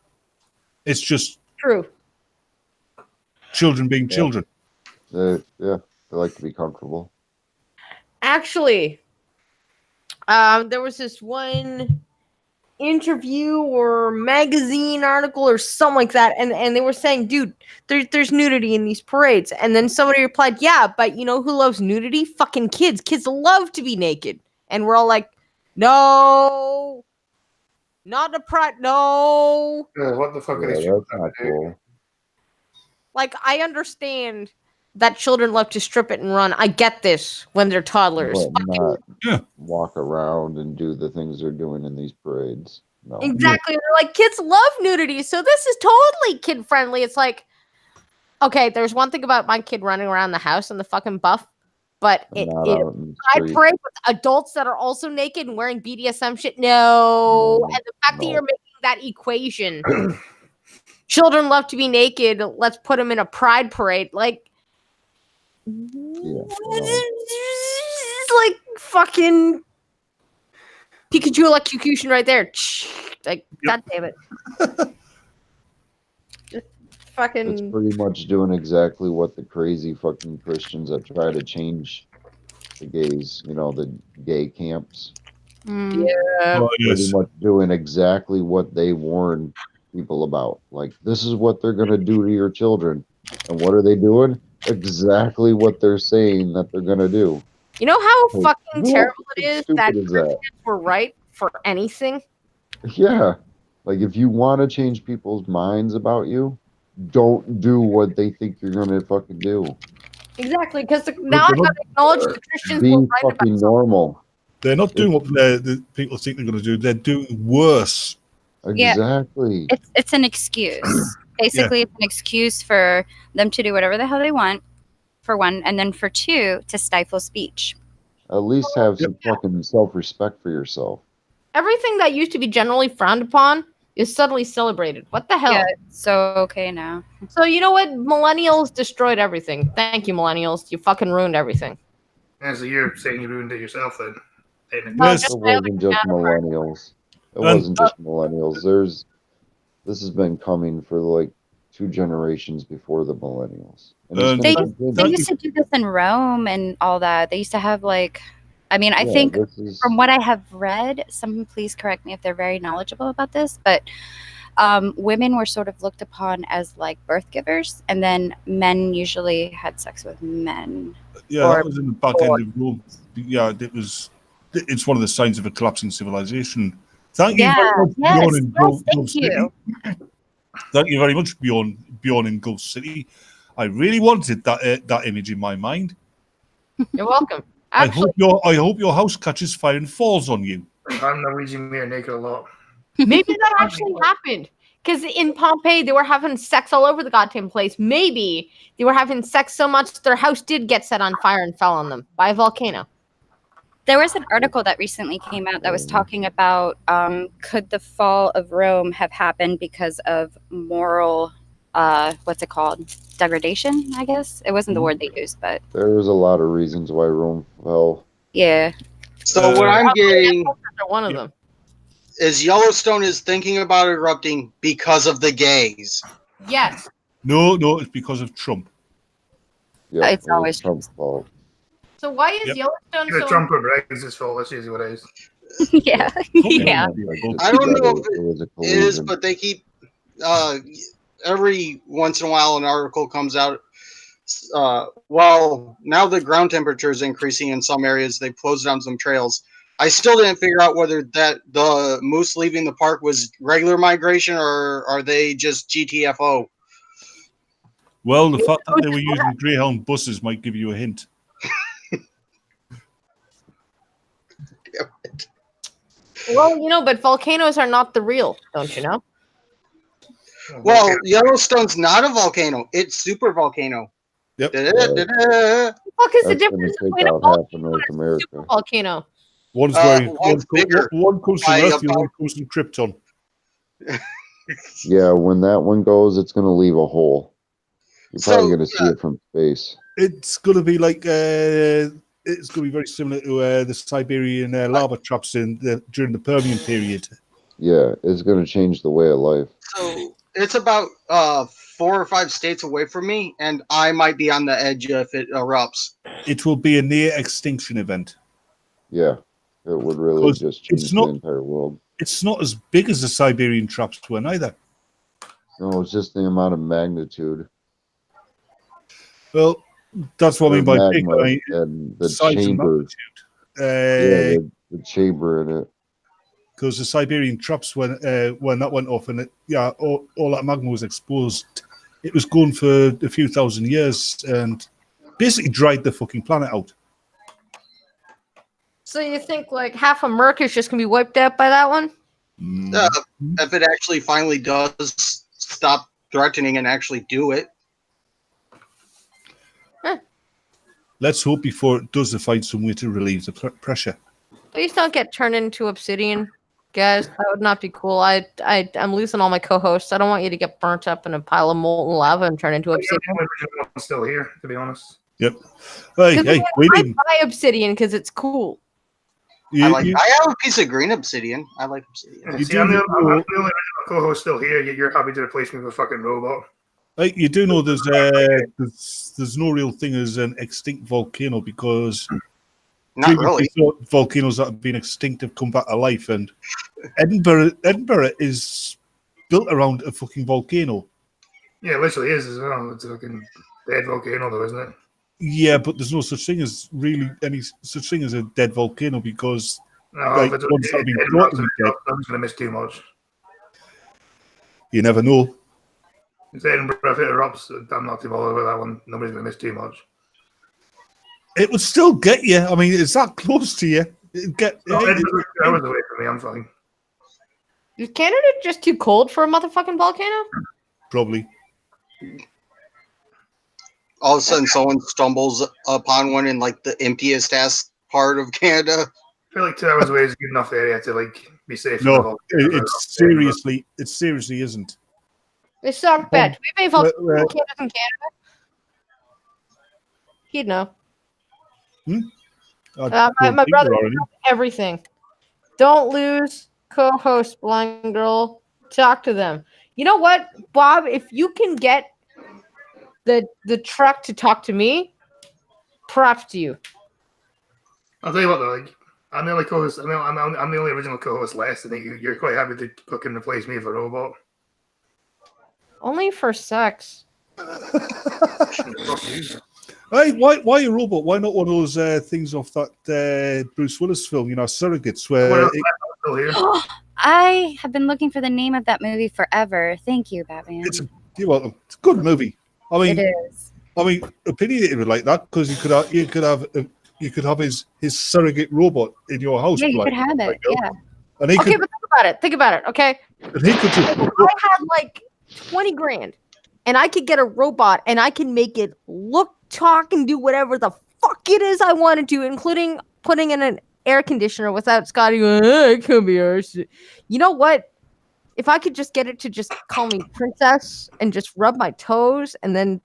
It's just True. children being children. They like to be comfortable. Actually, there was this one interview or magazine article or something like that, and they were saying, dude, there's nudity in these parades. And then somebody replied, yeah, but you know who loves nudity? Fucking kids. Kids love to be naked. And we're all like, no, not a pride, no. What the fuck are Yeah, these that's not cool. Like, I understand that children love to strip it and run. I get this when they're toddlers. But not walk around and do the things they're doing in these parades. No. Exactly. They're like, kids love nudity, so this is totally kid friendly. It's like, okay, there's one thing about my kid running around the house in the fucking buff, but it I pray with adults that are also naked and wearing BDSM shit. No. And the fact that you're making that equation, children love to be naked, let's put them in a pride parade. Like, it's like fucking Pikachu electrocution right there. Like, God damn it. Just fucking. It's pretty much doing exactly what the crazy fucking Christians that try to change the gays, the gay camps. Yeah. Pretty much doing exactly what they warn people about. Like, this is what they're going to do to your children. And what are they doing? Exactly what they're saying that they're going to do. You know how fucking terrible it is that Christians were right for anything? Yeah. Like, if you want to change people's minds about you, don't do what they think you're going to fucking do. Exactly, because now I gotta acknowledge the Christians were right about fucking normal. They're not doing what the people think they're going to do. They're doing worse. Exactly. Yeah. It's an excuse. Basically, it's an excuse for them to do whatever the hell they want, for one, and then for two, to stifle speech. At least have some fucking self-respect for yourself. Everything that used to be generally frowned upon is suddenly celebrated. What the hell? Yeah, it's so okay now. So you know what? Millennials destroyed everything. Thank you, millennials. You fucking ruined everything. And so you're saying you ruined it yourself then? Yes. It wasn't just millennials. It wasn't just millennials. This has been coming for like 2 generations before the millennials. And they used to do this in Rome and all that. They used to have I think from what I have read, someone please correct me if they're very knowledgeable about this, but women were sort of looked upon as like birth givers, and then men usually had sex with men. Yeah, that was in the back end of Rome. Yeah, it's one of the signs of a collapsing civilization. Thank you very much, Bjorn in Gulf City. Thank you very much, Bjorn in Gulf City. I really wanted that image in my mind. You're welcome. Actually, I hope your house catches fire and falls on you. I'm Norwegian mirror naked a lot. Maybe that actually happened. Because in Pompeii, they were having sex all over the goddamn place. Maybe they were having sex so much their house did get set on fire and fell on them by a volcano. There was an article that recently came out that was talking about could the fall of Rome have happened because of moral, what's it called? Degradation, I guess. It wasn't the word they used, but there's a lot of reasons why Rome fell. Yeah. So what I'm getting one of them is Yellowstone is thinking about erupting because of the gays. Yes. No, it's because of Trump. Yeah, it's always Trump's fault. So why is Yellowstone so... Trump or Brexit's fault. That's usually what it is. Yeah. Yeah. I don't know if it is, but they keep... every once in a while an article comes out. Well, now the ground temperature is increasing in some areas. They've closed down some trails. I still didn't figure out whether the moose leaving the park was regular migration or are they just GTFO. Well, the fact that they were using Greyhound buses might give you a hint. Well, but volcanoes are not the real, don't you know? Well, Yellowstone's not a volcano. It's super volcano. Yep. Da-da-da-da-da. Fuck is the That's going to difference take between a out half of volcano North and a America. super volcano? One's One's bigger one comes from by Earth, the other about- one comes from Krypton. Yeah, when that one goes, it's going to leave a hole. You're probably So, going to see it from space. It's going to be like it's going to be very similar to the Siberian lava traps during the Permian period. Yeah, it's going to change the way of life. So it's about 4 or 5 states away from me, and I might be on the edge if it erupts. It will be a near extinction event. Yeah, it would really 'Cause just it's change not- the entire world. It's not as big as the Siberian traps were neither. No, it's just the amount of magnitude. Well, that's what I mean The by big. magma I mean, and the size and chamber. Yeah, magnitude. the chamber in it. Because the Siberian traps, when that went off, and all that magma was exposed, it was gone for a few thousand years and basically dried the fucking planet out. So you think like half of America is just gonna be wiped out by that one? If it actually finally does stop threatening and actually do it. Let's hope before it does, they find some way to relieve the pressure. Please don't get turned into obsidian, guys. That would not be cool. I'm losing all my co-hosts. I don't want you to get burnt up in a pile of molten lava and turn into obsidian. I'm still here, to be honest. Yep. Hey, I waiting. buy obsidian because it's cool. I have a piece of green obsidian. I like obsidian. You See, do I'm the know- only original co-host still here. You're happy to replace me with a fucking robot. You do know there's no real thing as an extinct volcano because Not really. thought volcanoes that have been extinct have come back to life, and Edinburgh is built around a fucking volcano. Yeah, it literally is as well. It's a fucking dead volcano, though, isn't it? Yeah, but there's no such thing as really any such thing as a dead volcano because No, Like, if it's ones that have been dead, brought to be dead. I'm just going to miss too much. you never know. If Edinburgh, if it erupts, I'm not too bothered about that one. Nobody's going to miss too much. It would still get you. I mean, it's that close to you. No, Edinburgh's 2 hours away from me. I'm fine. Is Canada just too cold for a motherfucking volcano? Probably. All of a sudden, someone stumbles upon one in like the emptiest ass part of Canada. I feel like 2 hours away is a good enough area to like be safe. from the No, volcano. it seriously isn't. They suck bad. Do we have any Well, volcanoes in Canada? He'd know. I My don't think brother there are any. knows everything. Don't lose co-host, blind girl. Talk to them. You know what, Bob? If you can get the truck to talk to me, props to you. I'll tell you what, though. Like, I'm the only co-host. I'm the only original co-host left. I think you're quite happy to fucking replace me with a robot. Only for sex. Fuck you. Hey, why a robot? Why not one of those things off that Bruce Willis film, Surrogates, What where else? I'm still here. I have been looking for the name of that movie forever. Thank you, Batman. you're welcome. It's a good movie. I mean, It is. opinionated like that because you could have his surrogate robot in your house. Yeah, you like- could have it. like, Yeah. and he Okay, could, but think about it. Okay, and he could just if I had like 20 grand and I could get a robot and I can make it look, talk, and do whatever the fuck it is I want to do, including putting in an air conditioner without Scotty going, it could be ours. You know what? If I could just get it to just call me princess and just rub my toes, and then,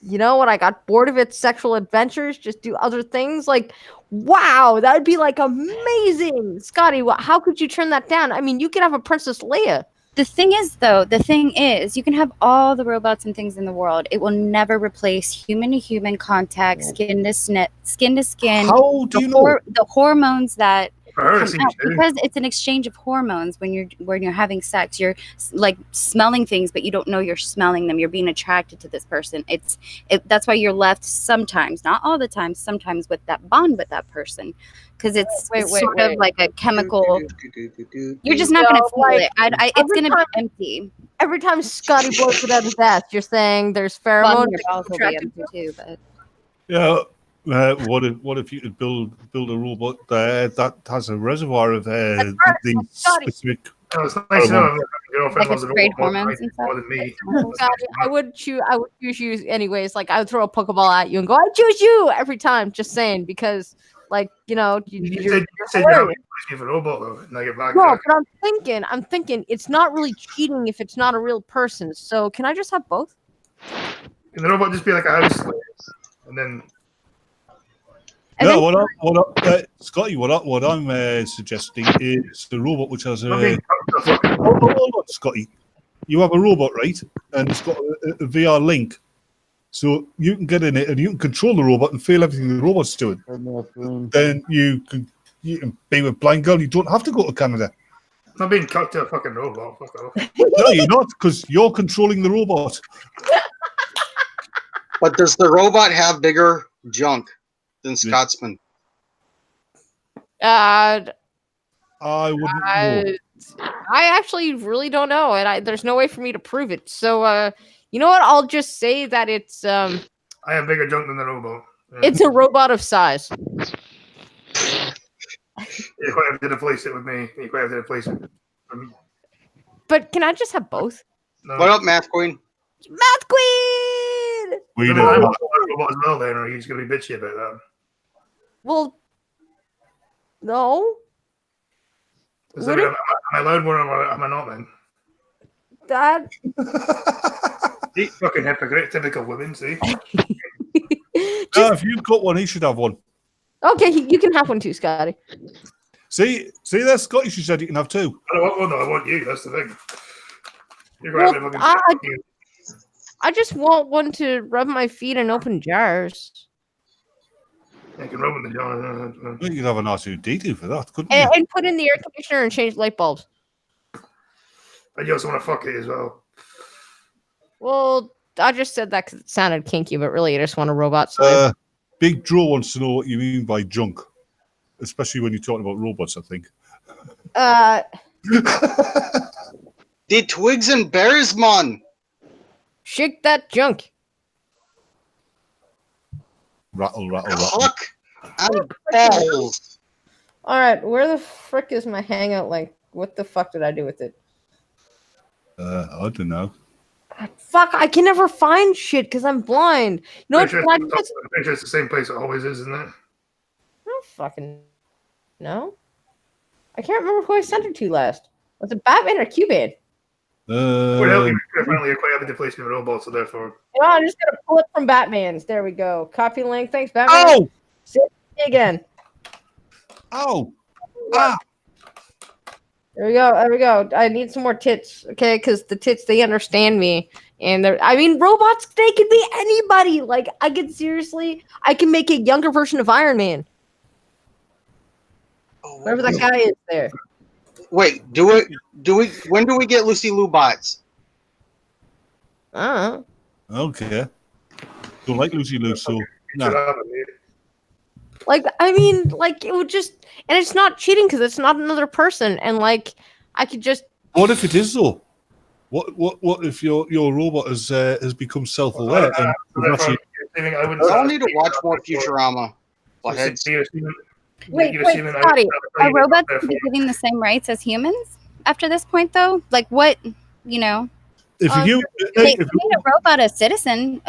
when I got bored of its sexual adventures, just do other things, like, wow, that would be like amazing. Scotty, how could you turn that down? I mean, you could have a Princess Leia. The thing is, you can have all the robots and things in the world. It will never replace human to human contact, skin to skin. how do you know? The hormones that I heard it come seems out, to. because it's an exchange of hormones when you're having sex. You're like smelling things, but you don't know you're smelling them. You're being attracted to this person. That's why you're left sometimes, not all the time, sometimes with that bond with that person, because it's Wait, sort of like a chemical. You're just not No, gonna feel like, it. It's every gonna time- be empty. Every time Scotty blows it out his ass, you're saying there's Well, pheromones. your balls will be attracted empty too, but Yeah, What if you could build a robot that has a reservoir of these Scotty. specific? Oh, it's nice to know if my girlfriend Like loves it's a great robot hormones and stuff. more than me. Scotty, I would choose you anyways. Like I would throw a Pokeball at you and go, I choose you every time. Just saying, because like You you're said you're not hilarious. me for a robot though, and I get back. No, but I'm thinking it's not really cheating if it's not a real person. So can I just have both? Can the robot just be like a house slave, and then Yeah, Scotty, what I'm suggesting is the robot which has a. I mean, Hold on, Scotty. You have a robot, right? And it's got a VR link, so you can get in it and you can control the robot and feel everything the robot's doing. Then you can be with Blind Girl. You don't have to go to Canada. I'm not being cut to a fucking robot. Fuck off. No, you're not, because you're controlling the robot. But does the robot have bigger junk than Scotsman? I wouldn't know. I actually really don't know, and there's no way for me to prove it. So, you know what? I'll just say that it's I have bigger junk than the robot. Yeah. it's a robot of size. You quite have to replace it with me. You quite have to replace it. But can I just have both? No. What up, Math Queen? Math Queen. We I'm know. a robot as well, then, or are you just gonna be bitchy about that? Well, no. Am I allowed one or am I not, then? That See, fucking hypocrite, typical women, see? If you've got one, he should have one. Okay, you can have one too, Scotty. See there, Scotty. She said you can have two. I don't want one, though. I want you. That's the thing. You're going to have to fucking... I just want one to rub my feet and open jars. I can rub in the jar. You could have an R2D2 for that, couldn't you? And put in the air conditioner and change light bulbs. And you also want to fuck it as well. Well, I just said that because it sounded kinky, but really I just want a robot slave. Big Draw wants to know what you mean by junk, especially when you're talking about robots, I think. The twigs and berries, man. Shake that junk. Rattle. Cock and balls. All right, where the frick is my hangout link? What the fuck did I do with it? I don't know. Fuck, I can never find shit because I'm blind. You know what? Pretty sure it's the same place it always is, isn't it? I don't fucking know. I can't remember who I sent it to last. Was it Batman or Cubane? Would help you. Apparently, you're quite happy to place in a robot, so therefore. You know, I'm just gonna pull it from Batman's. There we go. Copy link. Thanks, Batman. Oh! See you again. Oh! Ah! There we go. I need some more tits, okay? Because the tits, they understand me. And robots, they can be anybody. Like, I can make a younger version of Iron Man. Whoever that guy is there. Wait, when do we get Lucy Lou bots? I don't know. Okay. Don't like Lucy Lou, so... No. It would just, and it's not cheating because it's not another person, and I could just. What if it is though? What if your robot has become self-aware? I don't need to watch more Futurama. Wait, Scotty, are robots be given the same rights as humans after this point, though? Like, what, you know? If you made a robot a citizen,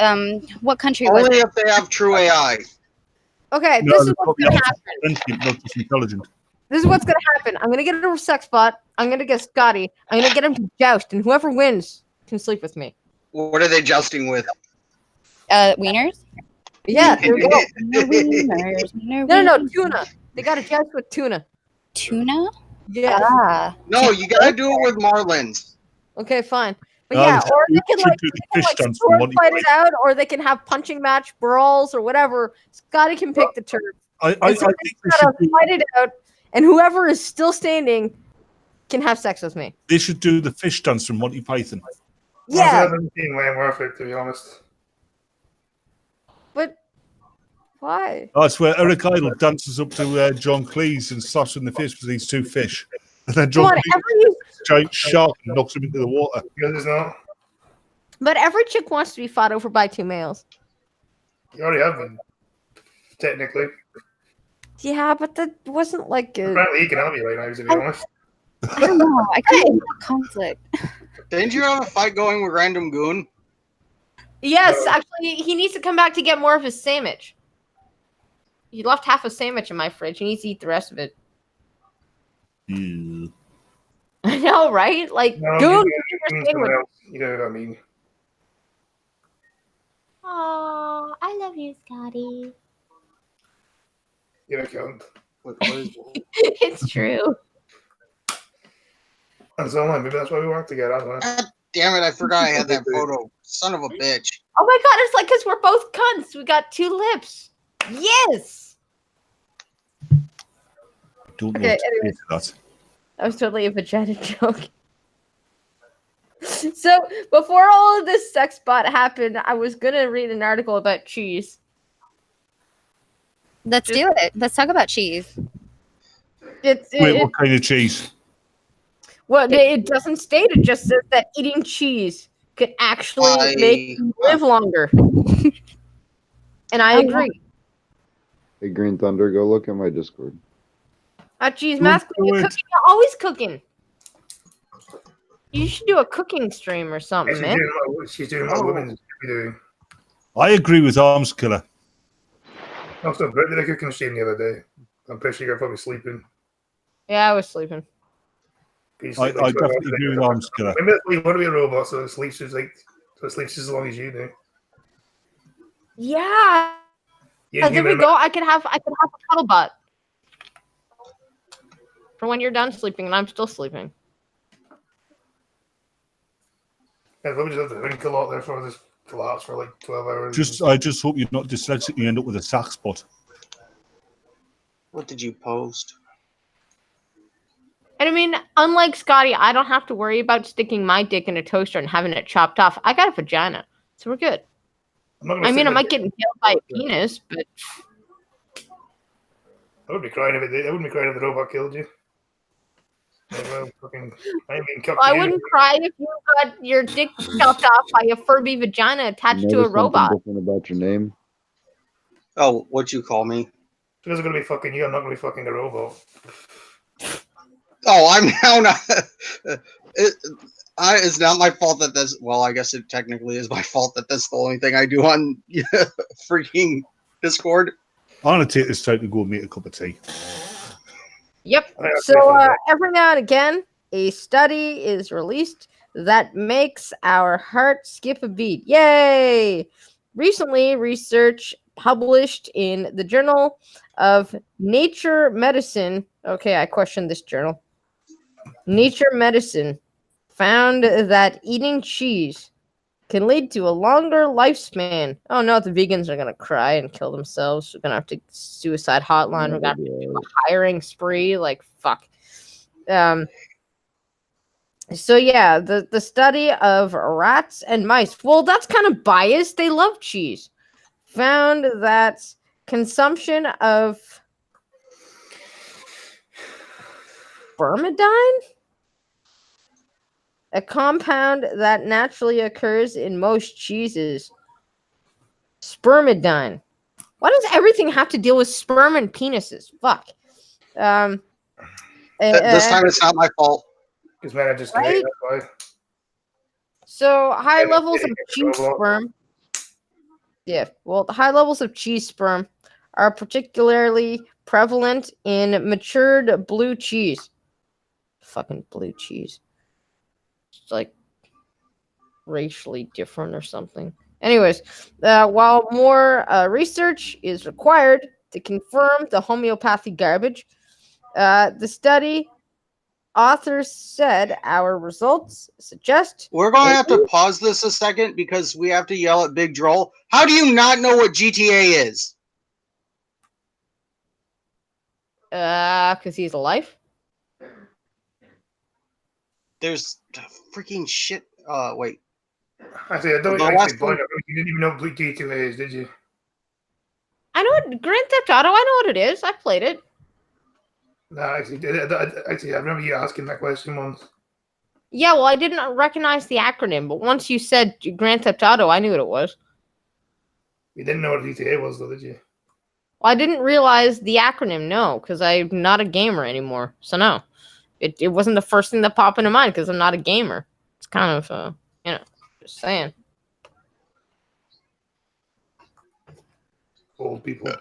what country was Only it? if they have true AI. Okay, No, this is what's gonna happen. sentient, not just intelligent. This is what's gonna happen. I'm gonna get a sex bot. I'm gonna get Scotty. I'm gonna get him to joust, and whoever wins can sleep with me. What are they jousting with? Wieners? Yeah, there we go. No, Wieners. tuna. They gotta joust with tuna. Tuna? Yeah. Ah. No, you gotta do it with marlins. Okay, fine. But No, yeah, or they we can should do the fish dance from sword Monty fight it Python. out, or they can have punching match, brawls, or whatever. Scotty can pick the turn. I And so think they they gotta should, fight it out, and whoever is still standing can have sex with me. they should do the fish dance from Monty Python. Yeah, Way worth it, to be honest. but why? That's where Eric Idle dances up to John Cleese and slaps him in the face with these two fish. And then John Come on, Cleese giant shark and knocks him into the water. Because it's not. but every chick wants to be fought over by two males. You already have been. technically. Yeah, but that wasn't like a. Apparently, he can help you right now, to be honest. I don't know. I can't handle conflict. Didn't you have a fight going with Random Goon? Yes, No. actually, he needs to come back to get more of his sandwich. He left half a sandwich in my fridge. He needs to eat the rest of it. Yeah. I know, right? Like, No, Goon, you eat your mean someone sandwich. else. You know what I mean. Aw, I love you, Scotty. You're a cunt. What is It's true. And so maybe that's why we work together. I don't know. God damn it! I forgot I had that photo. Son of a bitch. Oh my god, it's like because we're both cunts. We got two lips. Yes. Don't know Okay, what to say anyways. to that. That was totally a vagina joke. So before all of this sex bot happened, I was gonna read an article about cheese. Let's do it. Let's talk about cheese. It's Wait, it, what kind of cheese? well, it doesn't state. It just says that eating cheese could actually make you live longer. And I agree. Hey, Green Thunder, go look at my Discord. Cheese mask, when you're cooking, you're always cooking. You should do a cooking stream or something, She's man. doing what women should be doing. I agree with Arms Killer. Also, Brett did a cooking stream the other day. I'm pretty sure you're probably sleeping. Yeah, I was sleeping. You I sleep like 12 definitely hours a agree day. with Arms Killer. Remember, you want to be a robot, so it sleeps as as long as you do. Yeah. Yeah, There we go. I could have a cuddle bot for when you're done sleeping and I'm still sleeping. Yeah, probably just have to drink a lot there for this collapse for like 12 hours. I just hope you're not dyslexic and you end up with a sack spot. What did you post? And I mean, unlike Scotty, I don't have to worry about sticking my dick in a toaster and having it chopped off. I got a vagina, so we're good. I mean, I might get impaled by a penis, but I wouldn't be crying if it did. I wouldn't be crying if the robot killed you. I wouldn't cry if you got your dick chopped off by a Furby vagina attached to a Notice robot. something different about your name? Oh, what you call me? Because I'm going to be fucking you, I'm not going to be fucking the robot. Oh, I'm now not. It's not my fault that that's. Well, I guess it technically is my fault that that's the only thing I do on freaking Discord. I'm going to take this time to go and make a cup of tea. Yep. So every now and again, a study is released that makes our heart skip a beat. Yay! Recently, research published in the Journal of Nature Medicine. Okay, I questioned this journal. Nature Medicine found that eating cheese can lead to a longer lifespan. Oh no, the vegans are gonna cry and kill themselves. We're gonna have to suicide hotline. We're gonna have to do a hiring spree. Like fuck. So yeah, the study of rats and mice. Well, that's kind of biased. They love cheese. Found that consumption of spermidine, a compound that naturally occurs in most cheeses. Spermidine. Why does everything have to deal with sperm and penises? Fuck. This time it's not my fault. Because man, I just Right? that's why. So high levels of cheese sperm. Yeah, well, the high levels of cheese sperm are particularly prevalent in matured blue cheese. Fucking blue cheese. It's like racially different or something. Anyways, while more research is required to confirm the homeopathy garbage, the study authors said our results suggest We're going to have to pause this a second because we have to yell at Big Droll. How do you not know what GTA is? Because he's alive. There's freaking shit. Wait. Actually, I don't The actually last blind. one- You didn't even know what Blue G2 is, did you? I know what Grand Theft Auto. I know what it is. I played it. No, actually, I remember you asking that question once. Yeah, well, I didn't recognize the acronym, but once you said Grand Theft Auto, I knew what it was. You didn't know what GTA was, though, did you? Well, I didn't realize the acronym, no, because I'm not a gamer anymore. So no. It wasn't the first thing that popped into mind because I'm not a gamer. It's kind of just saying. Old people.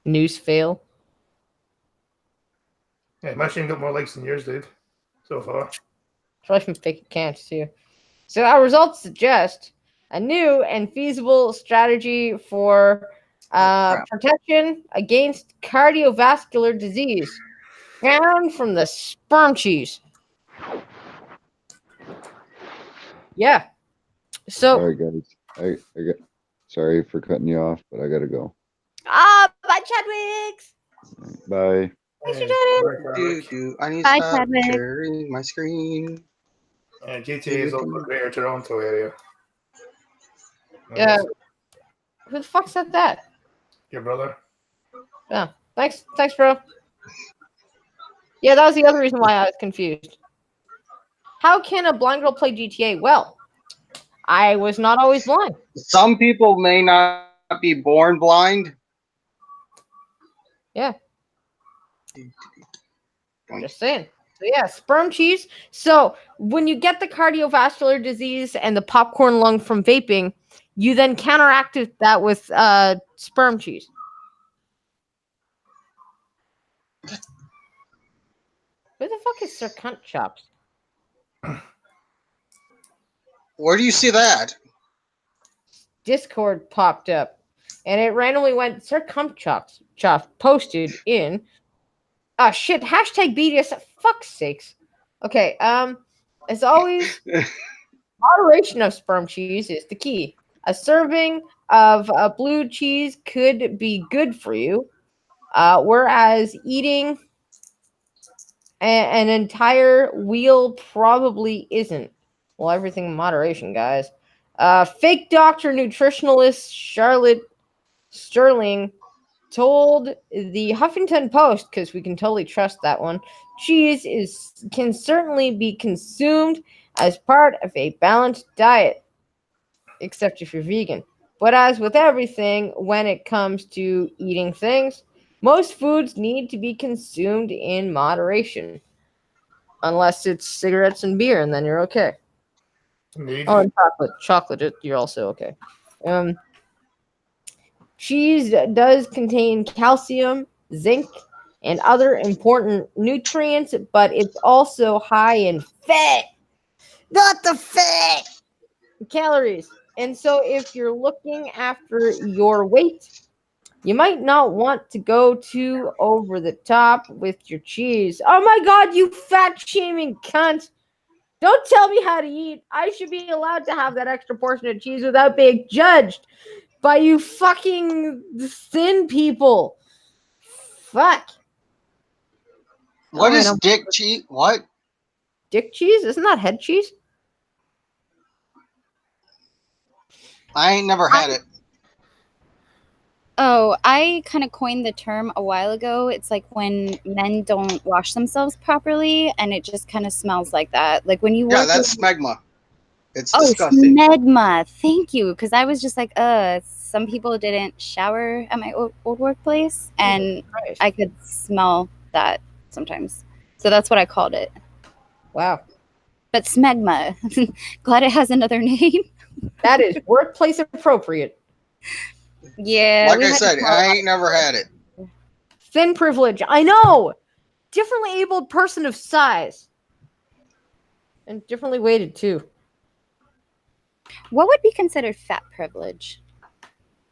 News fail. Yeah, my stream got more likes than yours did so far. Probably from fake accounts too. So our results suggest a new and feasible strategy for crap. protection against cardiovascular disease found from the sperm cheese. Yeah. So All right, guys. I got. Sorry for cutting you off, but I gotta go. bye Chadwicks. Bye. Thanks for Yeah, joining. I need to Bye, stop Chadwick. sharing my screen. GTA is also a Greater Toronto area. Yeah. Who the fuck said that? Your brother. Yeah. Thanks, bro. Yeah, that was the other reason why I was confused. How can a blind girl play GTA? Well, I was not always blind. Some people may not be born blind. Yeah. Just saying. So yeah, sperm cheese. So when you get the cardiovascular disease and the popcorn lung from vaping, you then counteract that with sperm cheese. Who the fuck is Sir Cunt Chops? Where do you see that? Discord popped up, and it randomly went Sir Cunt Chops posted in. Shit. Hashtag BDS. Fuck's sakes. Okay. As always, moderation of sperm cheese is the key. A serving of blue cheese could be good for you, whereas eating an entire wheel probably isn't. Well, everything in moderation, guys. Fake doctor nutritionalist Charlotte Sterling told the Huffington Post, because we can totally trust that one, cheese can certainly be consumed as part of a balanced diet, except if you're vegan. But as with everything, when it comes to eating things, most foods need to be consumed in moderation. Unless it's cigarettes and beer, and then you're okay. Indeed. Oh, and chocolate, you're also okay. Cheese does contain calcium, zinc, and other important nutrients, but it's also high in fat. Not the fat! Calories. And so if you're looking after your weight, you might not want to go too over the top with your cheese. Oh my god, you fat shaming cunt! Don't tell me how to eat. I should be allowed to have that extra portion of cheese without being judged by you fucking thin people. Fuck. What Oh, is dick cheese? What? Dick cheese? Isn't that head cheese? I ain't never had it. Oh, I kind of coined the term a while ago. It's like when men don't wash themselves properly, and it just kind of smells like that. Like when you Yeah, work that's with- smegma. It's oh, disgusting. smegma. Thank you, because I was just like, some people didn't shower at my old workplace, and I could smell that sometimes. So that's what I called it. Wow. But smegma. Glad it has another name. That is workplace appropriate. Yeah. Like we I had to said, call I it ain't never had it. Thin privilege. I know. Differently abled person of size. And differently weighted, too. What would be considered fat privilege?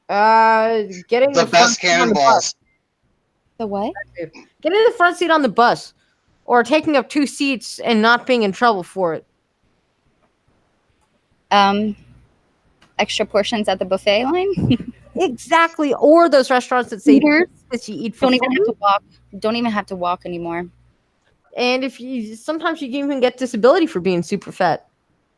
Getting The front best seat on the bus. cannonballs. The what? Getting the front seat on the bus. Or taking up 2 seats and not being in trouble for it. Extra portions at the buffet line. Exactly. Or those restaurants that say Eaters that you eat for don't even free. have to walk. Don't even have to walk anymore. And sometimes you can even get disability for being super fat.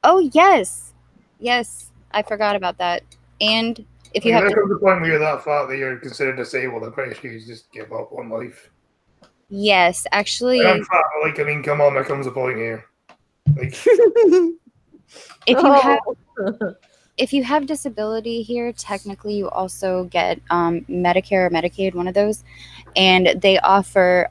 Oh yes, yes. I forgot about that. And if you There have, comes a point where you're that fat that you're considered disabled. I'm pretty sure you just give up on life. yes, actually, I'm fat, but I mean, come on, there comes a point here. Like, if you have, if you have disability here, technically you also get Medicare or Medicaid, one of those, and they offer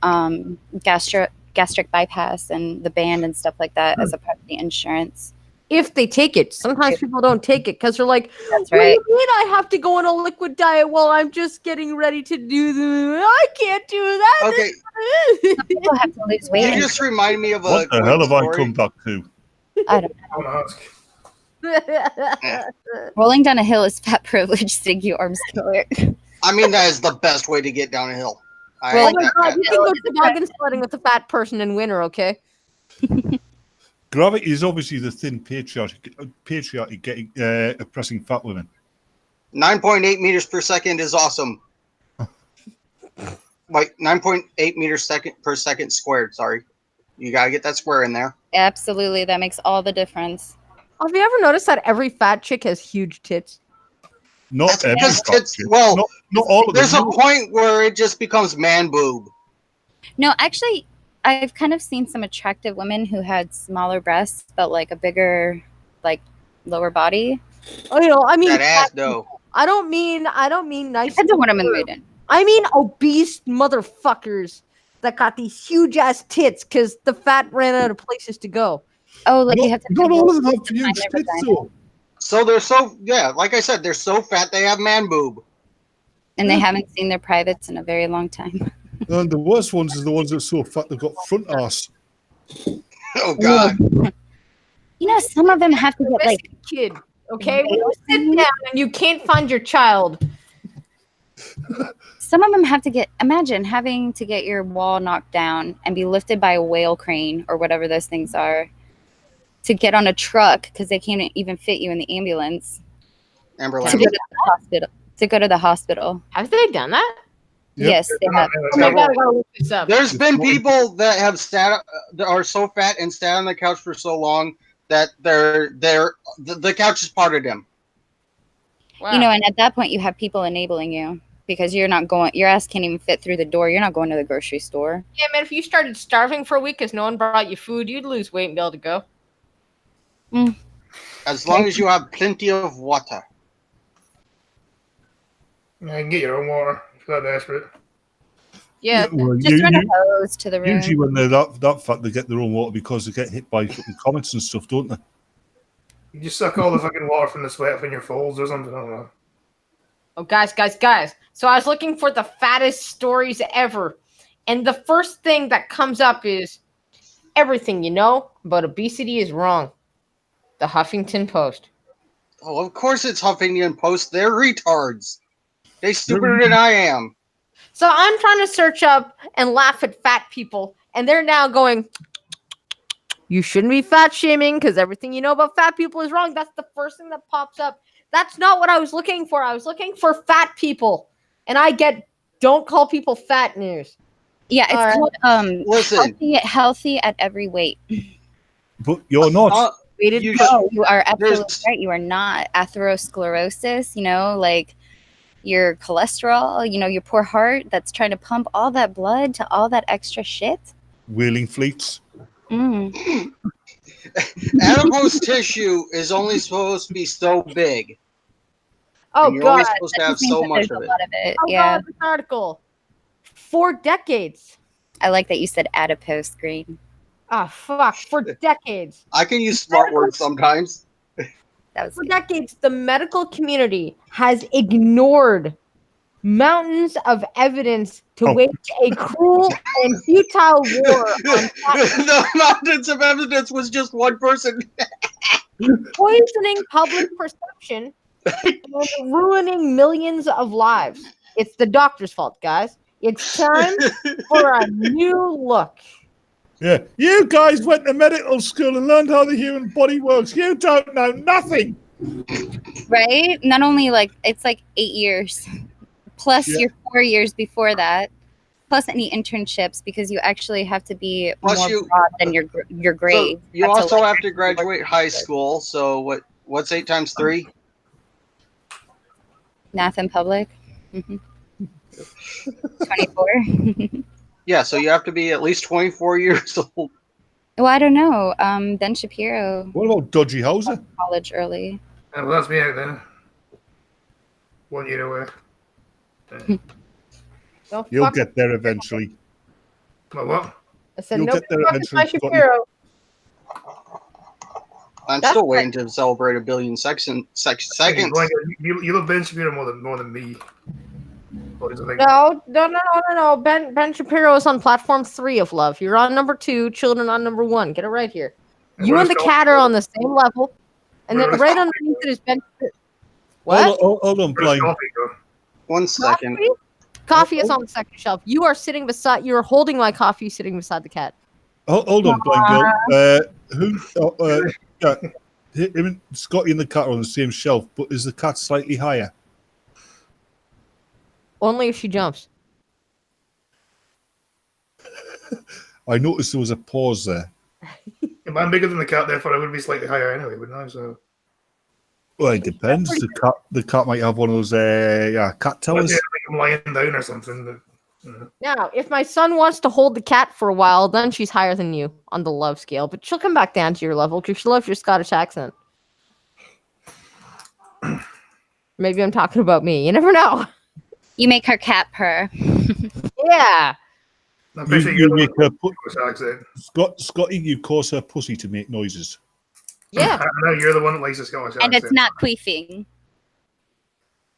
gastric bypass and the band and stuff like that as a part of the insurance. If they take it, sometimes people don't take it because they're like, That's "What do right. you mean I have to go on a liquid diet while I'm just getting ready to do the? I can't do that." Okay, People have to lose weight. you and- just remind me of a What the quick hell have I story. come back to? I don't I want to ask. Rolling down a hill is fat privilege. Stinky arms killer. I mean, that is the best way to get down a hill. I Well, Oh my god, you can go Is it toboggan sledding with a fat person in winter, okay? Gravity is obviously the thin patriarchy getting oppressing fat women. 9.8 meters per second is awesome. Like 9.8 meters per second squared. Sorry, you gotta get that square in there. Absolutely, that makes all the difference. Have you ever noticed that every fat chick has huge tits? Not That's every because fat tits. chick. Well, not all of there's a them. point where it just becomes man boob. No, actually, I've kind of seen some attractive women who had smaller breasts but like a bigger, like lower body. Oh, you know, I mean, That ass though. I don't mean nice. Depends on what I'm in the mood in. I mean obese motherfuckers that got these huge ass tits because the fat ran out of places to go. Oh, like you have to. Not all of them have find huge their tits, vagina. though. So they're so like I said, they're so fat they have man boob. And they haven't seen their privates in a very long time. And the worst ones are the ones that are so fat they've got front arse. Oh god. You know, some of them have to get like. Kid, okay? When you sit down and you can't find your child. Some of them have to get. Imagine having to get your wall knocked down and be lifted by a whale crane or whatever those things are, to get on a truck because they can't even fit you in the ambulance. Amber To Lamb. go to the hospital. To go to the hospital. Have they done that? Yep. Yes, they have. Oh my god, I gotta look this up. There's been people that have that are so fat and sat on the couch for so long that the couch is part of them. Wow. You know, and at that point, you have people enabling you because you're not going. Your ass can't even fit through the door. You're not going to the grocery store. Yeah, man, if you started starving for a week because no one brought you food, you'd lose weight and be able to go. As long as you have plenty of water. Yeah, you can get your own water if you're that desperate. Yeah. Well, Just run a hose to the room. usually when they're that fat, they get their own water because they get hit by fucking comets and stuff, don't they? You just suck all the fucking water from the sweat from your folds or something. I don't know. Oh, guys. So I was looking for the fattest stories ever. And the first thing that comes up is everything you know about obesity is wrong. The Huffington Post. Oh, of course it's Huffington Post. They're retards. They stupider than I am. So I'm trying to search up and laugh at fat people. And they're now going, you shouldn't be fat shaming because everything you know about fat people is wrong. That's the first thing that pops up. That's not what I was looking for. I was looking for fat people. And I get don't call people fat news. Yeah, it's called Listen. healthy at every weight. But you're not. You No, you are absolutely There's- right. You are not atherosclerosis, you know, like your cholesterol, you know, your poor heart that's trying to pump all that blood to all that extra shit. Whaling fleets. adipose tissue is only supposed to be so big. Oh, and you're only God. supposed to have That means so that much there's of a it. lot of it. Oh, Yeah. God, this article. 4 decades. I like that you said adipose green. Ah, fuck. For decades. I can use smart words sometimes. That was For good. decades, the medical community has ignored mountains of evidence to wage a cruel and futile war on The mountains of evidence was just one person. poisoning public perception and ruining millions of lives. It's the doctor's fault, guys. It's time for a new look. Yeah, you guys went to medical school and learned how the human body works. You don't know nothing. Right? Not only like it's like 8 years plus Yeah. your 4 years before that, plus any internships because you actually have to be Plus more you- broad than your So grade. you That's a also lot. have to graduate high school. So what's 8 times 3? Math in public. 24. Yeah, so you have to be at least 24 years old. Well, I don't know. Ben Shapiro What about Dodgy Hauser? college early. Well, that's me out then. 1 year away. Don't You'll fuck get there eventually. Well, what? I said You'll no get there fucking eventually, my Scotty. Shapiro. I'm That's still waiting to celebrate a billion seconds. You love Ben Shapiro more than me. Boys, I think. No. Ben Shapiro is on platform 3 of love. You're on number 2, children on number 1. Get it right here. You what and is the called- cat are on the same level. And What then is right called- underneath it is Ben Shapiro. What? Hold on, Where's Blind. coffee go? 1 second. Coffee is on the second shelf. You are sitting beside. You are holding my coffee, sitting beside the cat. Hold on, Blind Girl. Yeah, him and Scotty and the cat are on the same shelf, but is the cat slightly higher? Only if she jumps. I noticed there was a pause there. If I'm bigger than the cat, therefore I would be slightly higher anyway, wouldn't I? So Well, it depends. The cat might have one of those cat let's towers. say I'm lying down or something. But, Now, if my son wants to hold the cat for a while, then she's higher than you on the love scale. But she'll come back down to your level because she loves your Scottish accent. Maybe I'm talking about me. You never know. You make her cat purr. Yeah. I'm pretty sure You you're the make one her with the accent. Scotty, you cause her pussy to make noises. Yeah. I know you're the one that likes the Scottish And accent. it's not queefing.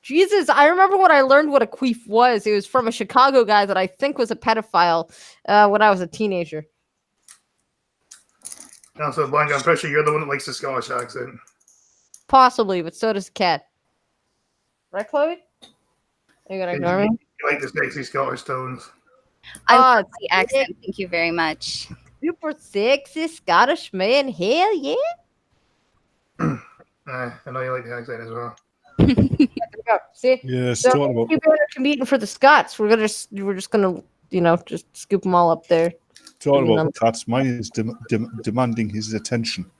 Jesus, I remember when I learned what a queef was. It was from a Chicago guy that I think was a pedophile when I was a teenager. Also, Blank, I'm pretty sure you're the one that likes the Scottish accent. Possibly, but so does the cat. Right, Chloe? Are you gonna ignore me? You like the sexy Scottish tones. I Oh, love the accent. Thank you very much. super sexy Scottish man. Hell yeah. I know you like the accent as well. There we go. See? Yes, So talking about you guys are competing for the Scots. We're just gonna, just scoop them all up there. cats. Mine is demanding his attention.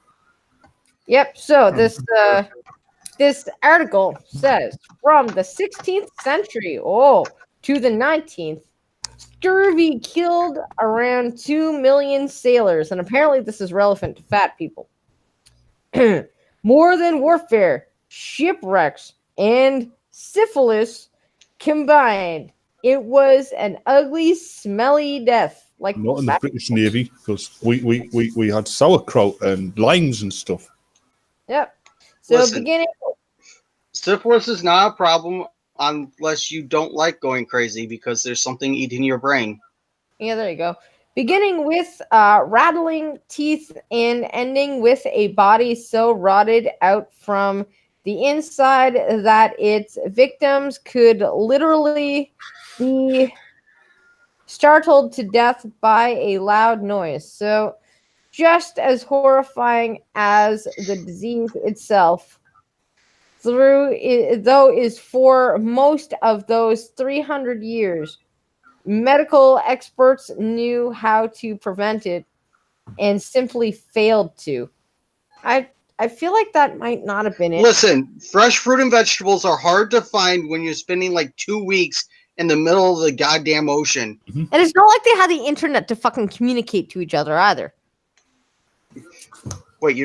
Yep. So this article says from the 16th century to the 19th, scurvy killed around 2 million sailors, and apparently this is relevant to fat people. More than warfare, shipwrecks, and syphilis combined, it was an ugly, smelly death. Like Not in the British Navy, because we had sauerkraut and limes and stuff. Yep. So Listen. beginning. Syphilis is not a problem unless you don't like going crazy because there's something eating your brain. Yeah, there you go. Beginning with rattling teeth and ending with a body so rotted out from the inside that its victims could literally be startled to death by a loud noise. So, just as horrifying as the disease itself, though is for most of those 300 years, medical experts knew how to prevent it and simply failed to. I feel like that might not have been it. Listen, fresh fruit and vegetables are hard to find when you're spending like 2 weeks in the middle of the goddamn ocean. And it's not like they had the internet to fucking communicate to each other either. Wait,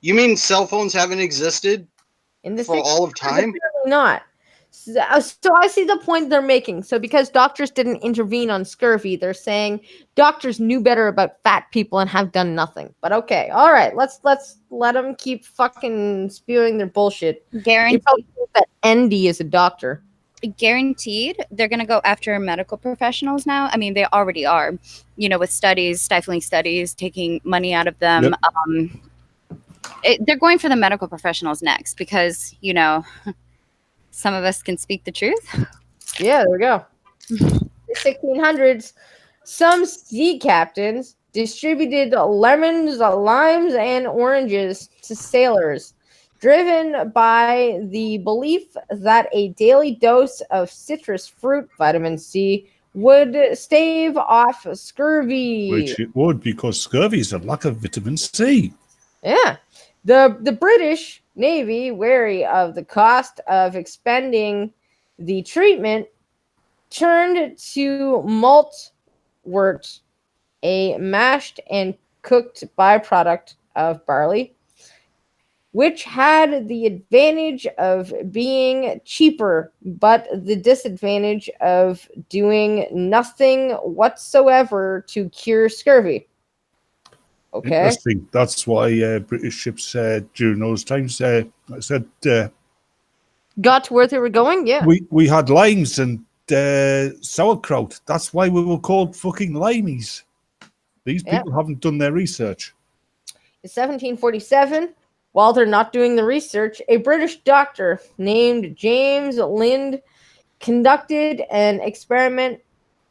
you mean cell phones haven't existed In the for all of time? Apparently not. So I see the point they're making. So because doctors didn't intervene on scurvy, they're saying doctors knew better about fat people and have done nothing. But okay, all right, let's let them keep fucking spewing their bullshit. You Guaranteed. probably think that Andy is a doctor. Guaranteed they're going to go after medical professionals now. I mean, they already are, with studies, stifling studies, taking money out of them. Yep. They're going for the medical professionals next because, some of us can speak the truth. Yeah, there we go. The 1600s, some sea captains distributed lemons, limes, and oranges to sailors, driven by the belief that a daily dose of citrus fruit, vitamin C, would stave off scurvy. Which it would, because scurvy is a lack of vitamin C. Yeah. The British Navy, wary of the cost of expending the treatment, turned to maltwort, a mashed and cooked byproduct of barley. which had the advantage of being cheaper, but the disadvantage of doing nothing whatsoever to cure scurvy. Okay. Interesting. That's why British ships during those times, I said, Got to where they were going? Yeah. we had limes and sauerkraut. That's why we were called fucking limeys. These Yeah. people haven't done their research. In 1747, while they're not doing the research, a British doctor named James Lind conducted an experiment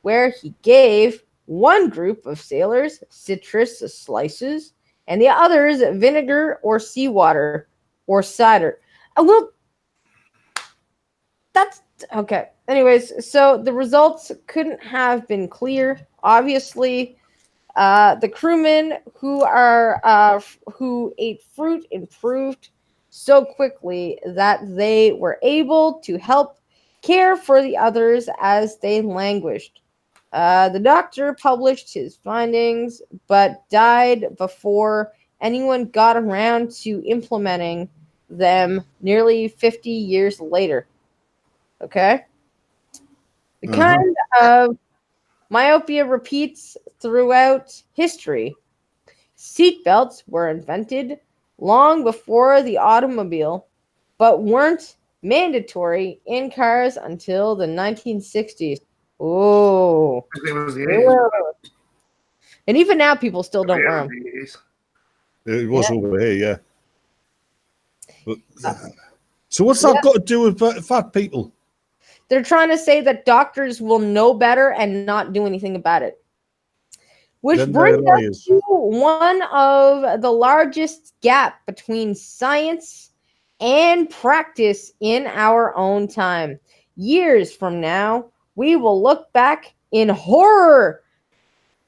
where he gave one group of sailors citrus slices and the others vinegar or seawater or cider. Well, that's okay. Anyways, so the results couldn't have been clear. Obviously, the crewmen who ate fruit improved so quickly that they were able to help care for the others as they languished. The doctor published his findings, but died before anyone got around to implementing them nearly 50 years later. Okay? The kind of myopia repeats throughout history. Seatbelts were invented long before the automobile, but weren't mandatory in cars until the 1960s. Oh. I think it was the 80s. And even now, people still don't wear them. The 80s. It was Yeah. over here, yeah. But, so what's that got to do with fat people? They're trying to say that doctors will know better and not do anything about it. Which Then brings they're us liars. to one of the largest gap between science and practice in our own time. Years from now, we will look back in horror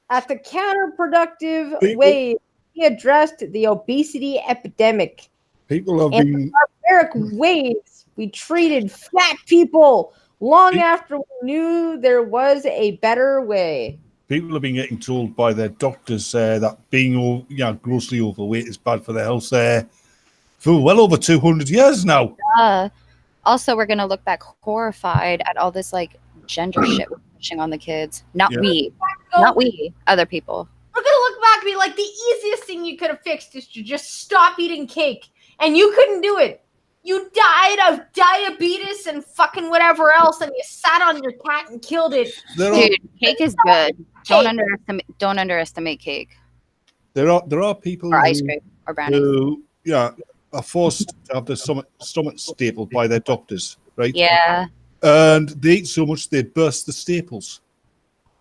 at the counterproductive People- way we addressed the obesity epidemic. People have And been barbaric ways we treated fat people long Pe- after we knew there was a better way. people have been getting told by their doctors that being grossly overweight is bad for their health for well over 200 years now. Also, we're gonna look back horrified at all this like gender shit we're pushing on the kids. Not Yeah. not we, other people. We're gonna look back and be like, the easiest thing you could have fixed is to just stop eating cake, and you couldn't do it. You died of diabetes and fucking whatever else, and you sat on your cat and killed it. Dude, cake is good. Don't underestimate cake There are people or ice who, cream or brownies. who are forced to have their stomach stapled by their doctors, right? Yeah, And they eat so much they burst the staples.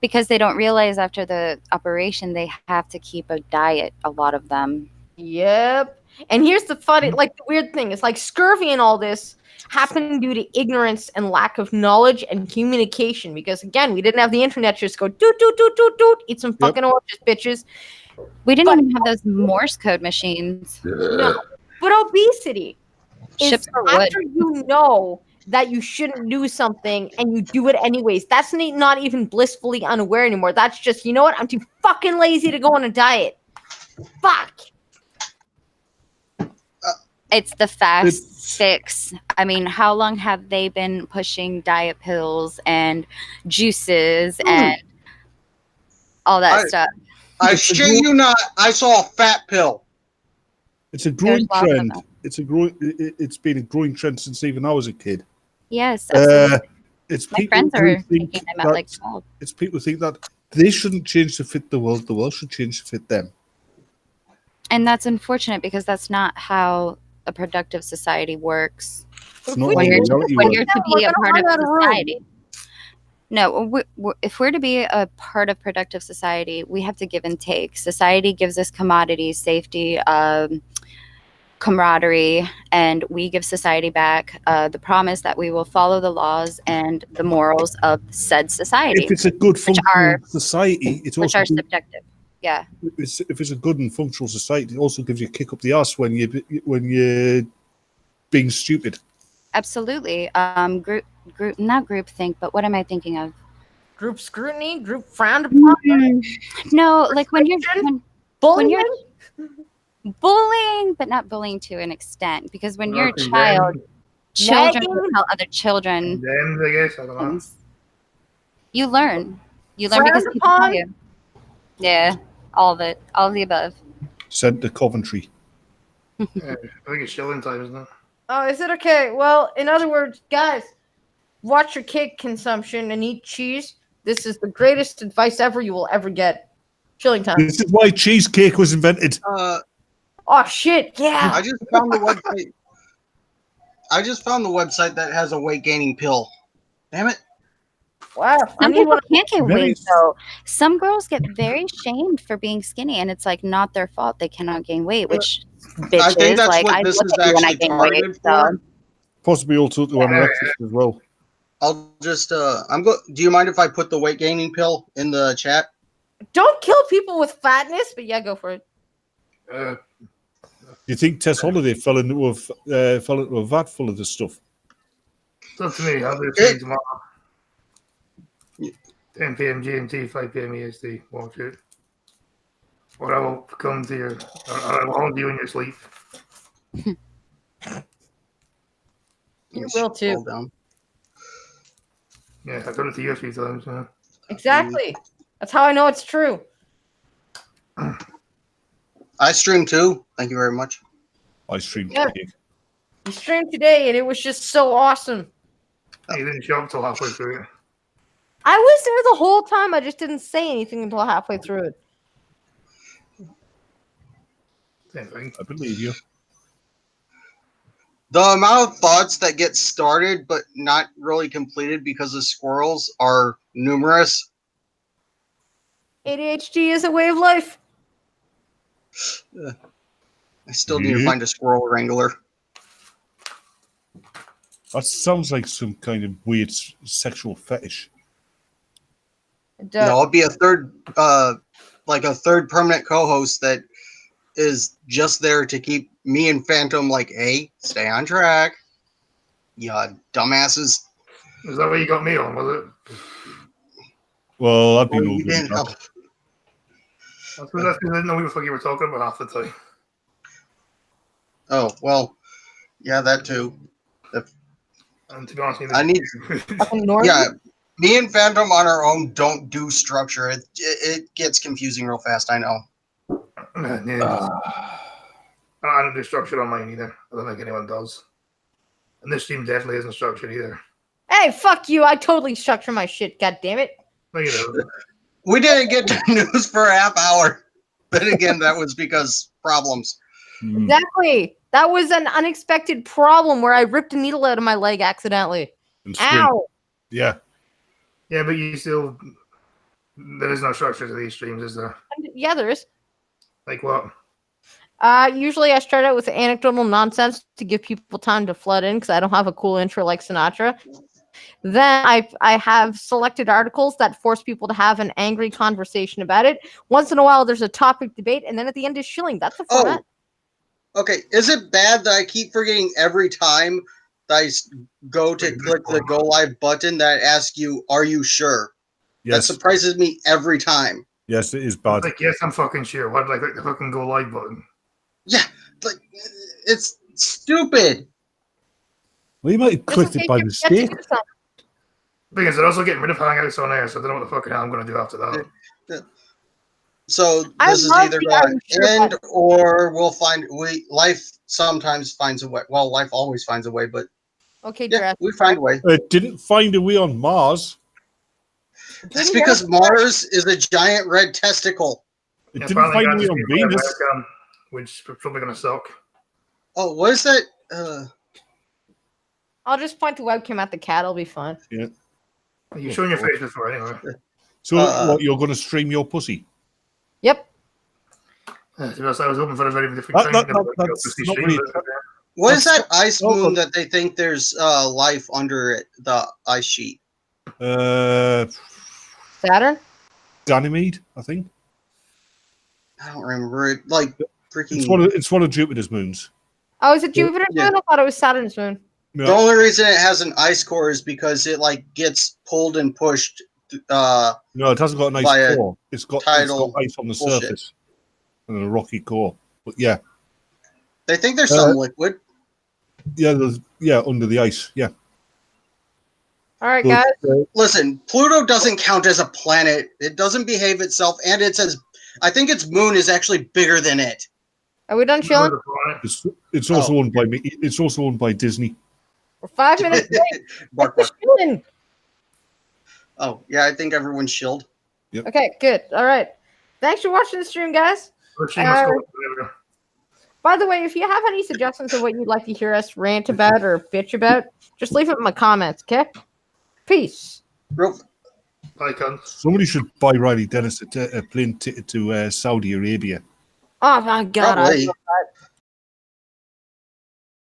because they don't realize after the operation they have to keep a diet. A lot of them. Yep. And here's the funny, like the weird thing is like scurvy and all this happened due to ignorance and lack of knowledge and communication. Because again, we didn't have the internet. Just go doot doot doot doot doot. Eat some fucking oranges, bitches. We didn't But- even have those Morse code machines. No. But obesity is Ships for wood. after you know that you shouldn't do something and you do it anyways. That's not even blissfully unaware anymore. That's just, you know what? I'm too fucking lazy to go on a diet. Fuck. It's the fast fix. I mean, how long have they been pushing diet pills and juices and all that stuff? I shit you not. I saw a fat pill. It's a growing lots of trend. them. It's been a growing trend since even I was a kid. Yes, absolutely. It's My people friends who are think taking them at like that- 12. It's people who think that they shouldn't change to fit the world should change to fit them. And that's unfortunate because that's not how a productive society works. It's not When how When you're, reality when works. you're to We're be a gonna part run of out of room. society. No, if we're to be a part of productive society, we have to give and take. Society gives us commodities, safety, camaraderie, and we give society back the promise that we will follow the laws and the morals of said society, If it's a good functional are- society, it's which also are good, subjective. Yeah, if it's a good and functional society, it also gives you a kick up the ass when you're being stupid. absolutely. Group, not group think, but what am I thinking of? Group scrutiny, group frowned upon, No, like when you're Frustration? when bullying. you're bullying, but not bullying to an extent. Because when you're a Fucking child, children will Nagging? tell other children Them, I guess. I don't know. things. You learn. You learn Frowned because people tell upon? you. Yeah, all of it, all of the above. Sent to Coventry. Yeah, I think it's shilling time, isn't it? Oh, is it okay? Well, in other words, guys, watch your cake consumption and eat cheese. This is the greatest advice ever you will ever get. Chilling time. This is why cheesecake was invented. Oh shit! Yeah. I just found the website. I just found the website that has a weight gaining pill. Damn it! Wow. I Some need people one. can't get Very- weight though. Some girls get very shamed for being skinny, and it's like not their fault. They cannot gain weight, which bitches I think that's like what I this look is at you when I actually gain weight. targeted So for. Possibly also to anorexics as well. I'll just do you mind if I put the weight gaining pill in the chat? Don't kill people with fatness, but yeah, go for it. Uh, Do you think Tess Holiday fell into a vat full of this stuff? it's up to me. I'll do it tomorrow. 10 p.m. GMT, 5 p.m. EST. Watch it. Or I will come to your. I will hold you in your sleep. You will too. Hold down. Yeah, I've done it to you a few times. Yeah. Exactly. That's how I know it's true. I stream too. Thank you very much. I streamed Yeah. cake. You streamed today, and it was just so awesome. You didn't show up till halfway through it. I was there the whole time. I just didn't say anything until halfway through it. Same thing. I believe you. The amount of thoughts that get started but not really completed because of squirrels are numerous. ADHD is a way of life. I still need to find a squirrel wrangler. That sounds like some kind of weird sexual fetish. No, it'd be a third, like a third permanent co-host that is just there to keep me and Phantom like, hey, stay on track. Yeah, dumbasses. Is that what you got me on, was it? Well, I'd be Well, no you good at didn't that. help. That's because I didn't know what the fuck you were talking about half the time. Oh, well, yeah, that too. And to be honest, I need, Fucking Norton? yeah, me and Phantom on our own don't do structure. It gets confusing real fast, I know. Yeah. I don't do structured on mine either. I don't think anyone does. And this team definitely isn't structured either. Hey, fuck you. I totally structure my shit, god damn it. No, you don't. We didn't get to news for a half hour. Then again, that was because problems. Hmm. Exactly. That was an unexpected problem where I ripped a needle out of my leg accidentally. And swing. Ow. Yeah. Yeah, but you still. There is no structure to these streams, is there? Yeah, there is. Like what? Usually I start out with anecdotal nonsense to give people time to flood in because I don't have a cool intro like Sinatra. Then I have selected articles that force people to have an angry conversation about it. Once in a while, there's a topic debate, and then at the end is shilling. That's the format. Okay, is it bad that I keep forgetting every time that I go to click the go live button that asks you, are you sure? That Yes. surprises me every time. Yes, it is bad. Like, yes, I'm fucking sure. Why did I click the fucking go live button? Yeah, like, it's stupid. Well, you might have Just clicked in it by case you forget to mistake. do something. Because they're also getting rid of Hangouts on air, so I don't know what the fucking hell I'm going to do after that. So I this is love either the going Are You to Sure end button. or life sometimes finds a way. Well, life always finds a way, but Okay, yeah, Jurassic we find a way. It didn't find a way on Mars. That's because Mars is a giant red testicle. It Yeah, didn't finally find a got way this on game by Venus. America, which is probably going to suck. Oh, what is that? I'll just point the webcam at the cat. It'll be fun. Yeah. You've shown your face before, anyway. So, what, you're going to stream your pussy? Yep. To be honest, I was hoping for a very different That- thing. that's not really- What is That's- that ice oh, moon oh. that they think there's life under it, the ice sheet? Saturn? Ganymede, I think. I don't remember it. Like freaking. It's one of Jupiter's moons. Oh, is it Jupiter's Yeah. moon? I thought it was Saturn's moon. Yeah. The only reason it has an ice core is because it like gets pulled and pushed. No, it hasn't got an By ice a core. It's got tidal ice on the bullshit. surface and a rocky core. But yeah, They think there's some liquid. Yeah, under the ice. Yeah. All right, But, guys. Listen, Pluto doesn't count as a planet. It doesn't behave itself, and it says, I think its moon is actually bigger than it. Are we done chilling? it's also owned by me. It's also owned by Disney. We're 5 minutes late. Bark, Get bark. the chilling. Oh, yeah, I think everyone's shilled. Okay, good. All right. Thanks for watching the stream, guys. By the way, if you have any suggestions of what you'd like to hear us rant about or bitch about, just leave it in the comments, okay? Peace. Somebody should buy Riley Dennis a plane ticket to Saudi Arabia. Oh my god, I Probably. love that.